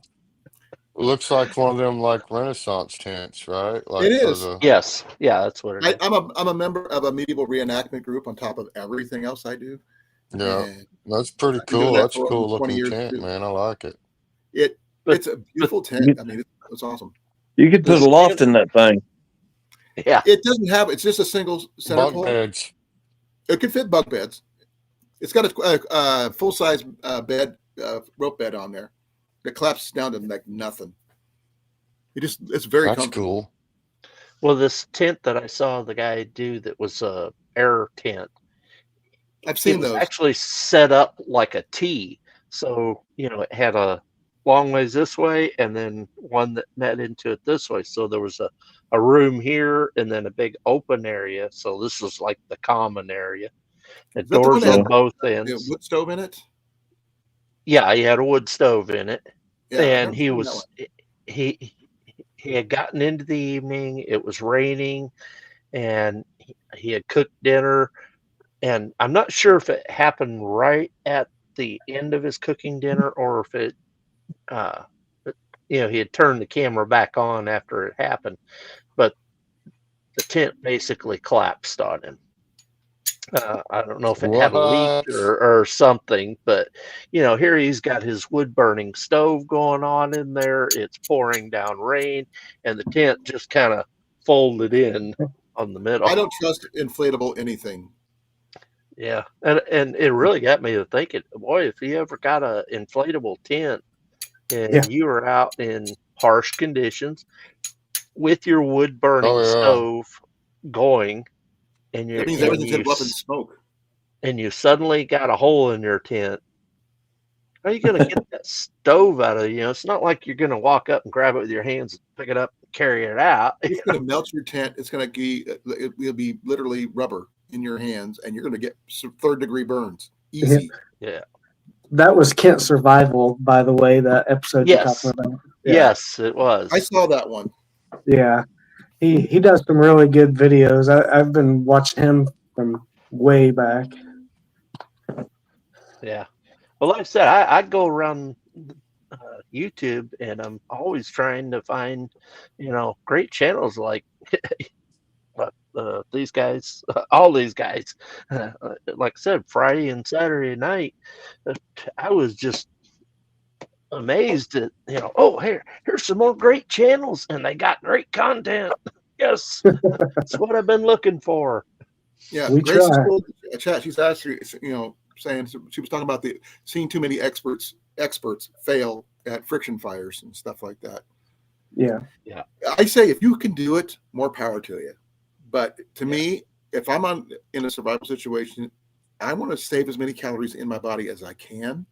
Looks like one of them like Renaissance tents, right? Like It is. Yes. Yeah, that's what it is. I'm a member of a medieval reenactment group on top of everything else I do. Yeah, And that's pretty I've been doing cool. that That's a for cool over 20 looking years, tent, too. man. I like it. It's a beautiful tent. I mean, it's awesome. You could put a loft in that thing. Yeah. It doesn't have. It's just a single center Bunk pole. beds. It can fit bunk beds. It's got a full size bed, rope bed on there. It collapses down to like nothing. It's very That's comfortable. cool. Well, this tent that I saw the guy do that was a air tent. I've seen It was those. actually set up like a T. So, it had a long ways this way and then one that met into it this way. So there was a room here and then a big open area. So this was like the common area. The Is that the one doors that on had both the ends. wood stove in it? Yeah, he had a wood stove in it. Yeah, I And remember he seeing that was one. he had gotten into the evening. It was raining and he had cooked dinner. And I'm not sure if it happened right at the end of his cooking dinner or if it he had turned the camera back on after it happened, but the tent basically collapsed on him. I don't know if it had a leak What? or something, but here he's got his wood burning stove going on in there. It's pouring down rain, and the tent just kind of folded in on the middle. I don't trust inflatable anything. Yeah, and it really got me to thinking, boy, if you ever got a inflatable tent and you were out in harsh conditions with your wood burning Oh yeah. stove going, and That means everything's going to go up in smoke. and you suddenly got a hole in your tent, How are you going to get that stove out of it's not like you're going to walk up and grab it with your hands and pick it up and carry it out. It's going to melt your tent. It's going to be, it'll be literally rubber in your hands, and you're going to get some third-degree burns. Easy. Yeah. That was Kent Survival, by the way, that episode you're talking about. Yeah. Yes, it was. I saw that one. Yeah. He does some really good videos. I've been watching him from way back. Yeah. Well, like I said, I go around YouTube, and I'm always trying to find, great channels like these guys, all these guys. Like I said, Friday and Saturday night, I was just amazed at, here's some more great channels, and they got great content. Yes, that's what I've been looking for. Yeah, We Grace try. is a chat. She's actually, saying she was talking about seeing too many experts fail at friction fires and stuff like that. Yeah. I say if you can do it, more power to you. But to me, if I'm in a survival situation, I want to save as many calories in my body as I can,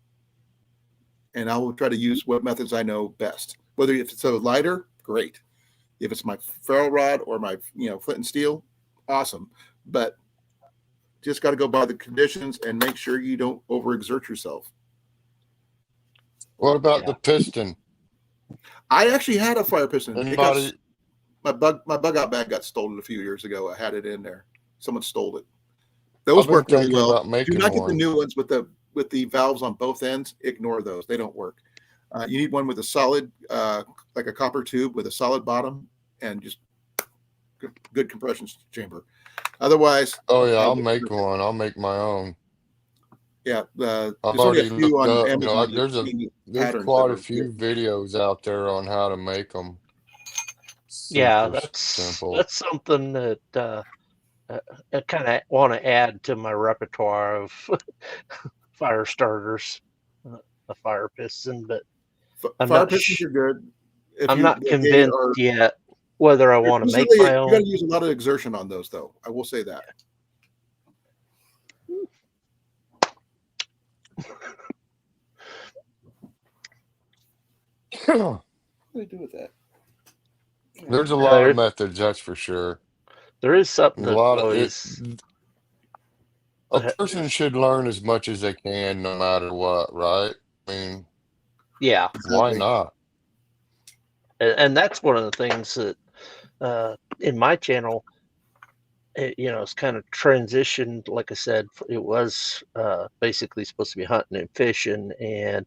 and I will try to use what methods I know best. Whether if it's a lighter, great. If it's my ferro rod or my flint and steel, awesome. But just got to go by the conditions and make sure you don't overexert yourself. What about the piston? I actually had a fire piston. Anybody? My bug out bag got stolen a few years ago. I had it in there. Someone stole it. I've Those been work really thinking well. about Do making not get the one. new ones with the valves on both ends. Ignore those. They don't work. You need one with a solid, like a copper tube with a solid bottom and just good compression chamber. Otherwise, Oh yeah, I'll make one. I'll make my own. yeah, I've there's only a already few looked on up. Amazon. There's patterns quite that a are few good. videos out there on how to make them. Yeah, Super that's simple. something that I kind of want to add to my repertoire of fire starters, a fire piston, but I'm Fire not pistons are good. I'm not convinced yet whether I want to make my you got own. to use a lot of exertion on those, though. I will say that. What do they do with that? There's a lot of methods, that's for sure. There is something A that lot of always. A person should learn as much as they can, no matter what, right? I mean, Yeah, why not? and that's one of the things that in my channel, it's kind of transitioned. Like I said, it was basically supposed to be hunting and fishing, and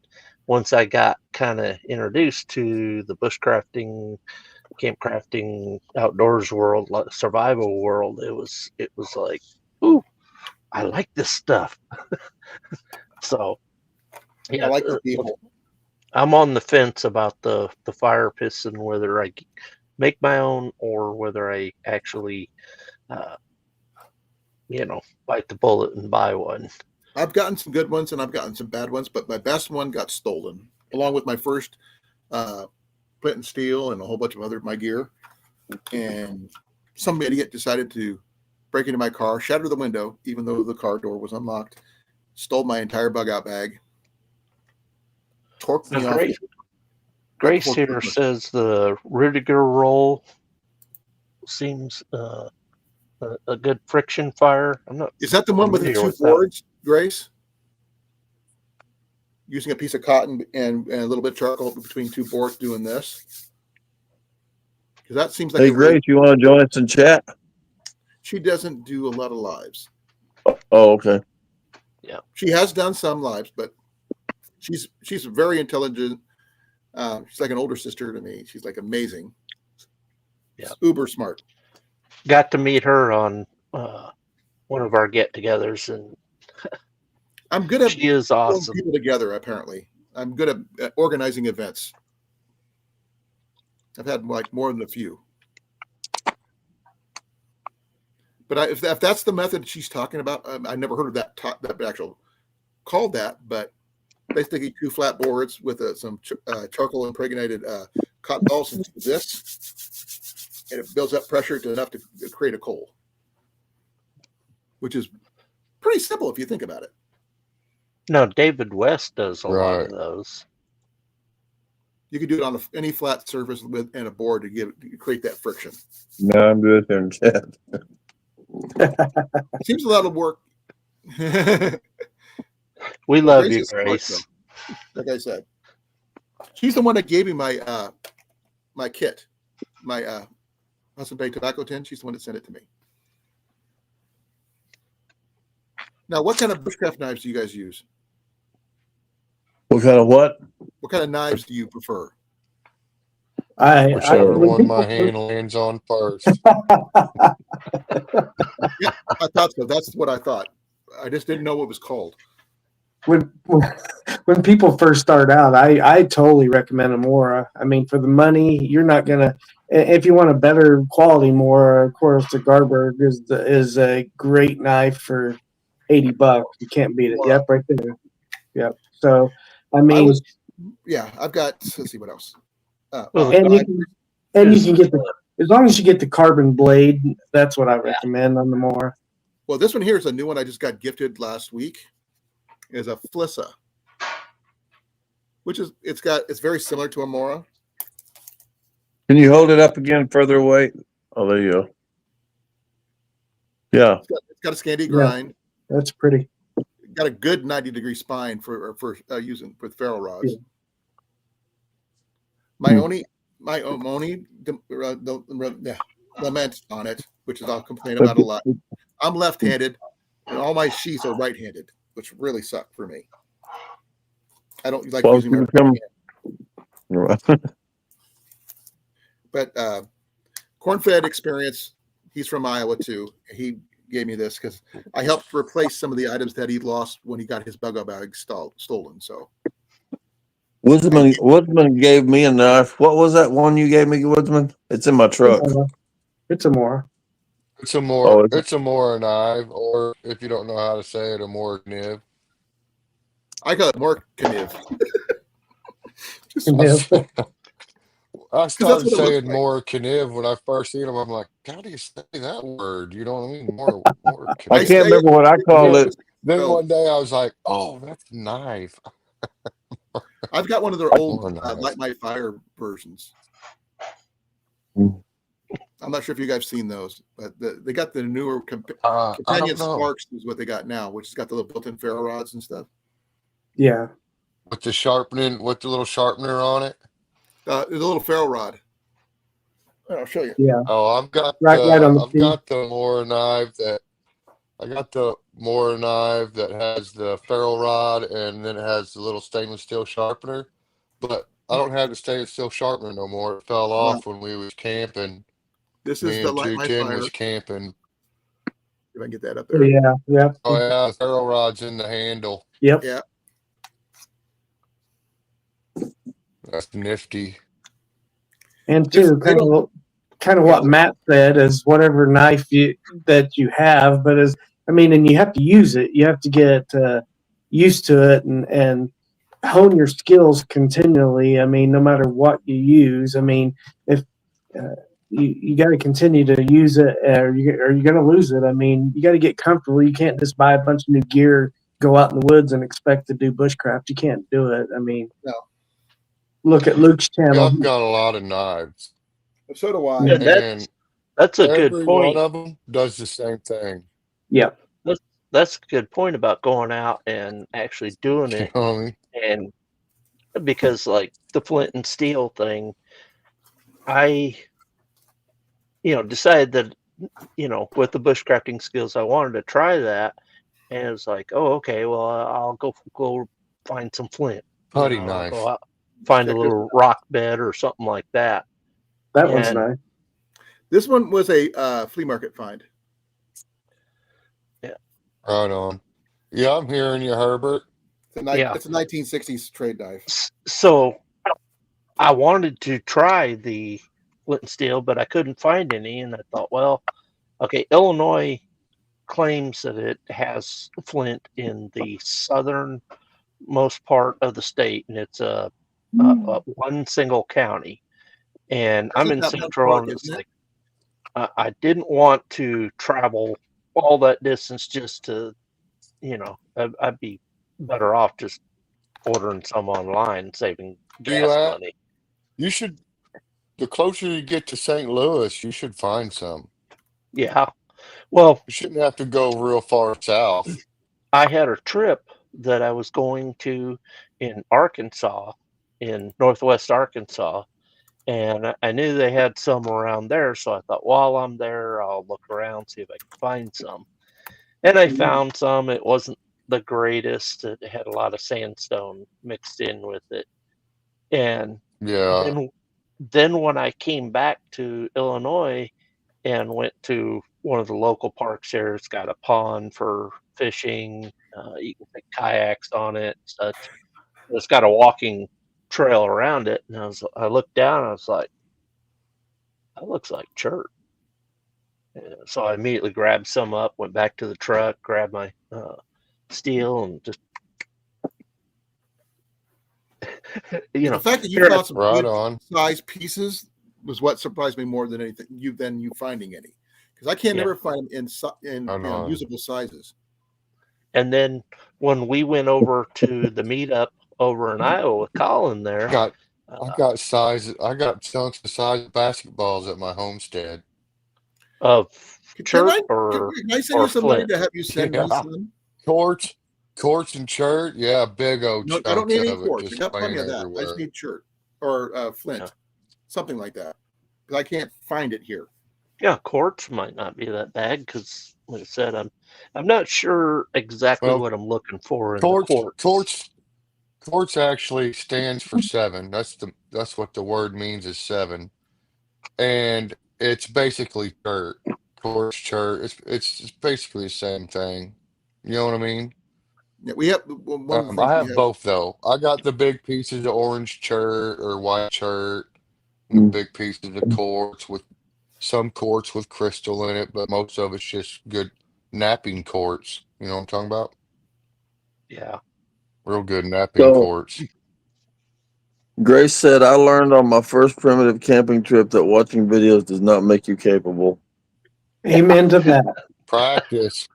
once I got kind of introduced to the bushcrafting, camp crafting, outdoors world, survival world, it was like, ooh, I like this stuff. So yeah, I like the people. I'm on the fence about the fire piston, whether I make my own or whether I actually bite the bullet and buy one. I've gotten some good ones and I've gotten some bad ones, but my best one got stolen along with my first flint and steel and a whole bunch of my gear. And some idiot decided to break into my car, shatter the window, even though the car door was unlocked, stole my entire bug out bag, torqued me off. Grace here says the Rudiger roll seems a good friction fire. I'm not. Is that the one with the two boards, Grace? Using a piece of cotton and a little bit of charcoal between two boards doing this? Because that seems like. Hey, Grace, you want to join us in chat? She doesn't do a lot of lives. Oh, okay. Yeah. She has done some lives, but she's very intelligent. She's like an older sister to me. She's like amazing. Yeah. Uber smart. Got to meet her on one of our get-togethers, and I'm good at she is awesome. People together. Apparently, I'm good at organizing events. I've had like more than a few. But if that's the method she's talking about, I never heard of that actual called that, but basically two flat boards with some charcoal impregnated cotton balls into this, and it builds up pressure to enough to create a coal, which is pretty simple if you think about it. No, David West does a lot Right. of those. You can do it on any flat surface with and a board to create that friction. No, I'm good there in chat. Seems a lot of work. We Well, love Grace you, is smart, Grace. though. Like I said, she's the one that gave me my my kit, my Hudson Bay tobacco tin. She's the one that sent it to me. Now, what kind of bushcraft knives do you guys use? What kind of what? What kind of knives do you prefer? Whichever when one my people hand lands on first. Yeah, I thought so. That's what I thought. I just didn't know what it was called. when people first start out, I totally recommend a Mora. I mean, for the money, you're not gonna. If you want a better quality Mora, of course, the Garberg is a great knife for $80. You can't beat it. Mora. Yep, right there. Yep. So, I I mean, was, yeah. I've got. Let's see what else. Well, and you can is- get the as long as you get the carbon blade. That's what I recommend on the Mora. Well, this one here is a new one I just got gifted last week. Is a Flissa, which is it's very similar to a Mora. Can you hold it up again further away? Oh, there you go. Yeah. It's got a Scandi grind. That's pretty. Got a good 90-degree spine for using with ferro rods. Yeah. My only lament on it, which is I'll complain about a lot. I'm left-handed, and all my sheaths are right-handed, which really suck for me. I don't like Well, using my you right become- hand. But Corn-Fed Experience, he's from Iowa too. He gave me this because I helped replace some of the items that he lost when he got his bug bag stolen. So Woodsman gave me a knife. What was that one you gave me, Woodsman? It's in my truck. It's a Mora. It's a more Oh, it's a more knife, or if you don't know how to say it, a more nib. I call it more Kniv. I that's started what it looks saying like. more Kniv when I first seen him. I'm like, how do you say that word? You know what I mean? More I Kniv. can't remember what I called it. Then one day I was like, oh, that's a knife. I've got one of their old More knife. Light My Fire versions. Mm. I'm not sure if you guys have seen those, but they got the newer I Companion don't know. Sparks is what they got now, which has got the little built-in ferro rods and stuff. Yeah. With the little sharpener on it. The little ferro rod. I'll show you. Yeah. Oh, I've got Right on the I've got the more knife that has the ferro rod, and then it has the little stainless steel sharpener. But I don't have the stainless steel sharpener no more. It fell off when we was camping. This Me is the and Light My 210 Fire. was camping. If I can get that up there. Yeah. Yeah. Oh yeah, the ferro rod's in the handle. Yep. Yeah. That's nifty. And two, kind of what Matt said is whatever knife that you have, but and you have to use it. You have to get used to it and hone your skills continually. I mean, no matter what you use. I mean, if you got to continue to use it, or you're going to lose it. I mean, you got to get comfortable. You can't just buy a bunch of new gear, go out in the woods, and expect to do bushcraft. You can't do it. I mean, No. Look at Luke's channel. Yeah, I've got a lot of knives. So do I. Yeah, that's a good Every point. one of them does the same thing. Yep. That's a good point about going out and actually doing You it. know what I mean? And because like the flint and steel thing, I decided that with the bushcrafting skills I wanted to try that, and it was like, oh, okay, well, I'll go find some flint. Putty I'll knife. go out, find a little rock bed or something like that. That one's nice. This one was a flea market find. Yeah. Right on. Yeah, I'm hearing you, Herbert. It's a 1960s trade knife. So I wanted to try the flint and steel, but I couldn't find any, and I thought, well, okay, Illinois claims that it has flint in the southernmost part of the state, and it's a one single county. And I'm in Central, and it's like I didn't want to travel all that distance just to, I'd be better off just ordering some online, saving Do you gas at? money. You should. The closer you get to St. Louis, you should find some. Yeah. Well, You shouldn't have to go real far south. I had a trip that I was going to in Arkansas, in Northwest Arkansas, and I knew they had some around there, so I thought while I'm there, I'll look around, see if I can find some. And I found some. It wasn't the greatest. It had a lot of sandstone mixed in with it. And Yeah. then when I came back to Illinois and went to one of the local parks here, it's got a pond for fishing. You can take kayaks on it, such. It's got a walking trail around it, and I looked down, and I was like, that looks like chert. So I immediately grabbed some up, went back to the truck, grabbed my steel, and just The fact that you here found some Right good on. size pieces was what surprised me more than anything. You finding any, because I can't Yeah. never find them in I know. usable sizes. And then when we went over to the meetup over in Iowa with Colin there, I got chunks the size of basketballs at my homestead. of Can chert I or send you some money flint. to have you send me Yeah. some? Quartz and chert, yeah, big old No, chunks I don't need any of it quartz. I just got plenty laying of that. I just everywhere. need chert or flint, Yeah. something like that, because I can't find it here. Yeah, quartz might not be that bad because, like I said, I'm not sure exactly Well, what I'm looking for in the quartz. Quartz actually stands for 7. That's what the word means is 7, and it's basically chert. Quartz chert. It's basically the same thing. You know what I mean? Yeah, we have one of the things I we have have. both though. I got the big pieces of orange chert or white chert, and the big pieces of quartz with some quartz with crystal in it, but most of it's just good napping quartz. You know what I'm talking about? Yeah. Real good napping So quartz. Grace said, I learned on my first primitive camping trip that watching videos does not make you capable. Amen to that. Practice.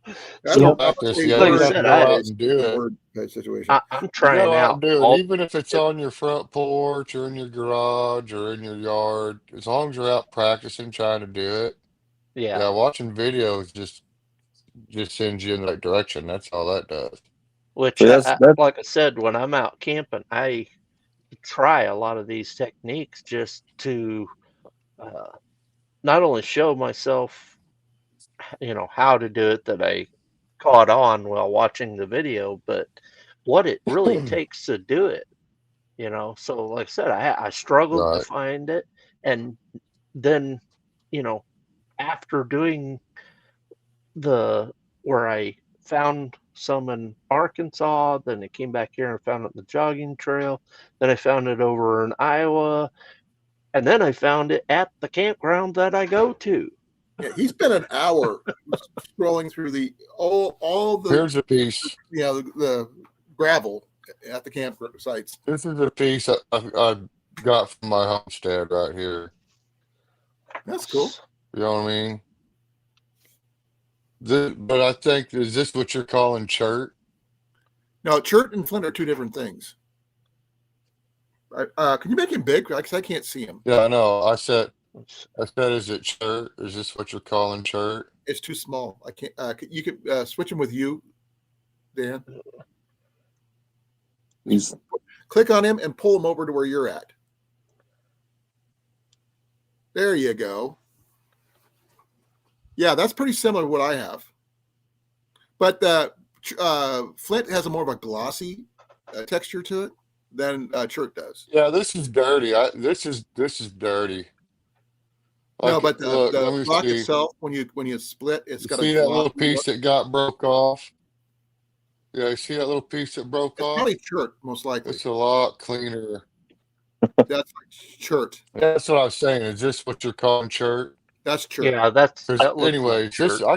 That's So, Practice. a Yeah, like I you word have to said, go I out and do it. word situation. I'm You trying go out out and do it, all. even if it's on your front porch or in your garage or in your yard. As long as you're out practicing, trying to do it. Yeah, Yeah, watching videos just sends you in that direction. That's all that does. which But that's like I said, when I'm out camping, I try a lot of these techniques just to uh, not only show myself, how to do it that I caught on while watching the video, but what it really takes to do it. So like I said, I struggled to Right. find it, and then you know after doing the where I found some in Arkansas, then I came back here and found it in the jogging trail, then I found it over in Iowa, and then I found it at the campground that I go to. Yeah, he spent an hour scrolling through all the Here's a piece. the gravel at the campsites. This is a piece I got from my homestead right here. That's cool. You know what I mean? But I think, is this what you're calling chert? No, chert and flint are two different things. Can you make him big? Because I can't see him. Yeah, I know. I said, is it chert? Is this what you're calling chert? It's too small. I can't. You could switch him with you, Dan. he's Click on him and pull him over to where you're at. There you go. Yeah, that's pretty similar to what I have. But flint has a more of a glossy texture to it than chert does. Yeah, this is dirty. This is dirty. No, Like, but the look, let me rock see. itself, when you split, it's got a See that little glossy piece look. that got broke off? Yeah, you see that little piece that broke It's off? probably chert, most likely. It's a lot cleaner. That's like chert. That's what I was saying. Is this what you're calling chert? That's chert. Yeah, Because that looks anyway, like chert. I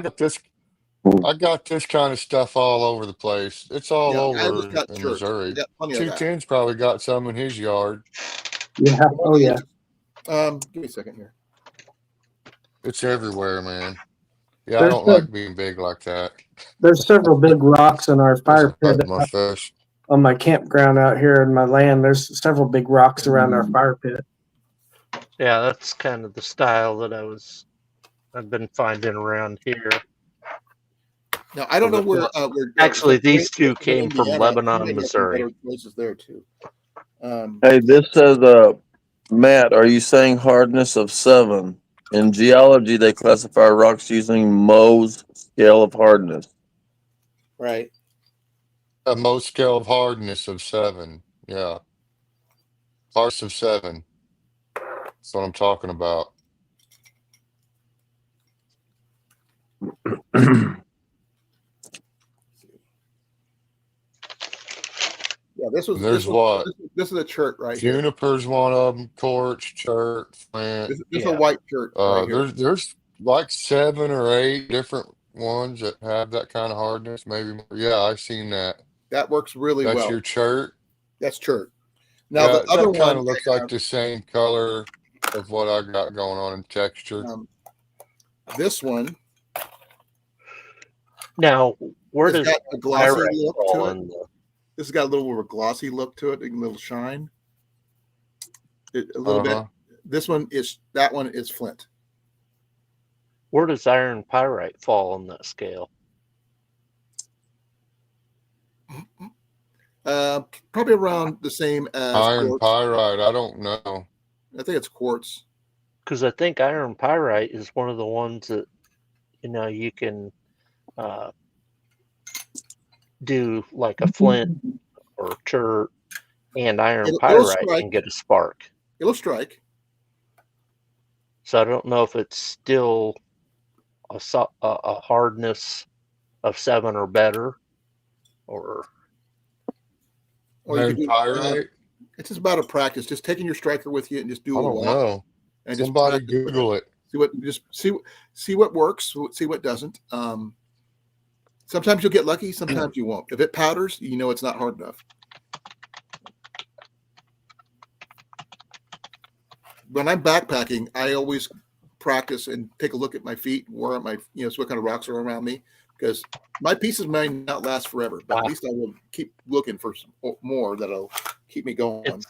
got this kind of stuff all over the place. It's all Yeah, I over almost got in chert. I Missouri. got plenty of that. 210's probably got some in his yard. Yeah. Oh yeah. Give me a second here. It's everywhere, man. Yeah, I There's don't like being big like that. there's several big rocks in our fire Doesn't pit hurt my fish. on my campground out here in my land. There's several big rocks around our fire pit. Yeah, that's kind of the style that I've been finding around here. Now I don't know where. Actually, these two came Indiana, from you Lebanon, might have some Missouri. better places there too. Hey, this says, Matt, are you saying hardness of 7? In geology, they classify rocks using Mohs scale of hardness. Right. A Mohs scale of hardness of 7. Yeah. Parts of 7. That's what I'm talking about. Yeah, this was And there's what? this is a chert right here. Juniper's one of them, quartz, chert, flint. This is a white chert right here. There's like 7 or 8 different ones that have that kind of hardness, maybe more. Yeah, I've seen that. That works really That's well. your chert. That's chert. Now Yeah, the other that kind one of looks like the same color of what I got going on in texture. This one. Now, where It's does got a glossy pyrite look fall to it. in the- This has got a little more of a glossy look to it, a little shine. A little bit. That one is flint. Where does iron pyrite fall on that scale? Probably around the same as Iron quartz. pyrite, I don't know. I think it's quartz. Because I think iron pyrite is one of the ones that you can do like a flint or chert and iron pyrite and get a spark. It'll strike. So I don't know if it's still a hardness of 7 or better, or you could do pyrite. It's just about a practice. Just taking your striker with you and just do I a don't walk. know. And Somebody just Google it. See what works. See what doesn't. Sometimes you'll get lucky. Sometimes you won't. If it powders, it's not hard enough. When I'm backpacking, I always practice and take a look at my feet, where my, so what kind of rocks are around me, because my pieces might not last forever, but at least I will keep looking for some more that'll keep me going.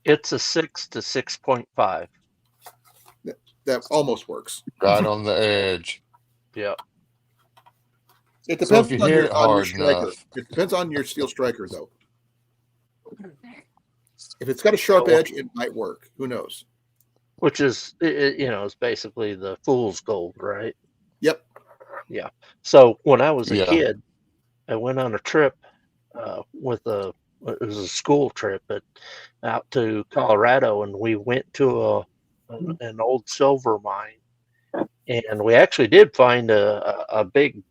It's a 6 to 6.5. That almost works. Right on the edge. Yeah. It depends So if you on hit your it hard striker. enough. It depends on your steel striker, though. If it's got a sharp edge, it might work. Who knows? Which is, is basically the fool's gold, right? Yep. Yeah. So when I was a kid, I went on a trip it was a school trip out to Colorado, and we went to an old silver mine, and we actually did find a big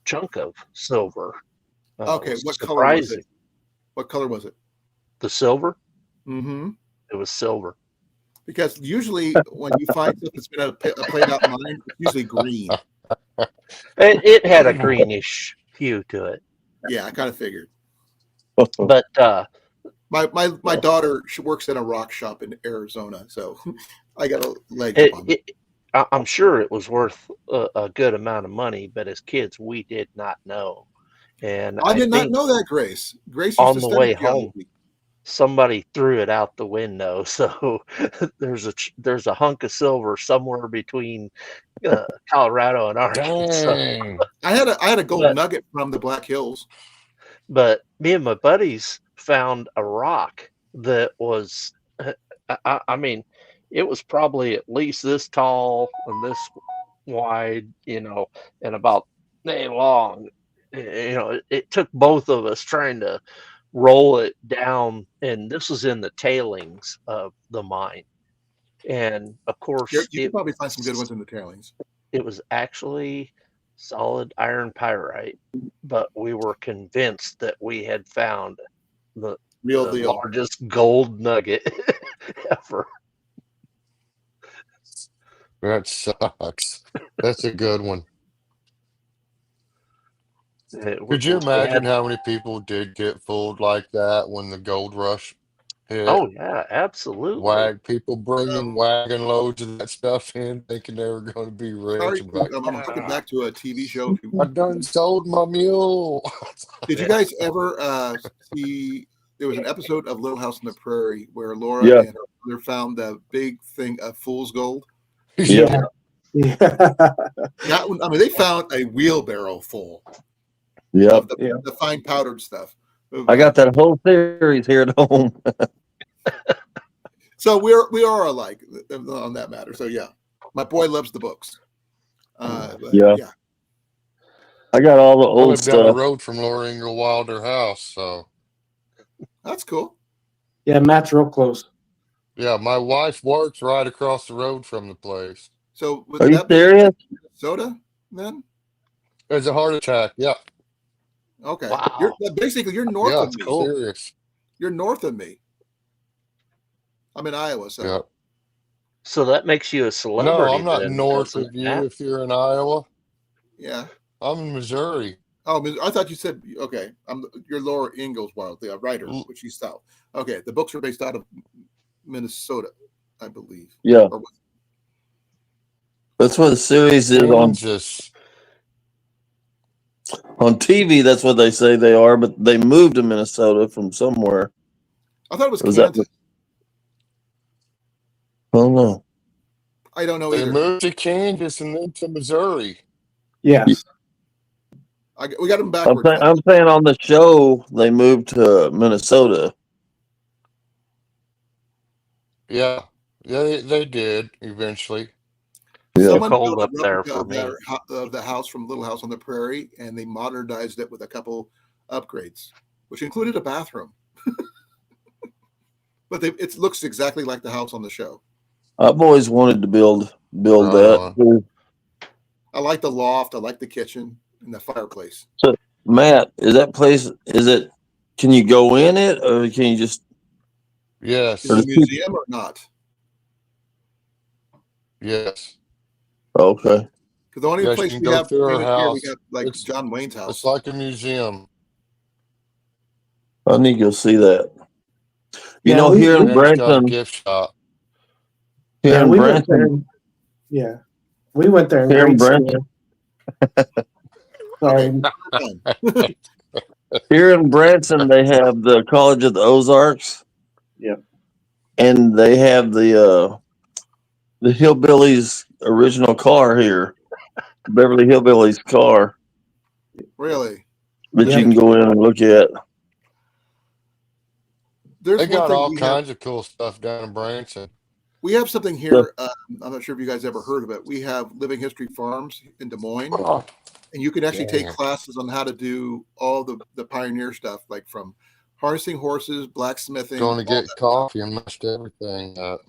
chunk of silver. Okay, what color was it? What color was it? The silver? Mm-hmm. It was silver. Because usually when you find stuff that's been a played out mine, it's usually green. It had a greenish hue to it. Yeah, I kind of figured. But my daughter, she works in a rock shop in Arizona, so I got a leg up on it. I'm sure it was worth a good amount of money, but as kids, we did not know. And I did not know that, Grace. Grace on the way home, somebody threw it out the window. So there's a hunk of silver somewhere between Colorado and Arkansas. Dang. I had a gold nugget from the Black Hills. But me and my buddies found a rock that was, I mean, it was probably at least this tall and this wide, and about long. It took both of us trying to roll it down, and this was in the tailings of the mine. And of course, you can probably find some good ones in the tailings. It was actually solid iron pyrite, but we were convinced that we had found the largest gold nugget ever. That sucks. That's a good one. Could you imagine how many people did get fooled like that when the gold rush hit. Oh yeah, absolutely. People bringing wagon loads of that stuff in, thinking they were going to be rich. Sorry, And like, I'm jumping back to a TV show. I done sold my mule. Did you guys ever see? There was an episode of Little House on the Prairie where Laura Yeah. and her mother found the big thing of fool's gold. Yeah. Yeah. That one, I mean, they found a wheelbarrow full Yep. of the, Yeah. the fine powdered stuff. I got that whole series here at home. So we are alike on that matter. So yeah, my boy loves the books. But, Yeah. I got all the I old live down the stuff. road from Laura Ingalls Wilder house, so that's cool. Yeah, Matt's real close. yeah, my wife works right across the road from the place. So would Are you that be serious? Minnesota then? There's a heart attack. Yeah, Okay. Wow. Basically you're north yeah, of me. cool. serious. You're north of me. I'm in Iowa, so Yeah. So that makes you a No, celebrity. I'm not then, north doesn't of it, you Matt? if you're in Iowa. yeah. I'm in Missouri. Oh, I thought you said okay. You're Laura Ingalls Wilder, the writer, Mm. which she's south. Okay, the books are based out of Minnesota, I believe. Yeah. Or That's what the series is on Kansas. TV. That's what they say they are, but they moved to Minnesota from somewhere. I thought it was Was that- Kansas. Oh no. I don't know They either. moved to Kansas and then to Missouri. Yes. We got them I'm backwards. saying, I'm saying on the show they moved to Minnesota. Yeah, they did eventually. Yeah. Someone Cold built up a there replica for of, of the house from Little House on the Prairie, and they modernized it with a couple upgrades, which included a bathroom. But it looks exactly like the house on the show. I've always wanted to build Right that. on. I like the loft. I like the kitchen and the fireplace. Matt, can you go in it or can you just Yes, Is it a museum or not? yes. okay. Because the only Yes, place you we can go have through our here, we house. got like It's- John Wayne's It's house. like a museum. I need to go see that. You Yeah, know, here in And it's got a Branson, gift shop. here Yeah, in we went there. Branson, Yeah. We went there in Here in grade Branson. school. Okay. Sorry. here in Branson, they have the College of the Ozarks. Yep. And they have the Hillbillies original car here, Beverly Hillbillies car Really? that Yep. you can go in and look at. There's They one got thing all we kinds of cool stuff down in Branson. We have something here. I'm not sure if you guys ever heard of it. We have Living History Farms in Des Moines, and you can actually take Yeah. classes on how to do all the pioneer stuff, like from harnessing horses, blacksmithing. Going to all get that. coffee and messed everything up.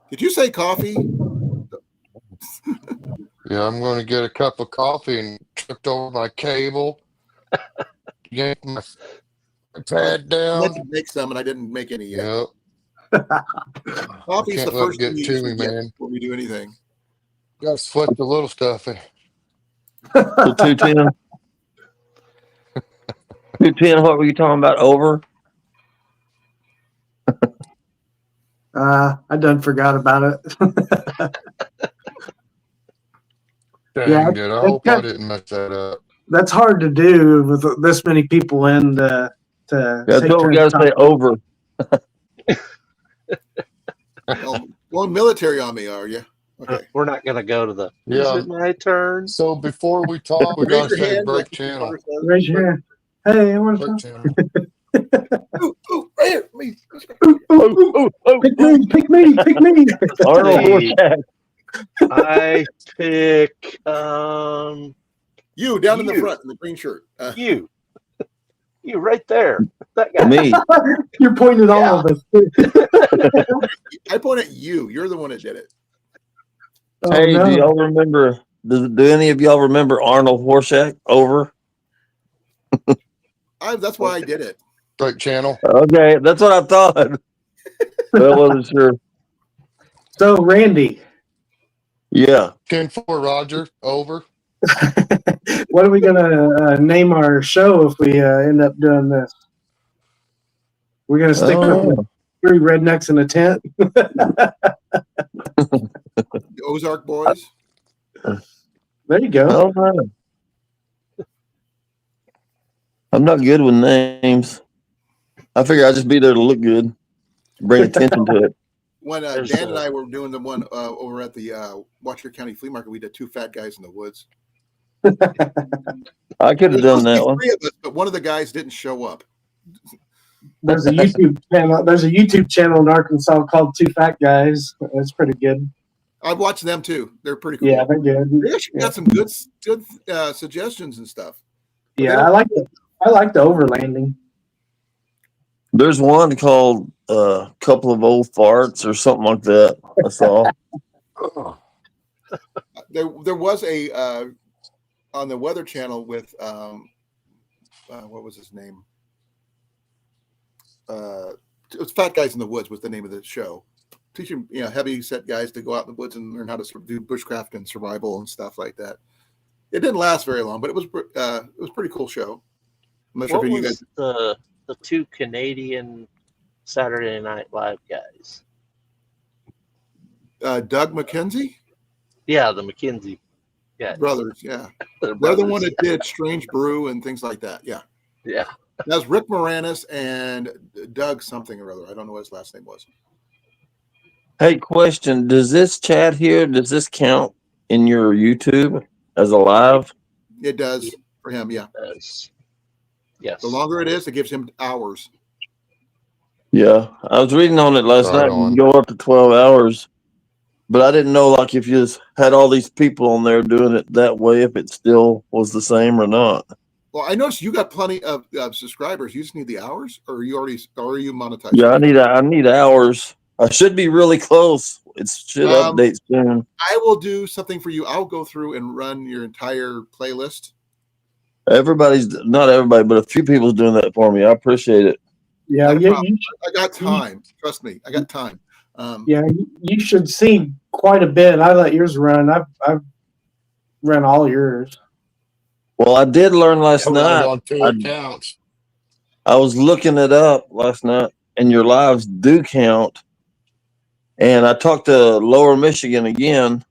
Did you say coffee? Yeah, I'm going to get a cup of coffee and tripped over my cable. Yanked my pad I down. meant to make some, and I didn't make any yet. Yep. Coffee's Can't the let it first get thing you to usually me, get man. before we do anything. Got to split the little stuff in. So 210. 210, what were you talking about? Over? I done forgot about it. Dang Yeah, it. I hope I didn't mess that up. That's hard to do with this many people in to That's take what we turns got to say, over. Going military on me, are you? Okay. We're not going to go to the. Yeah. Is it my turn? So before we talk, we got Raise to your say hand. break like channel. Carter says. Raise your hand. Hey, I want to Break talk. channel. Ooh, right here. Me. Pick me, pick me, pick me. Arnold Hey. Horshack. I pick You down in the You. front in the green shirt. you. You right there. That guy. Me. You're pointing at all of us. I point at you. You're the one that did it. Oh, Hey, no. do y'all remember? Do any of y'all remember Arnold Horshack? Over. That's why I did it. Break channel. Okay, that's what I thought. But I wasn't sure. So, Randy, Yeah. 10-4, Roger. Over. what are we going to name our show if we end up doing this? We're gonna stick with three rednecks in a tent. The Ozark Boys. There you go. Oh, man. I'm not good with names. I figure I'd just be there to look good, bring attention to it. When There's Dan and a- I were doing the one over at the Washoe County Flea Market, we did two fat guys in the woods. I could have There's done supposed to that be one. three of us, but one of the guys didn't show up. There's a YouTube channel. There's a YouTube channel in Arkansas called Two Fat Guys. It's pretty good. I've watched them too. They're pretty cool. Yeah, they're good. They actually got some good suggestions and stuff. But Yeah, I like the overlanding. There's one called Couple of Old Farts or something like that. I saw. There was a on the Weather Channel with what was his name? It was Fat Guys in the Woods was the name of the show. Teaching heavy set guys to go out in the woods and learn how to do bushcraft and survival and stuff like that. It didn't last very long, but it was a pretty cool show. I'm not sure What if you was guys. the two Canadian Saturday Night Live guys? Doug McKenzie Yeah, the McKenzie guys. brothers. Yeah, They're they're the brothers. one that did Strange Brew and things like that. Yeah, Yeah. that's Rick Moranis and Doug something or other. I don't know what his last name was. Hey, question: does this chat here count in your YouTube as a live? It does for him. Yeah, Yes. the longer it is, it gives him hours. Yeah, I was reading on it last Right night. You on. can go up to 12 hours, but I didn't know like if you just had all these people on there doing it that way, if it still was the same or not. Well, I noticed you got plenty of subscribers. You just need the hours, or are you monetized? Yeah, I need hours. I should be really close. It should update soon. I will do something for you. I'll go through and run your entire playlist. Not everybody, but a few people's doing that for me. I appreciate it. Yeah, Not a yeah, problem. I got time. Trust me, I got time. yeah. You should see quite a bit. I let yours run. I've run all yours. Well, I did learn last I run it night. on two accounts. I was looking it up last night, and your lives do count. And I talked to Lower Michigan again,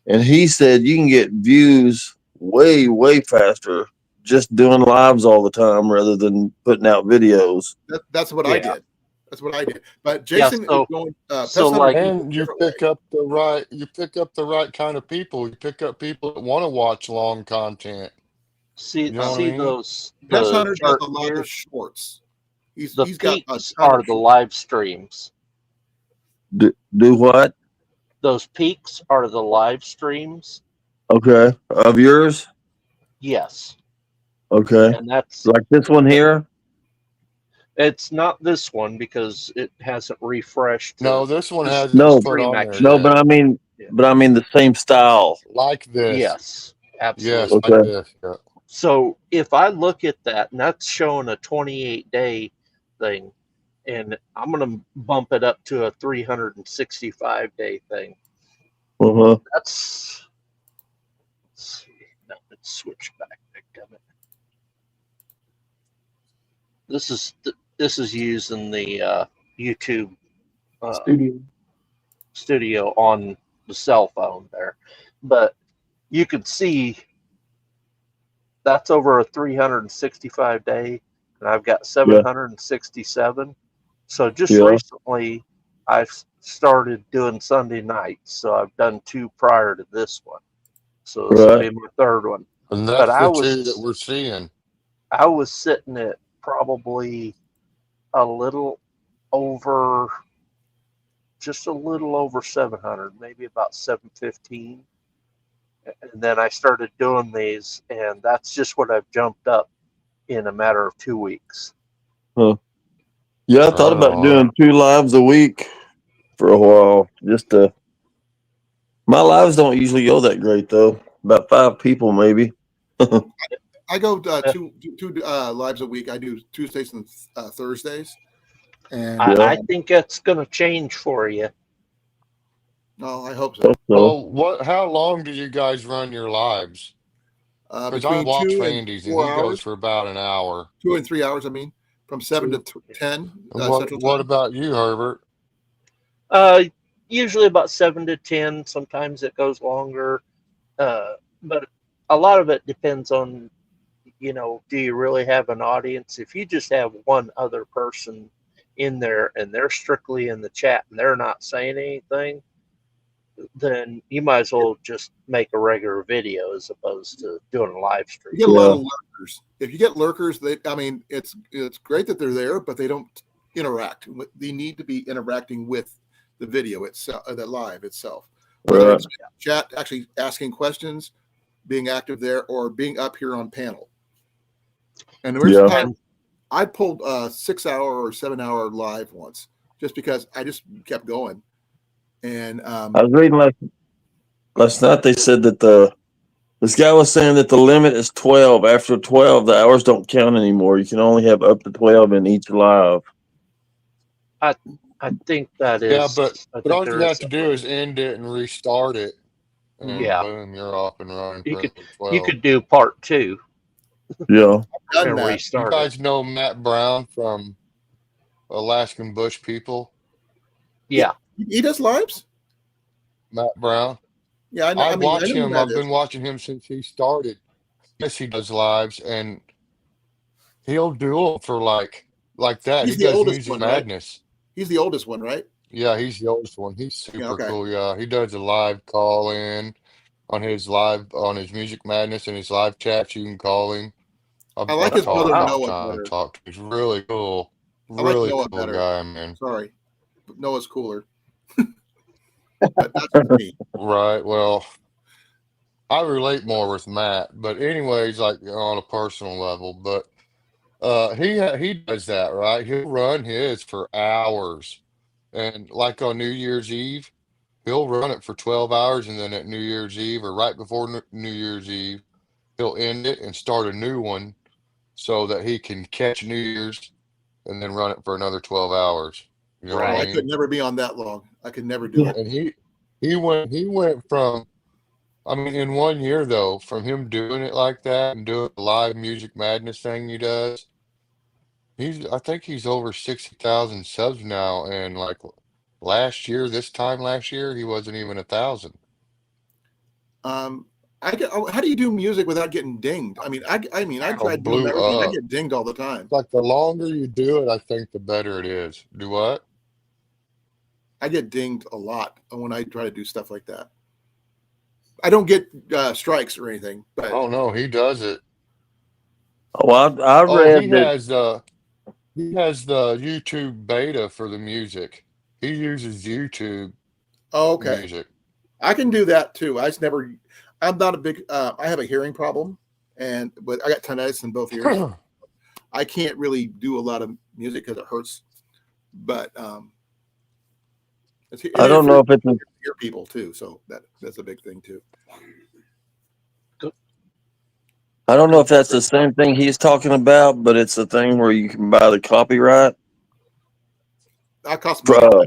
and he said you can get views way, way faster just doing lives all the time rather than putting out videos. That's what I did. That's what I did. But Jason is going. And you pick up the right kind of people. You pick up people that want to watch long content. See mean? those. Pest Hunter does chart a lot here, of shorts. He's the got a peaks ton are of the shorts. live streams. Do what? Those peaks are the live streams. Okay. Of yours? Yes. Okay. And that's Like this one here? it's not this one because it hasn't refreshed. No, this one has No. put on there. No, but I mean the same style. Like this. Yes, absolutely. Yes, Okay. like this. Yeah. So if I look at that, and that's showing a 28-day thing, and I'm going to bump it up to a 365-day thing. Uh-huh. Let's see. No, let's switch back. Damn it. This is using the YouTube studio on the cell phone there, but you can see that's over a 365 day, and I've got 767. So just recently I've started doing Sunday nights, so I've done 2 prior to this one, so this will be my 3rd one. And that's the 2 that we're seeing. I was sitting at probably just a little over 700, maybe about 715. And then I started doing these, and that's just what I've jumped up in a matter of 2 weeks. Huh. Yeah, I thought about doing 2 lives a week for a while. My lives don't usually go that great though. About 5 people maybe. I go two lives a week. I do Tuesdays and Thursdays. And I think it's going to change for you. No, I hope so. Well, how long do you guys run your lives? Because I watch Randy's and he goes for about an hour. 2 and 3 hours, I mean. from 7 to 10 And what Central what Time. about you, Herbert? Usually about 7 to 10. Sometimes it goes longer, but a lot of it depends on, do you really have an audience? If you just have one other person in there and they're strictly in the chat and they're not saying anything, then you might as well just make a regular video as opposed to doing a live stream. You get a lot of lurkers. If you get lurkers, it's great that they're there, but they don't interact. They need to be interacting with the video itself, the live itself. Whether it's chat, actually asking questions, being active there, or being up here on panel. And there's times I pulled a 6-hour or 7-hour live once just because I just kept going. And I was reading last night. They said that this guy was saying that the limit is 12. After 12, the hours don't count anymore. You can only have up to 12 in each live. I think that is. Yeah, but all you have to do something. is end it and restart it, and Yeah. boom, you're off and running. You could do part 2 Yeah. and You restart it. guys know Matt Brown from Alaskan Bush People? Yeah. he does lives. Matt Brown. Yeah, I know. I I mean, watch I know who him. that I've been watching him since he started. Yes, he does lives, and he'll do them for like that. He's He the does oldest Music one, right? Madness. He's the oldest one, right? Yeah, he's the oldest one. He's super Yeah, okay. cool. Yeah, he does a live call in on his Music Madness and his live chats. You can call him. I like his brother Noah better. Talk to. He's really cool. I like Really Noah cool better. guy, man. Sorry, but Noah's cooler. But that's me. Right. Well, I relate more with Matt, but anyways, like on a personal level. But he does that, right? He'll run his for hours, and like on New Year's Eve, he'll run it for 12 hours, and then at New Year's Eve or right before New Year's Eve, he'll end it and start a new one, so that he can catch New Year's and then run it for another 12 hours. You know what I I mean? could never be on that long. I could never do it. And he went from, I mean, in 1 year though, from him doing it like that and doing the live Music Madness thing he does, I think he's over 60,000 subs now, and like this time last year, he wasn't even 1,000. How do you do music without getting dinged? I mean, I tried doing Blew everything. I up. get dinged all the time. Like the longer you do it, I think the better it is. Do what? I get dinged a lot when I try to do stuff like that. I don't get strikes or anything, but Oh no, he does it. Oh, I read he that. has the YouTube beta for the music. He uses YouTube okay. music. I can do that too. I'm not a big. I have a hearing problem, but I got tinnitus in both ears. I can't really do a lot of music because it hurts. But I don't know if it's hear people too, so that's a big thing too. I don't know if that's the same thing he's talking about, but it's a thing where you can buy the copyright That costs money.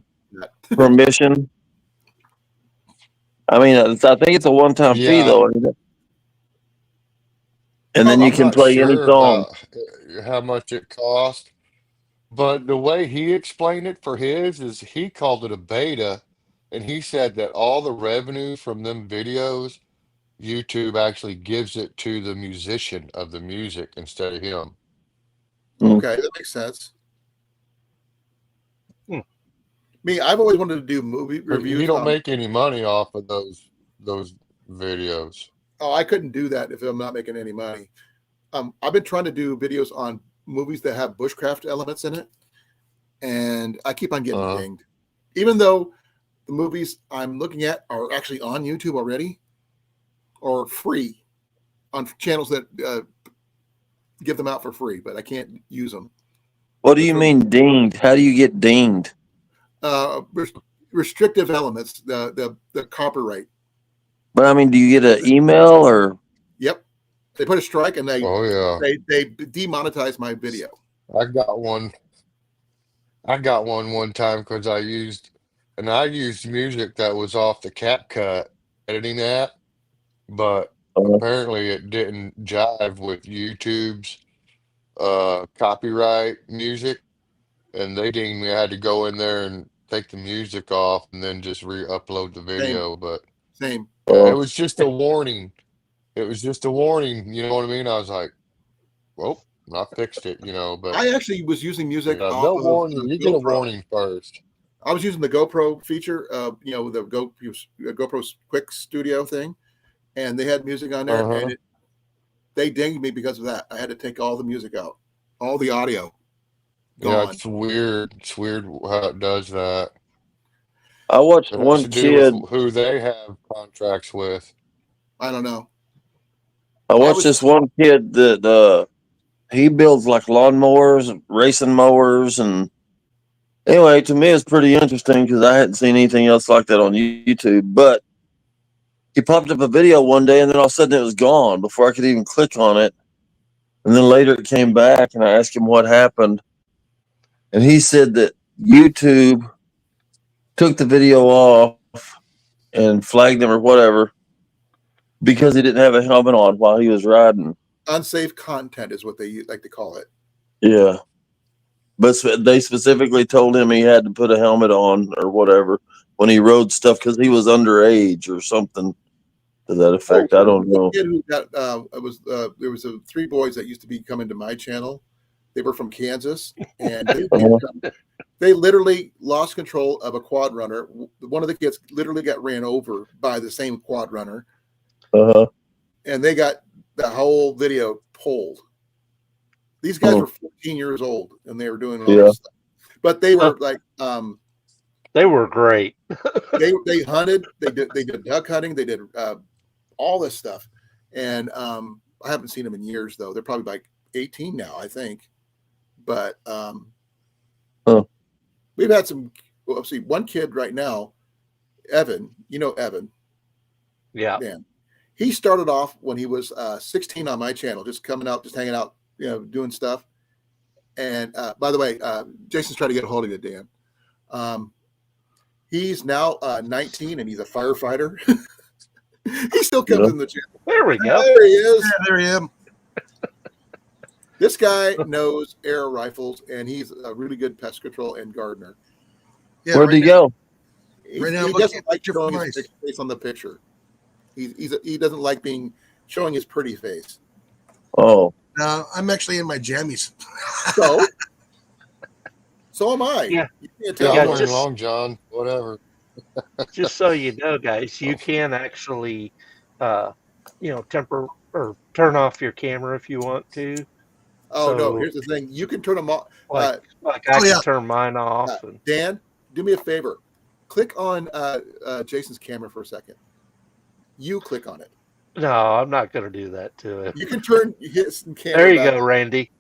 permission. I mean, I think it's a one-time fee though, isn't it? And then you can play any song. How much it costs. But the way he explained it for his is he called it a beta, and he said that all the revenue from them videos, YouTube actually gives it to the musician of the music instead of him. Okay, that makes sense. Me, I've always wanted to do movie reviews. You don't make any money off of those videos. Oh, I couldn't do that if I'm not making any money. I've been trying to do videos on movies that have bushcraft elements in it, and I keep on getting dinged. Even though the movies I'm looking at are actually on YouTube already or free on channels that give them out for free, but I can't use them. What do you mean dinged? How do you get dinged? Restrictive elements, the copyright. But I mean, do you get an email or? Yep, they put a strike and they they demonetize my video. I got one one time because I used music that was off the CapCut editing app, but apparently it didn't jive with YouTube's copyright music, and they didn't even had to go in there and take the music off and then just re-upload the video. But Same. it was just a warning. It was just a warning. You know what I mean? I was like, well, I fixed it. But I actually was using music off they'll of warn you. You get a GoPro. warning first. I was using the GoPro feature, the GoPro's Quick Studio thing, and they had music on there, and they dinged me because of that. I had to take all the music out, all the audio. Yeah, Gone. it's weird. It's weird how it does that. I watched It has one to do with kid. who they have contracts with. I don't know. I watched this one kid that he builds like lawnmowers, racing mowers, and anyway, to me it's pretty interesting because I hadn't seen anything else like that on YouTube. But he popped up a video one day, and then all of a sudden it was gone before I could even click on it. And then later it came back, and I asked him what happened, and he said that YouTube took the video off and flagged him or whatever because he didn't have a helmet on while he was riding. Unsafe content is what they like to call it. Yeah. But they specifically told him he had to put a helmet on or whatever when he rode stuff because he was underage or something to that effect. I don't know. Kid who got, there was 3 boys that used to be coming to my channel. They were from Kansas, and they literally lost control of a quad runner. One of the kids literally got ran over by the same quad runner. And they got the whole video pulled. These guys were 14 years old, and they were doing all this stuff. But they were like, they were great. they hunted, they did duck hunting, they did all this stuff. And I haven't seen them in years though. They're probably like 18 now, I think. But we've had some. Well, see, one kid right now, Evan. You know Evan. Yeah. Man, he started off when he was 16 on my channel, just coming out, just hanging out, doing stuff. And by the way, Jason's trying to get a hold of you, Dan. He's now 19 and he's a firefighter. He still comes in the channel. There we go. There he is. Yeah, there I am. This guy knows air rifles, and he's a really good pest control and gardener. Yeah, Where'd he go? Right now, He look doesn't at like your showing face. his face on the picture. He doesn't like showing his pretty face. Oh, No, I'm actually in my jammies. So am I. Yeah. You can't Yeah, tell. Yeah, I'm wearing just- long john, whatever. Just so you know, guys, you can actually, temper or turn off your camera if you want to. Oh no! So- Here's the thing: you can turn them off. Like I Oh, can yeah. turn mine off. And Dan, do me a favor. Click on Jason's camera for a second. You click on it. no, I'm not going to do that to it. You can turn his camera. There you back. go, Randy.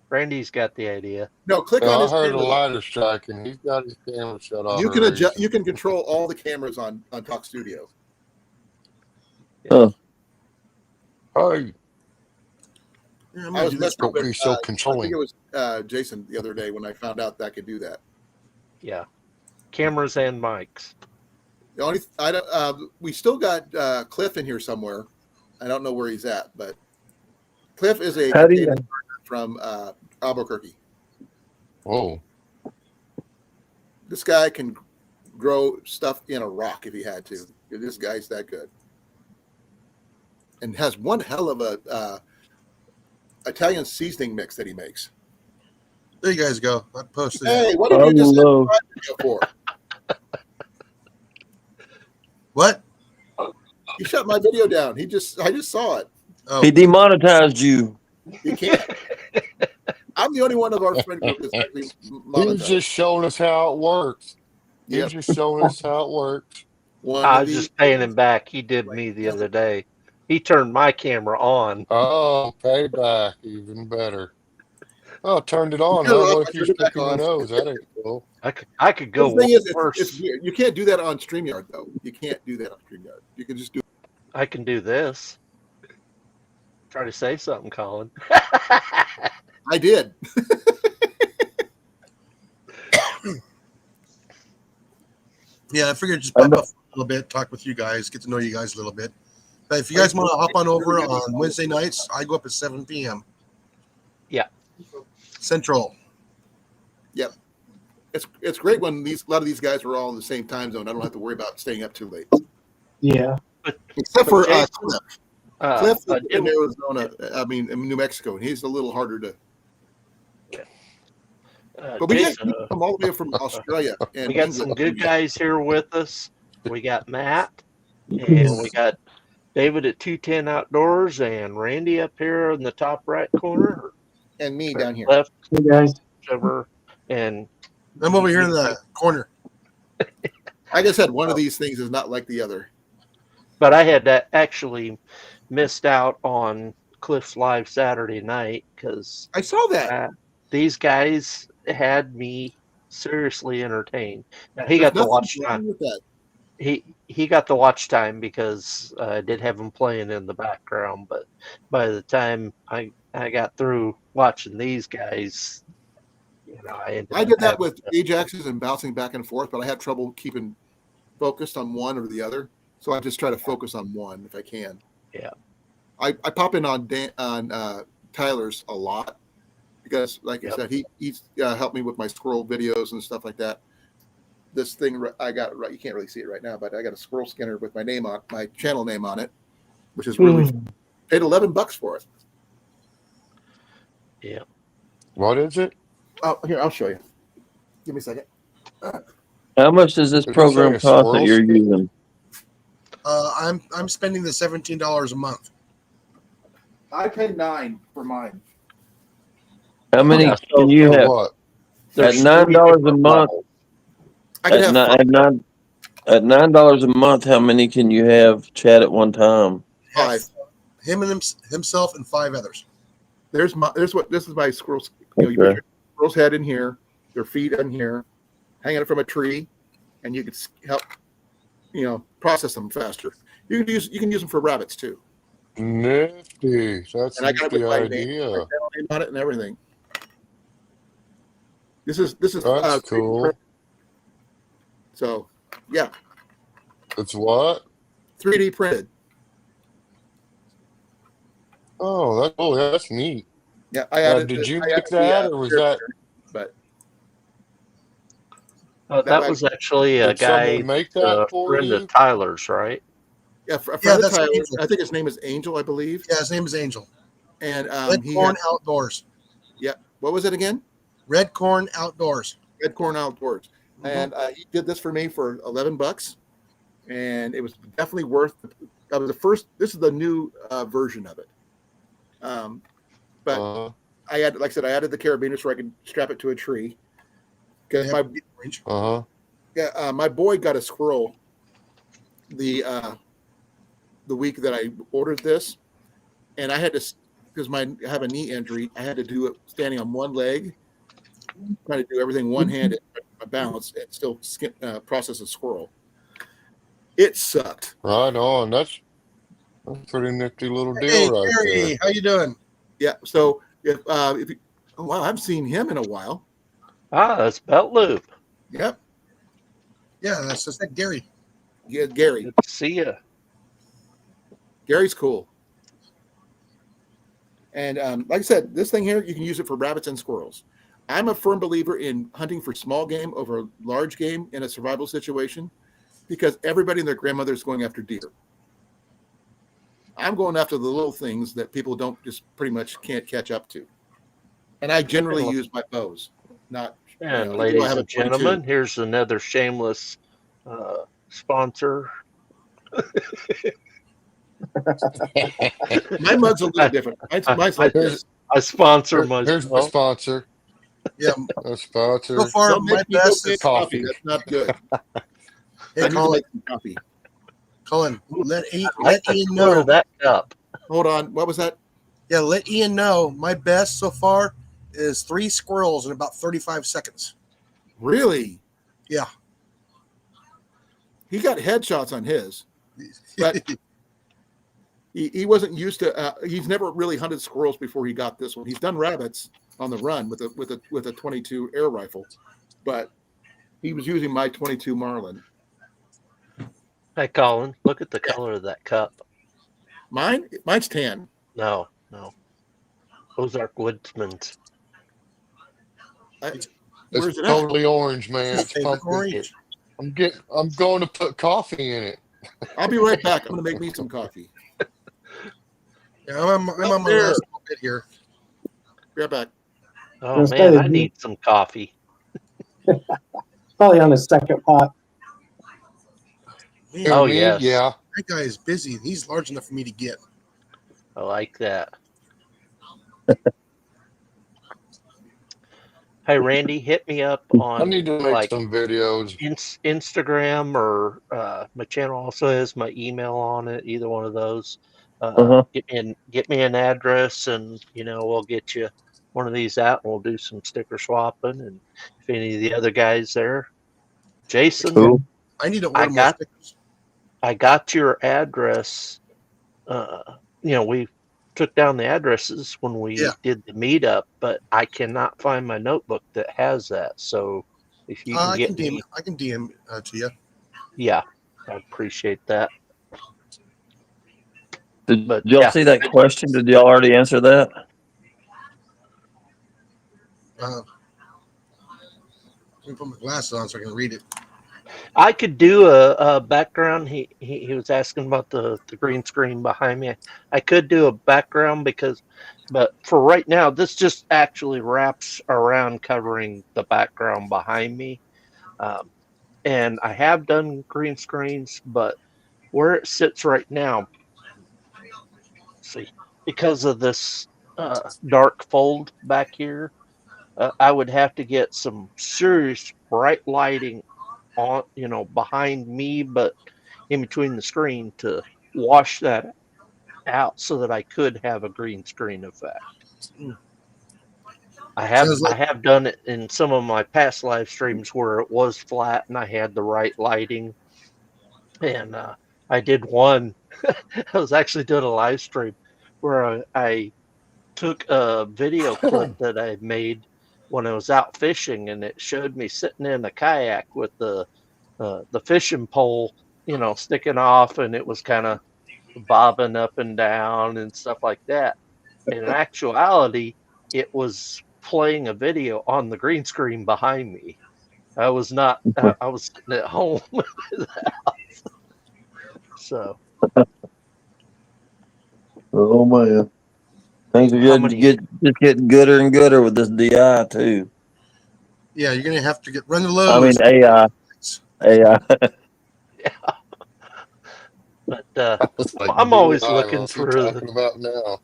Randy's got the idea. No, click No, on I his heard a camera. lighter striking. He's got his camera shut off. You can for a adjust. reason. You can control all the cameras on Talk Studio. oh, Hey, Yeah, I'm I gonna was do this. messing don't be so I think controlling. it was Jason the other day when I found out that I could do that. Yeah. Cameras and mics. The only we still got Cliff in here somewhere. I don't know where he's at, but Cliff is a How do you- from Albuquerque. Whoa. This guy can grow stuff in a rock if he had to. This guy's that good, and has one hell of a Italian seasoning mix that he makes. There you guys go. I posted Hey, it. what did you just Hello. video for? What? He shut my video down. I just saw it. Oh, he demonetized you. He can't. I'm the only one of our friend group that's actually He was monetized. just showing us how it works. He Yep. was just showing us how it works. One I of was these- just paying him back. He did me the other day. He turned my camera on. Oh, payback, even better. Oh, turned it on. Turn it Huh? off, What if I you're turned it back sticking my on. nose? That ain't cool. I could go The thing is, worse. it's weird. You can't do that on StreamYard though. You can't do that on StreamYard. You can just do. I can do this. Try to say something, Colin. I did. yeah, I figured just pop up a little bit, talk with you guys, get to know you guys a little bit. But if you guys want to hop on over on Wednesday nights, I go up at 7 p.m. Central. It's great when a lot of these guys are all in the same time zone. I don't have to worry about staying up too late. Yeah. Except for Jason, Cliff is in didn't- Arizona. I mean, in New Mexico, and he's a little harder to. But we Jason, get come all the way from Australia. And we got England. some good guys here with us. We got Matt, and we got David at 210 Outdoors, and Randy up here in the top right corner, and me down here. left, Hey guys. whichever, and I'm over here in the corner. Like I said, one of these things is not like the other. But I had actually missed out on Cliff's live Saturday night because I saw that. these guys had me seriously entertained. Now he got the Nothing watch wrong time. with that. He got the watch time because I did have him playing in the background. But by the time I got through watching these guys, I did that with Ajaxes and bouncing back and forth, but I had trouble keeping focused on one or the other. So I just try to focus on one if I can. Yeah. I pop in on Tyler's a lot because, like I said, he's helped me with my squirrel videos and stuff like that. This thing I got right, you can't really see it right now, but I got a squirrel scanner with my name on my channel name on it, which is really paid $11 for it. Yeah. What is it? Oh, here, I'll show you. Give me a second. How much does this Is this program like a cost that squirrel you're skin? using? I'm spending the $17 a month. I paid $9 for mine. How many Yeah, can you For have? what? At There's $9 three a different month. levels. I could At, have ni- five. at $9 a month, how many can you have chat at one time? Five. Him and himself and 5 others. This is my squirrel's. You put your squirrel's head in here, their feet in here, hanging it from a tree, and you can help, process them faster. You can use them for rabbits too. Nifty. That's And I got it with the my idea. name on it and everything. This is That's cool. So yeah, It's what? 3D printed. Oh, that's neat. Yeah, I added. Did you I make added that, or was that? But That was actually a Did guy, someone make that for friend you? of Tyler's, right? yeah, a friend Yeah, of that's Tyler's. Angel. I think his name is Angel, I believe. Yeah, his name is Angel. And Red Corn Outdoors. Yeah, what was it again? Red Corn Outdoors. Red Corn Outdoors. And he did this for me for $11, and it was definitely worth. That was the first. This is the new version of it. But I had, like I said, I added the carabiner so I could strap it to a tree. Because my boy got a squirrel the week that I ordered this, and I had to, because I have a knee injury, I had to do it standing on one leg, trying to do everything one-handed, my balance, and still process a squirrel. It sucked. Right on. That's a pretty nifty little deal Hey, right Gary, there. how you doing? Yeah. So if you, wow, I haven't seen him in a while. That's Belt Loop. Yep. Yeah, that's just like Gary. Yeah, Gary. Good to see you. Gary's cool. And like I said, this thing here, you can use it for rabbits and squirrels. I'm a firm believer in hunting for small game over large game in a survival situation, because everybody and their grandmother is going after deer. I'm going after the little things that people don't just pretty much can't catch up to. And I generally use my bows, not. And I ladies have a and 22. gentlemen, here's another shameless sponsor. My mug's a little different. Mine's like this. I sponsor Here's my myself. sponsor. Yeah, A sponsor. so far Don't my make me go best make is coffee. That's not good. I Hey, need to Colin. make some coffee. Colin, let Ian Order know. that cup. Hold on. What was that? Yeah, let Ian know. My best so far is 3 squirrels in about 35 seconds. Really? Yeah. He got headshots on his, but he wasn't used to. He's never really hunted squirrels before he got this one. He's done rabbits on the run with a 22 air rifle, but he was using my 22 Marlin. Hey, Colin, look at the color of that cup. Mine's tan. No. Ozark Woodsman's. It's Where's it at? totally orange, man. It's Favorite pumpkin. orange. I'm going to put coffee in it. I'll be right back. I'm going to make me some coffee. Yeah, I'm on my There. last little bit here. Be right back. Oh Yes, man, baby. I need some coffee. Probably on the second pot. Man, Oh Me? yes, Yeah. that guy is busy. He's large enough for me to get. I like that. Hey Randy, hit me up I on need to make like some videos. Instagram, or my channel also has my email on it. Either one of those. Uh-huh. Get me an address, and we'll get you one of these out, and we'll do some sticker swapping. And if any of the other guys there, Jason, Cool. I need to I order more got stickers. I got your address. We took down the addresses when we Yeah. did the meetup, but I cannot find my notebook that has that. So if you can I get can DM. me, I can DM to you. yeah, I appreciate that. Did But y'all yeah, see that question? Did y'all already answer that? Let me put my glasses on so I can read it. I could do a background. He was asking about the green screen behind me. I could do a background but for right now, this just actually wraps around covering the background behind me. And I have done green screens, but where it sits right now, see, because of this dark fold back here, I would have to get some serious bright lighting on, behind me, but in between the screen to wash that out so that I could have a green screen effect. Sounds I like have done it in some of my past live streams where it was flat and I had the right lighting. And I did one. I was actually doing a live stream where I took a video clip that I made when I was out fishing, and it showed me sitting in a kayak with the fishing pole, sticking off, and it was kind of bobbing up and down and stuff like that. And in actuality, it was playing a video on the green screen behind me. I was not. I was sitting at home. So Oh man, things are how good. many? Just getting gooder and gooder with this DI too. yeah, you're gonna have to run the I mean lows. AI. AI. But It's like I'm always DI. looking What are you for talking about now?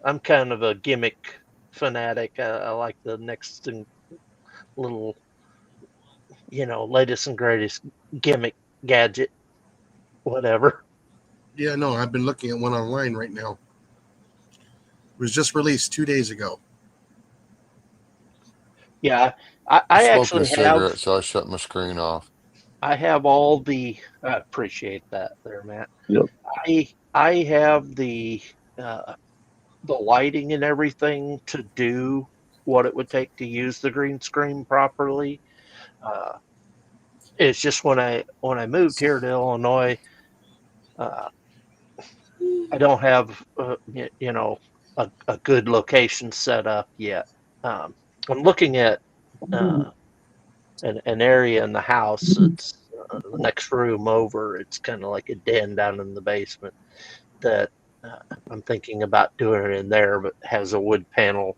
I'm kind of a gimmick fanatic. I like the next little, latest and greatest gimmick gadget, whatever. Yeah, no, I've been looking at one online right now. It was just released 2 days ago. Yeah, I'm I smoking a actually cigarette, so I shut my screen off. have all the. I appreciate that, there, Matt. Yep. I have the lighting and everything to do what it would take to use the green screen properly. Uh, it's just when I moved here to Illinois, uh, I don't have a good location set up yet. I'm looking at uh, an area in the house. It's the next room over. It's kind of like a den down in the basement that uh, I'm thinking about doing it in there, but has a wood panel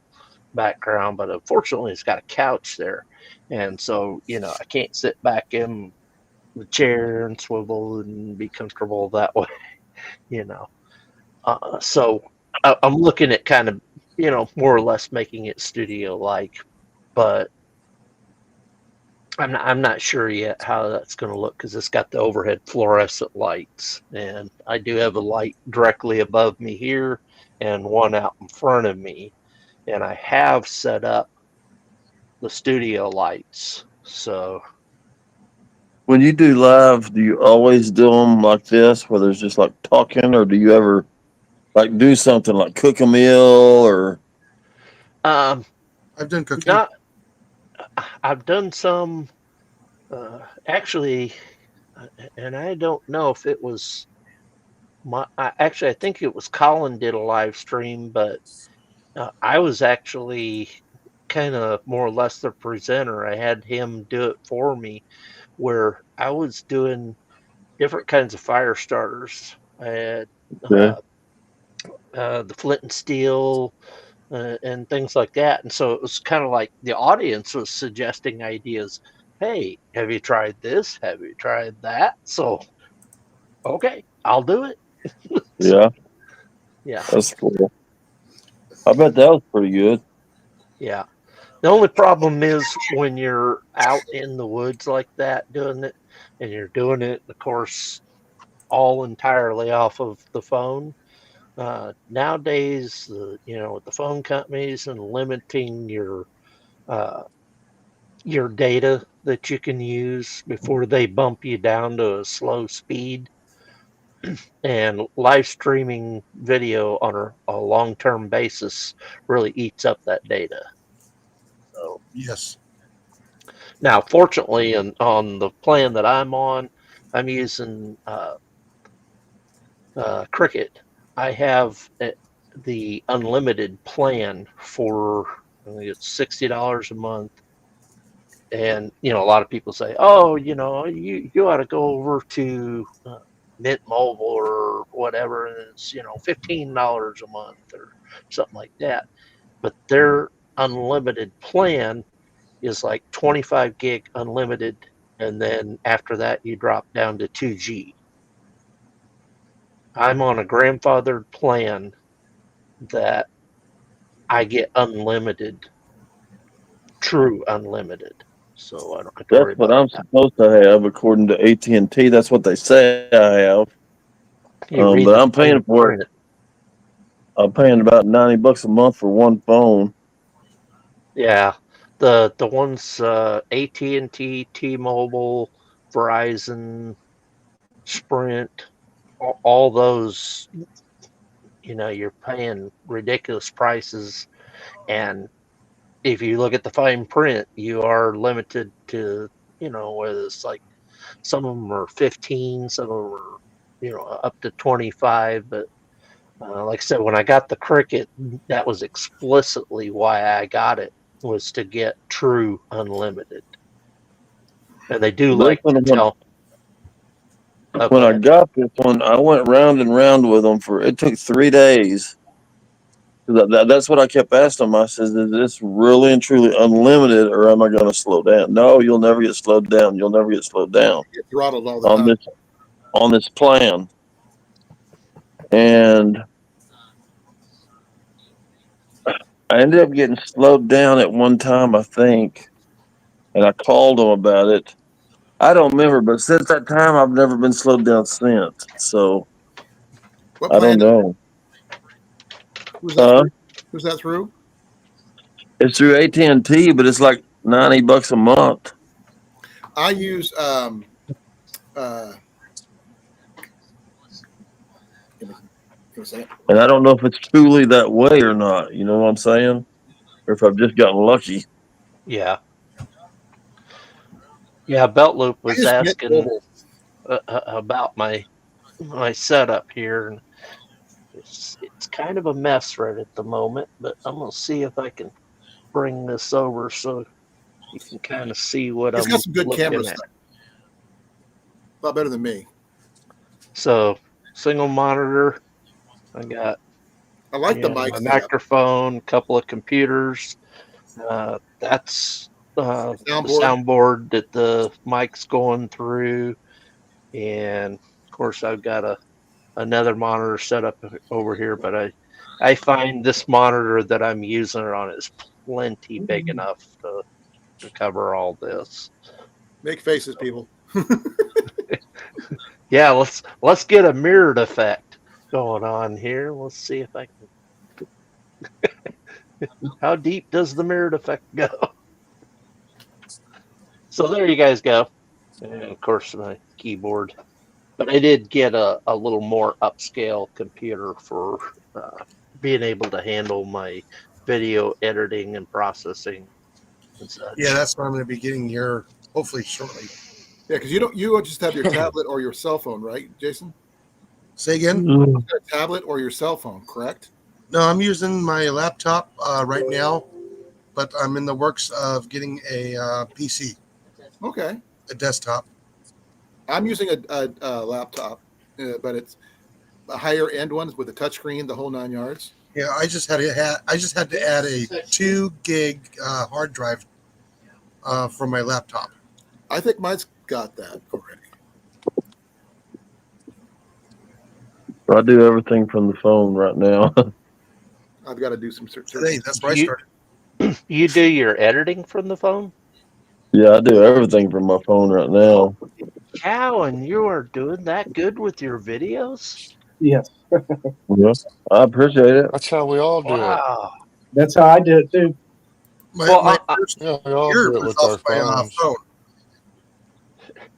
background. But unfortunately, it's got a couch there, and so I can't sit back in the chair and swivel and be comfortable that way. You know. So I'm looking at kind of, more or less making it studio like, but I'm not sure yet how that's going to look because it's got the overhead fluorescent lights, and I do have a light directly above me here and one out in front of me, and I have set up the studio lights. So When you do live, do you always do them like this, where there's just like talking, or do you ever like do something like cook a meal or? I've done cooking. not I've done some actually, and I don't know if it was actually, I think it was Colin did a live stream, but I was actually kind of more or less the presenter. I had him do it for me, where I was doing different kinds of fire starters. I had Okay. the flint and steel and things like that. And so it was kind of like the audience was suggesting ideas. Hey, have you tried this? Have you tried that? So, okay, I'll do it. Yeah, Yeah, that's cool. I bet that was pretty good. yeah. The only problem is when you're out in the woods like that doing it, and you're doing it, of course, all entirely off of the phone. Nowadays, with the phone companies and limiting uh, your data that you can use before they bump you down to a slow speed, and live streaming video on a long-term basis really eats up that data. So Yes. now, fortunately, on the plan that I'm on, I'm using Cricket. I have the unlimited plan for, I think it's $60 a month. And a lot of people say, "Oh, you ought to go over to Mint Mobile or whatever, and it's $15 a month or something like that." But their unlimited plan is like 25 gig unlimited, and then after that you drop down to 2G. I'm on a grandfathered plan that I get unlimited, true unlimited, so I don't have to That's worry what about I'm that. supposed to have, according to AT&T. That's what they say I have. You read But the I'm paying fine for it. print. I'm paying about $90 a month for one phone. Yeah, the ones AT&T, T-Mobile, Verizon, Sprint, all those, you're paying ridiculous prices, and if you look at the fine print, you are limited to, whether it's like some of them are 15, some of them are, up to 25. But like I said, when I got the Cricket, that was explicitly why I got it, was to get true unlimited. And they do This like one, to tell. Oh, when go I ahead. got this one, I went round and round with them for. It took 3 days. That's what I kept asking them. I says, "Is this really and truly unlimited, or am I going to slow down?" No, you'll never get slowed down. You'll never get slowed down Get throttled all the on time. this plan. And I ended up getting slowed down at one time, I think, and I called them about it. I don't remember, but since that time, I've never been slowed down since. So What I don't plan? know. Who's that through? Who's that through? It's through AT&T, but it's like $90 a month, I use uh, give me a second. and I don't know if it's truly that way or not. You know what I'm saying? Or if I've just gotten lucky. Yeah. Yeah, Belt Loop I was use Mint asking Mobile. about my setup here, and it's kind of a mess right at the moment, but I'm gonna see if I can bring this over so you can kind of see what It's got I'm some good camera looking at. stuff. A lot better than me. So, single monitor. I got I like the mic my setup. microphone, a couple of computers. That's the Soundboard. soundboard that the mic's going through, and of course I've got another monitor set up over here. But I find this monitor that I'm using it on is plenty big enough to cover all this. Make faces, people. Yeah, let's get a mirrored effect going on here. Let's see if I can. How deep does the mirrored effect go? So there you guys go. And of course my keyboard. But I did get a little more upscale computer for being able to handle my video editing and processing and such. Yeah, that's what I'm going to be getting here hopefully shortly. Yeah, because you just have your tablet or your cell phone, right, Jason? Say again? A tablet or your cell phone, correct? No, I'm using my laptop right now. but I'm in the works of getting a PC, Okay. a desktop. I'm using a laptop, but it's a higher end one with a touchscreen, the whole 9 yards. Yeah, I just had to add a 2 gig hard drive for my laptop. I think mine's got that already. I do everything from the phone right now. I've got to do some search. Today, that's where I You- started. You do your editing from the phone? Yeah, I do everything from my phone right now. Cow, and you are doing that good with your videos? Yes, Yeah, I appreciate it. That's how we all do it. Wow. that's how I do it too. My, Well, my I- first Yeah, we all year do it was with our off my phones. phone.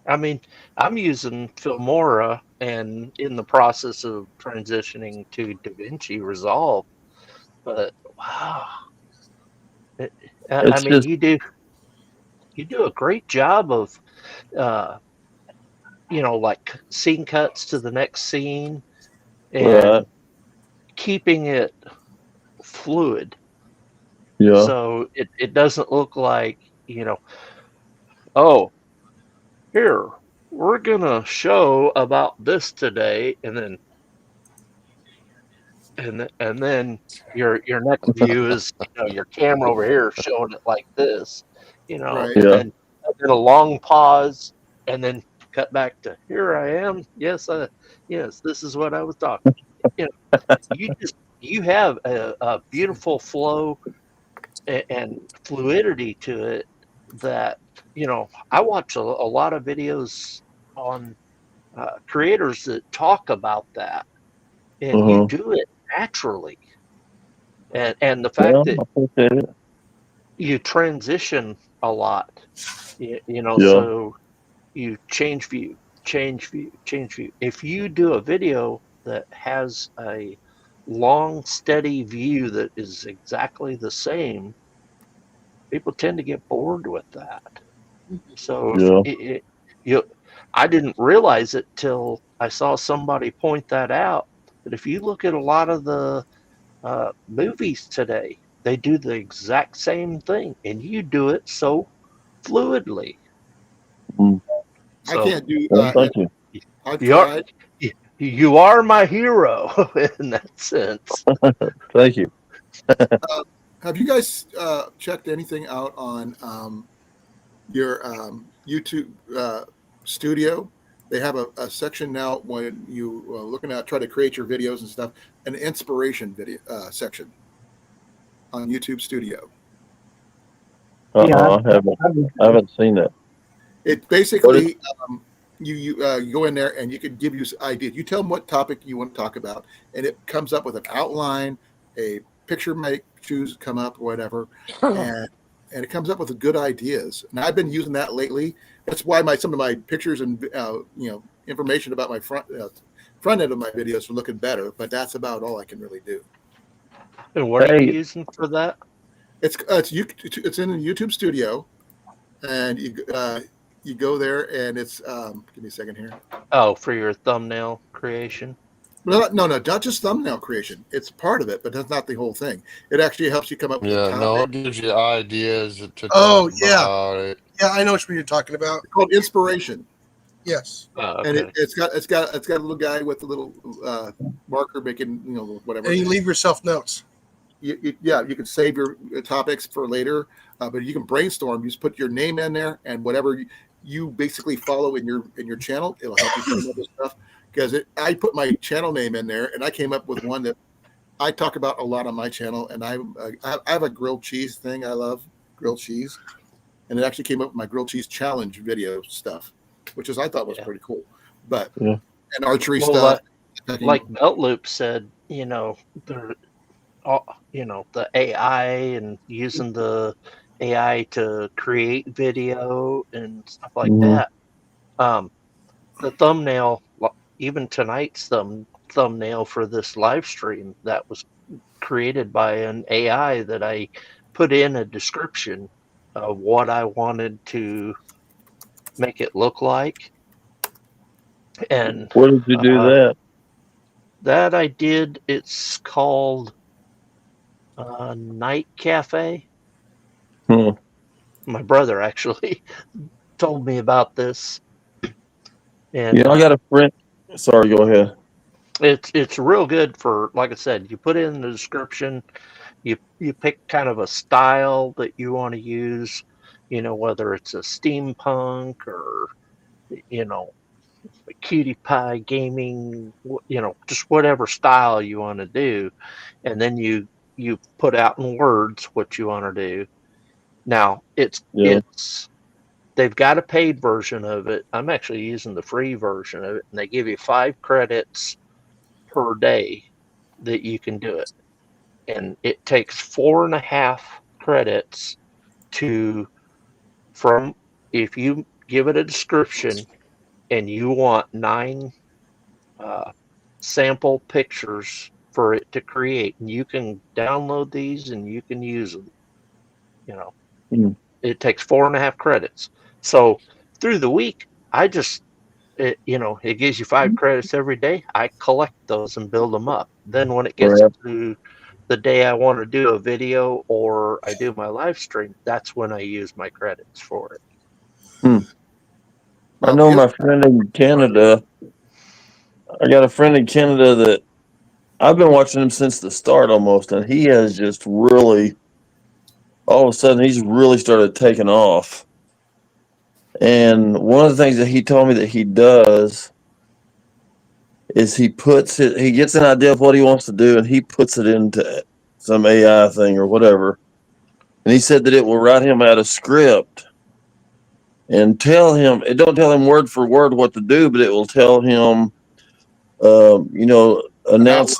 I mean, I'm using Filmora and in the process of transitioning to DaVinci Resolve. But wow, I It's mean, just you do a great job of, uh, like scene cuts to the next scene and right. keeping it fluid. Yeah, So it doesn't look like, oh, here, we're gonna show about this today, and then your next view is your camera over here showing it like this, Right. yeah, and then a long pause, and then cut back to here I am. Yes, yes, this is what I was talking. You have a beautiful flow and fluidity to it that I watch a lot of videos on creators that talk about that, and you uh-huh. do it naturally. And the Yeah, fact I that appreciate it. you transition a lot, Yeah, so you change view, change view, change view. If you do a video that has a long, steady view that is exactly the same, people tend to get bored with that. So if yeah, you, I didn't realize it till I saw somebody point that out. But if you look at a lot of the movies today, they do the exact same thing, and you do it so fluidly. mm, I So can't do. well, thank you. I've you're tried. you are my hero in that sense. Thank you. Have you guys checked anything out on your YouTube studio? They have a section now when you looking at try to create your videos and stuff, an inspiration video section on YouTube Studio. Uh-uh, Yeah, I haven't seen that. It What is, basically you go in there and you can give you ideas. You tell them what topic you want to talk about, and it comes up with an outline, a picture choose come up, whatever, and it comes up with good ideas. And I've been using that lately. That's why some of my pictures and information about my front end of my videos are looking better. But that's about all I can really do. And what are you hey, using for that? It's in the YouTube Studio, and you go there and it's give me a second here. Oh, for your thumbnail creation. No, not just thumbnail creation. It's part of it, but that's not the whole thing. It actually helps you come up with a Yeah, no, topic. it gives you ideas to Oh, talk yeah. about it. Yeah, I know what you're talking about. It's called inspiration, Yes. Oh, and okay. it's got a little guy with a little marker making whatever. And you leave yourself notes. You can save your topics for later, but you can brainstorm. You just put your name in there, and whatever you basically follow in your channel, it'll help you come up with stuff. Because I put my channel name in there, and I came up with one that I talk about a lot on my channel. And I have a grilled cheese thing. I love grilled cheese, and it actually came up with my grilled cheese challenge video stuff, which I thought was pretty cool. But Yeah. and archery Well, stuff, like Belt Loop said, they're the AI and using the AI to create video and stuff like mhm. that. The thumbnail, even tonight's thumbnail for this live stream, that was created by an AI that I put in a description of what I wanted to make it look like, and Where did you do that? that I did. It's called Night Cafe. Hmm. My brother actually told me about this, and I got a friend. Sorry, go ahead. it's real good for, like I said, you put in the description, you pick kind of a style that you want to use, whether it's a steampunk or you know a cutie pie gaming, just whatever style you want to do, and then you put out in words what you want to do. Now Yeah. they've got a paid version of it. I'm actually using the free version of it, and they give you 5 credits per day that you can do it. And it takes 4.5 credits to from if you give it a description and you want 9 uh, sample pictures for it to create, and you can download these and you can use them. You know, Mm. it takes 4.5 credits. So through the week, it gives you 5 credits every day. I collect those and build them up. Then when it gets Right. to the day I want to do a video or I do my live stream, that's when I use my credits for it. Hmm. I Well, know my friend in Canada. I got a friend in Canada that I've been watching him since the start almost, and he has just really, all of a sudden, he's really started taking off. And one of the things that he told me that he does is he gets an idea of what he wants to do, and he puts it into some AI thing or whatever. And he said that it will write him out a script and it don't tell him word for word what to do, but it will tell him, announce,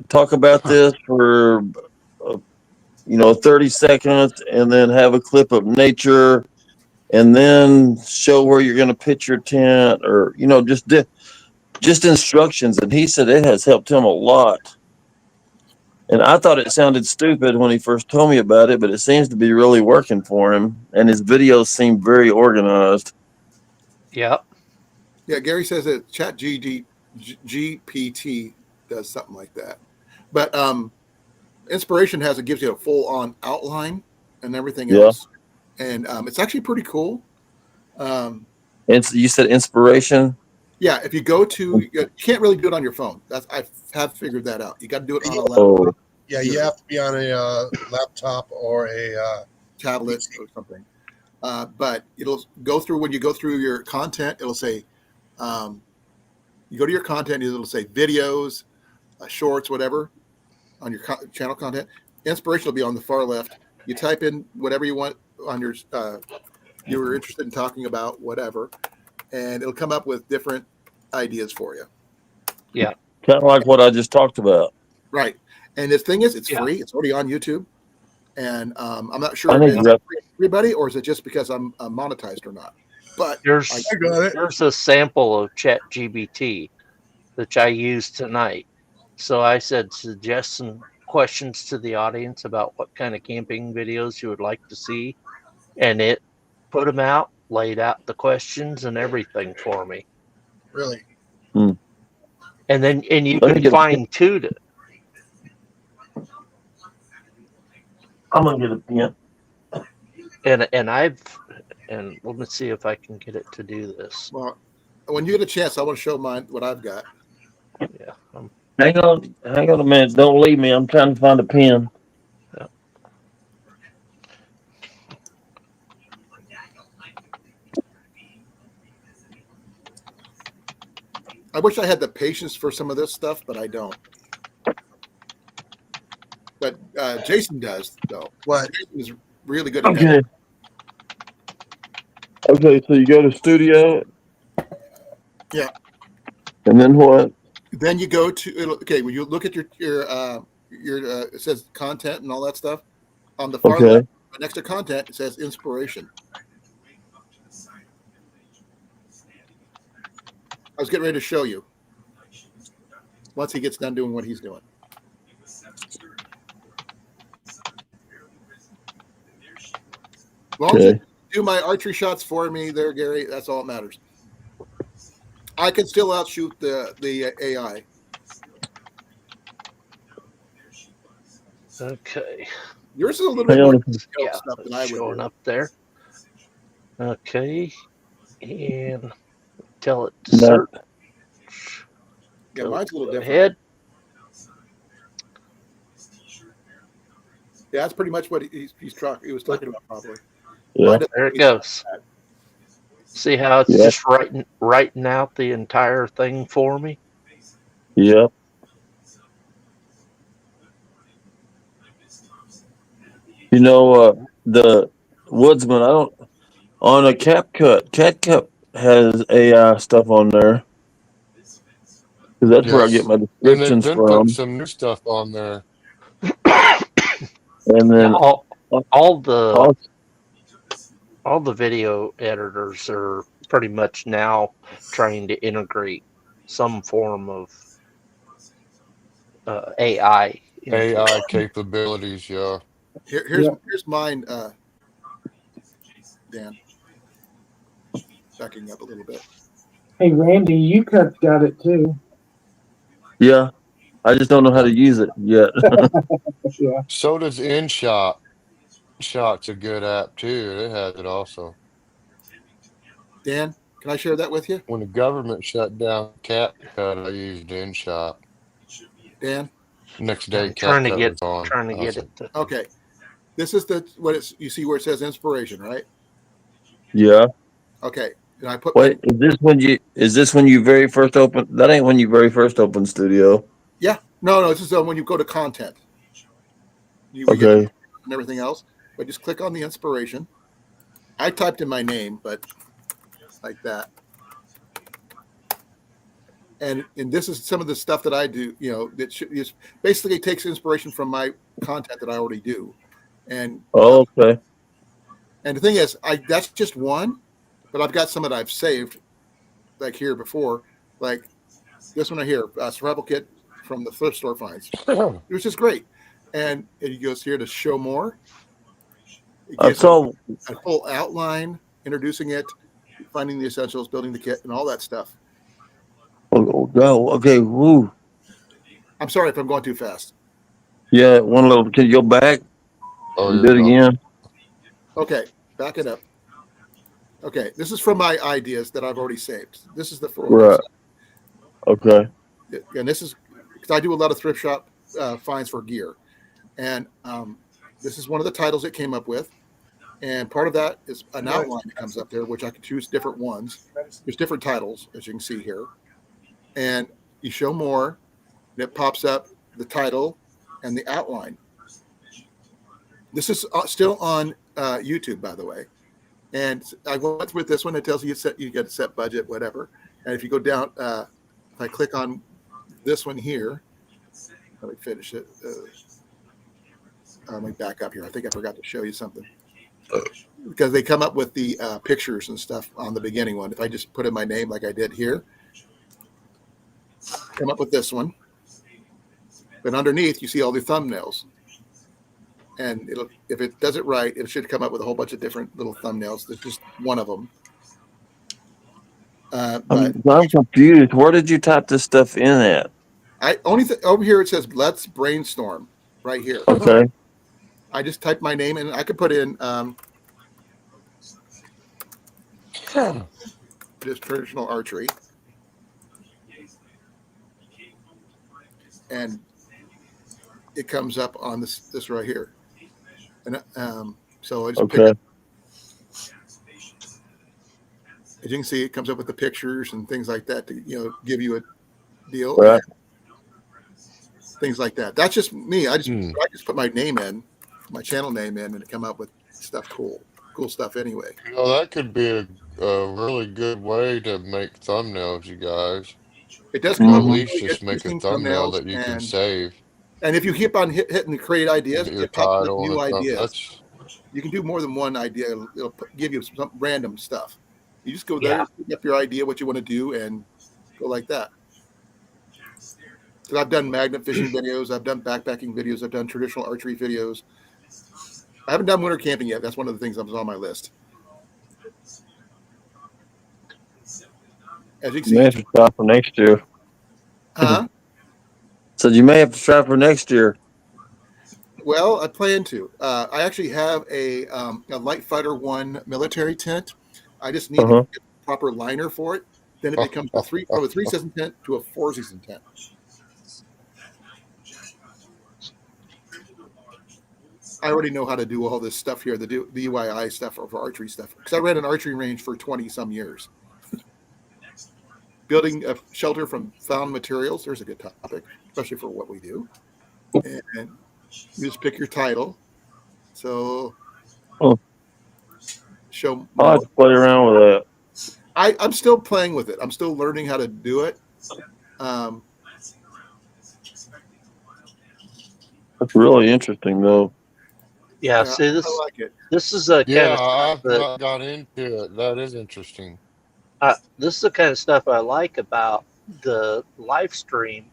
talk about this for, uh, 30 seconds, and then have a clip of nature, and then show where you're going to pitch your tent, or, just instructions. And he said it has helped him a lot. And I thought it sounded stupid when he first told me about it, but it seems to be really working for him. And his videos seem very organized. Yep. Yeah, Gary says that GPT does something like that. But Inspiration gives you a full on outline and everything Yeah. else, and it's actually pretty cool. And you said Inspiration? Yeah, if you go to, you can't really do it on your phone. I have figured that out. You got to do it on a laptop, Oh, Yeah, you have to be on a laptop or a tablet, or something. But it'll go through when you go through your content. It'll say, you go to your content. It'll say videos, shorts, whatever on your channel content. Inspiration will be on the far left. You type in whatever you want on your you were interested in talking about, whatever, and it'll come up with different ideas for you. Yeah. kind of like what I just talked about. Right. And the thing is, it's Yeah. free. It's already on YouTube. And I'm not I sure if need it's to, free for everybody, or is it just because I'm monetized or not. But There's I got it. there's a sample of ChatGPT that I used tonight. So I said suggest some questions to the audience about what kind of camping videos you would like to see, and it put them out, laid out the questions and everything for me. Really. And you let me can get fine tune it. I'm going to get a pen. And let me see if I can get it to do this. well, when you get a chance, I want to show what I've got. Yeah. Hang on a minute. Don't leave me. I'm trying to find a pen. Yeah. I wish I had the patience for some of this stuff, but I don't. But Jason does, though. What? Jason is really good at Okay. editing. Okay, so you go to studio. Yeah. And then what? Then you go to when you look at your it says content and all that stuff on the far Okay. left, right next to content, it says inspiration. I was getting ready to show you once he gets done doing what he's doing. As long as you do my archery shots for me there, Gary, that's all that matters. I can still outshoot the AI. Okay. Yours is a little Hang bit more on. detailed Yeah, stuff than it's I would showing do. up there. Okay, and tell it to No. search. Yeah, mine's a little Go different. ahead. Yeah, that's pretty much what he was talking about, probably. Yeah. Mine doesn't There do it goes. that. See how it's Yeah. just writing out the entire thing for me? Yeah. You know, the Woodsman, I don't, on a CapCut has AI stuff on there. Because that's where I get Yes. my And they've descriptions been putting from. some new stuff on there. And Yeah, then all the also, all the video editors are pretty much now trying to integrate some form of AI into it. AI capabilities, yeah. Here's mine, Dan. Backing up a little bit. Hey, Randy, you got it too. yeah, I just don't know how to use it yet. Yeah. So does InShot. Shot's a good app too. It has it also. Dan, can I share that with you? When the government shut down CapCut, I used InShot. Dan? Next day, I'm trying to CapCut get was on. trying to I get was it like, to. Okay. This is you see where it says inspiration, right? Yeah. Okay. And I put Wait, is this when you very first open? That ain't when you very first open Studio. yeah. No, this is when you go to content. We get Okay. and everything else. But just click on the inspiration. I typed in my name, but like that. And this is some of the stuff that I do, that basically takes inspiration from my content that I already do. And Oh, okay. and the thing is, that's just one, but I've got some that I've saved, like here before, like this one right here, survival kit from the thrift store finds. It was just great. And it goes here to show more. It I gives saw. a full outline, introducing it, finding the essentials, building the kit, and all that stuff. Oh, no. Okay. Woo. I'm sorry if I'm going too fast. Yeah. One little. Can you go back oh, and you're do it fine. again? Okay, back it up. Okay, this is from my ideas that I've already saved. This is the one I've Right. Okay. saved. And this is because I do a lot of thrift shop finds for gear. And this is one of the titles it came up with. And part of that is an outline that comes up there, which I can choose different ones. There's different titles, as you can see here. And you show more, and it pops up the title and the outline. This is still on YouTube, by the way. And I went with this one. It tells you you got to set budget, whatever. And if you go down, if I click on this one here, let me finish it. Let me back up here. I think I forgot to show you something. Because they come up with the pictures and stuff on the beginning one. If I just put in my name like I did here, come up with this one. But underneath, you see all the thumbnails. And if it does it right, it should come up with a whole bunch of different little thumbnails. There's just one of them. But I'm confused. Where did you type this stuff in at? over here it says "Let's brainstorm" right here. Okay. I just typed my name and I could put in just traditional archery, and it comes up on this right here. And so I just pick up. As you can see, it comes up with the pictures and things like that to give you a deal. Right. Things like that. That's just me. I just put my name in, my channel name in, and it come up with stuff cool stuff anyway. That could be a really good way to make thumbnails, you guys. It does Or come at up with least really just make a interesting thumbnail thumbnails, that you can save. and if you keep on hitting the create ideas, Get your it pops up title new and a thumb. ideas. You can do more than one idea. It'll give you some random stuff. You just go there, Yeah. pick up your idea, what you want to do, and go like that. So I've done magnet fishing videos. I've done backpacking videos. I've done traditional archery videos. I haven't done winter camping yet. That's one of the things that was on my list. As you can You may have see, to try for next year. huh? So you may have to try for next year. Well, I plan to. I actually have a Light Fighter One military tent. I just need to Uh-huh. get the proper liner for it. Then it becomes from a 3-season tent to a 4-season tent. I already know how to do all this stuff here, the DIY stuff for archery stuff, because I ran an archery range for 20 some years. Building a shelter from found materials, there's a good topic, especially for what we do. And you just pick your title. So Oh, show I'll have to play around with that. I'm still playing with it. I'm still learning how to do it. That's really interesting, though. Yeah, see, I like it. this is a kind Yeah, of stuff I've that not got into it. That is interesting. this is the kind of stuff I like about the live stream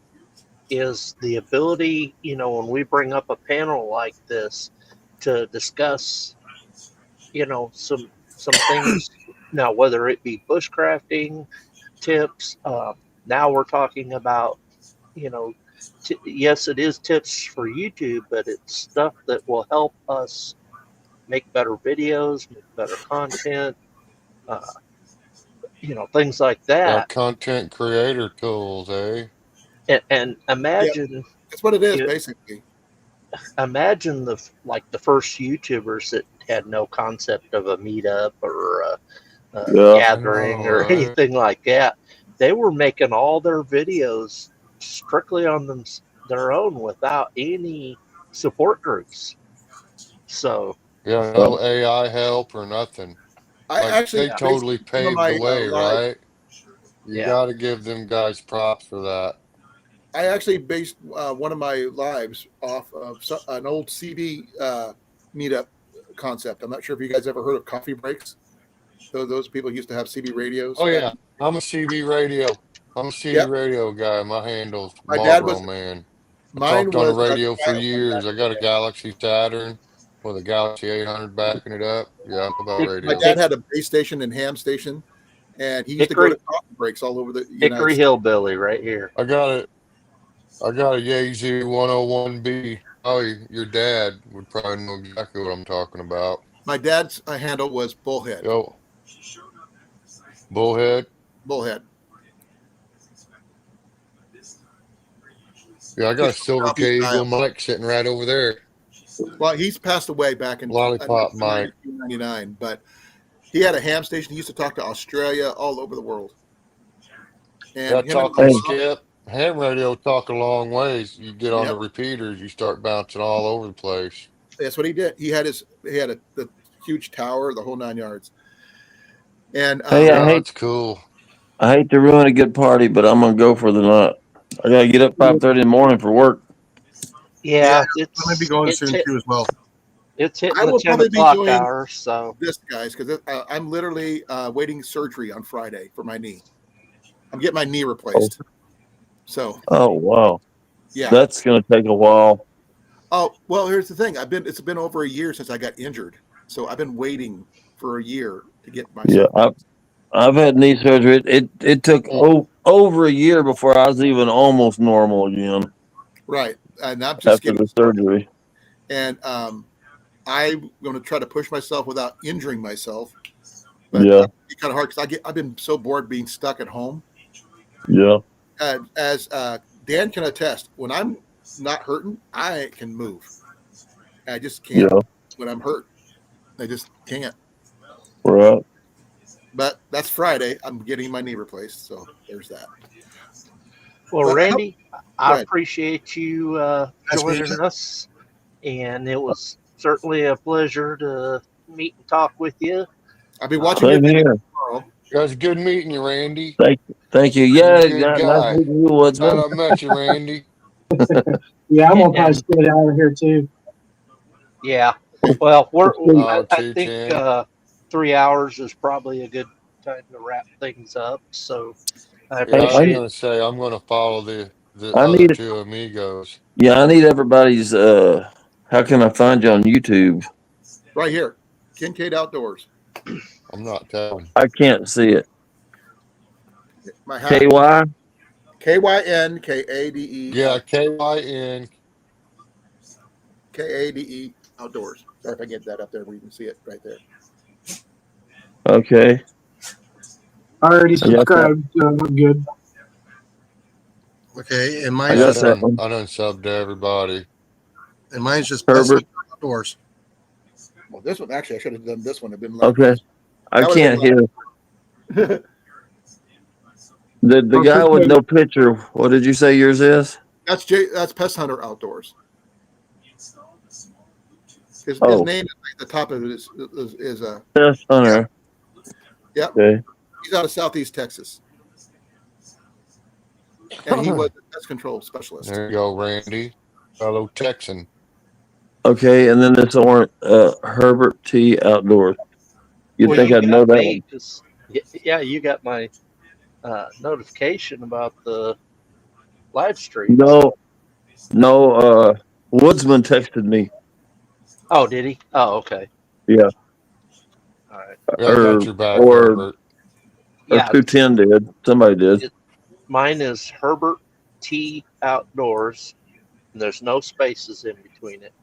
is the ability, when we bring up a panel like this to discuss, some things. Now, whether it be bushcrafting tips, now we're talking about, yes, it is tips for YouTube, but it's stuff that will help us make better videos, make better content, uh, things like Yeah, that. content creator tools, eh? And imagine, That's what it is, basically. imagine the first YouTubers that had no concept of a meetup or a gathering or right? anything like that. They were making all their videos strictly on their own without any support groups. So Yeah, no AI help or nothing. I Like actually they yeah, based totally some of paved my the way, live. right? You yeah. got to give them guys props for that. I actually based one of my lives off of an old CB meetup concept. I'm not sure if you guys ever heard of coffee breaks. Those people used to have CB radios. Oh yeah, I'm a CB radio. I'm a CB Yep. radio guy. My handle's My dad Marlboro was. Man. I Mine talked on the was radio for Child. years. I got a Galaxy Saturn with a Galaxy 800 backing it up. Yeah, I know about My radio. dad had a base station and ham station, and he used to go to coffee breaks all over the United Hickory States. Hillbilly right here. I got it. I got a Yaesu 101B. Oh, your dad would probably know exactly what I'm talking about. My dad's handle was Bullhead. Yo, Bullhead. Bullhead. Yeah, I got a Silver Cable mic sitting right over there. Well, he's passed away back in Lollipop mic. 1999, but he had a ham station. He used to talk to Australia, all over the world. And That talking skip, ham radio talk a long ways. You get on the repeaters, you start bouncing all over the place. That's what he did. He had the huge tower, the whole 9 yards. And that's cool. I hate to ruin a good party, but I'm gonna go for the night. I gotta get up 5:30 in the morning for work. Yeah, I'm gonna be going soon too as well. It's hitting I the will 10 probably be o'clock doing hour, so this, guys, because I'm literally waiting surgery on Friday for my knee. I'm getting my knee replaced. So. Oh wow. Yeah. That's gonna take a while. Oh well, here's the thing. It's been over a year since I got injured, so I've been waiting for a year to get my. Yeah, I've had knee surgery. It took over a year before I was even almost normal again. Right, and I'm just after the surgery. And I'm going to try to push myself without injuring myself. But yeah, it's kind of hard because I've been so bored being stuck at home. Yeah. As Dan can attest, when I'm not hurting, I can move. I just can't when I'm hurt. I just can't. Right. But that's Friday. I'm getting my knee replaced, so there's that. Well, But Randy, I appreciate you joining us, and it was certainly a pleasure to meet and talk with you. I'll be watching Same here. tomorrow. It was good meeting you, Randy. Thank you. You're Yeah, a good guy. nice meeting you, Woodsman. I met you, Randy. Yeah, I'm gonna probably get out of here too. Yeah. Well, I Choo think Chan. 3 hours is probably a good time to wrap things up. So I Yeah, I was appreciate gonna say I'm gonna follow the I other need- two amigos. Yeah, I need everybody's. How can I find you on YouTube? Right here, Kincaid Outdoors. I'm not telling. I can't see it. My hat. KY. KYNKADE. Yeah, KYN. KADE Outdoors. Sorry if I get that up there where you can see it right there. Okay. I already I got that. subscribed, so we're good. Okay, and I mine's got just that one. I done subbed to everybody. Pest Herbert. Outdoors. Well, this one actually I should have done this one. It'd been Okay. I That would've can't been hear. The guy with Okay. no picture, what did you say yours is? That's Pest Hunter Outdoors. His Oh, name at the top of it is Pest Hunter. Yep. Okay. He's out of Southeast Texas. And he was a pest control specialist. There you go, Randy, fellow Texan. Okay, and then this orange Herbert T Outdoors. You'd Well, think you I'd know got that me one. 'cause yeah, you got my notification about the live stream. No, Woodsman texted me. Oh, did he? Oh, okay. Yeah. All right. Yeah, I got your back, Or Herbert. Yeah, 210 did. Somebody did. mine is Herbert T Outdoors, and there's no spaces in between it,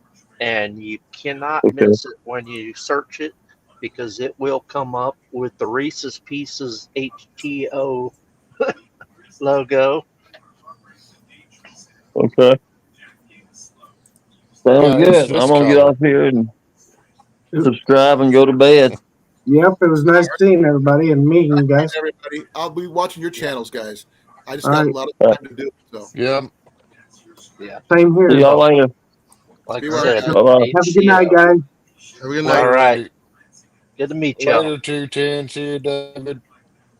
and you cannot Okay. miss it when you search it because it will come up with the Reese's Pieces HTO logo. Okay. Sounds Yeah, it's good. I'm this gonna get color. off here and subscribe and go to bed. Yep, it was nice seeing everybody and meeting you guys. Everybody, I'll be watching your channels, guys. I just All got right. a lot of time to do it. So Yeah, Yeah, Same here. See y'all later. like Be I well, said, guys. Bye-bye. Have a good night, HTO. guys. Have a good later, night. All right. Randy. Good to meet y'all. Later, 210. See you, David.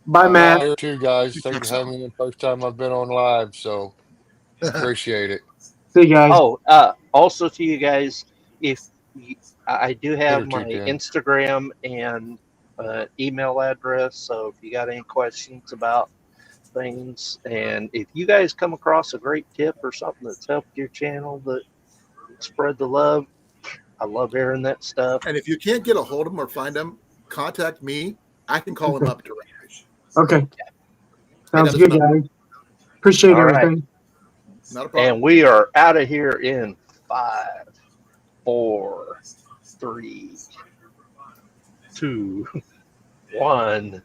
Bye, Matt. Later, too, guys. Thanks for having me the first time I've been on live, so appreciate it. See you guys. Oh, also to you guys, if you, I do have Later, my 210. Instagram and email address, so if you got any questions about things, and if you guys come across a great tip or something that's helped your channel that spread the love, I love hearing that stuff. And if you can't get a hold of them or find them, contact me. I can call them up directly. Okay. Hey, Sounds that is good, not- guys. Appreciate All right. everything. Not a problem. And we are out of here in 5, 4, 3, 2, 1.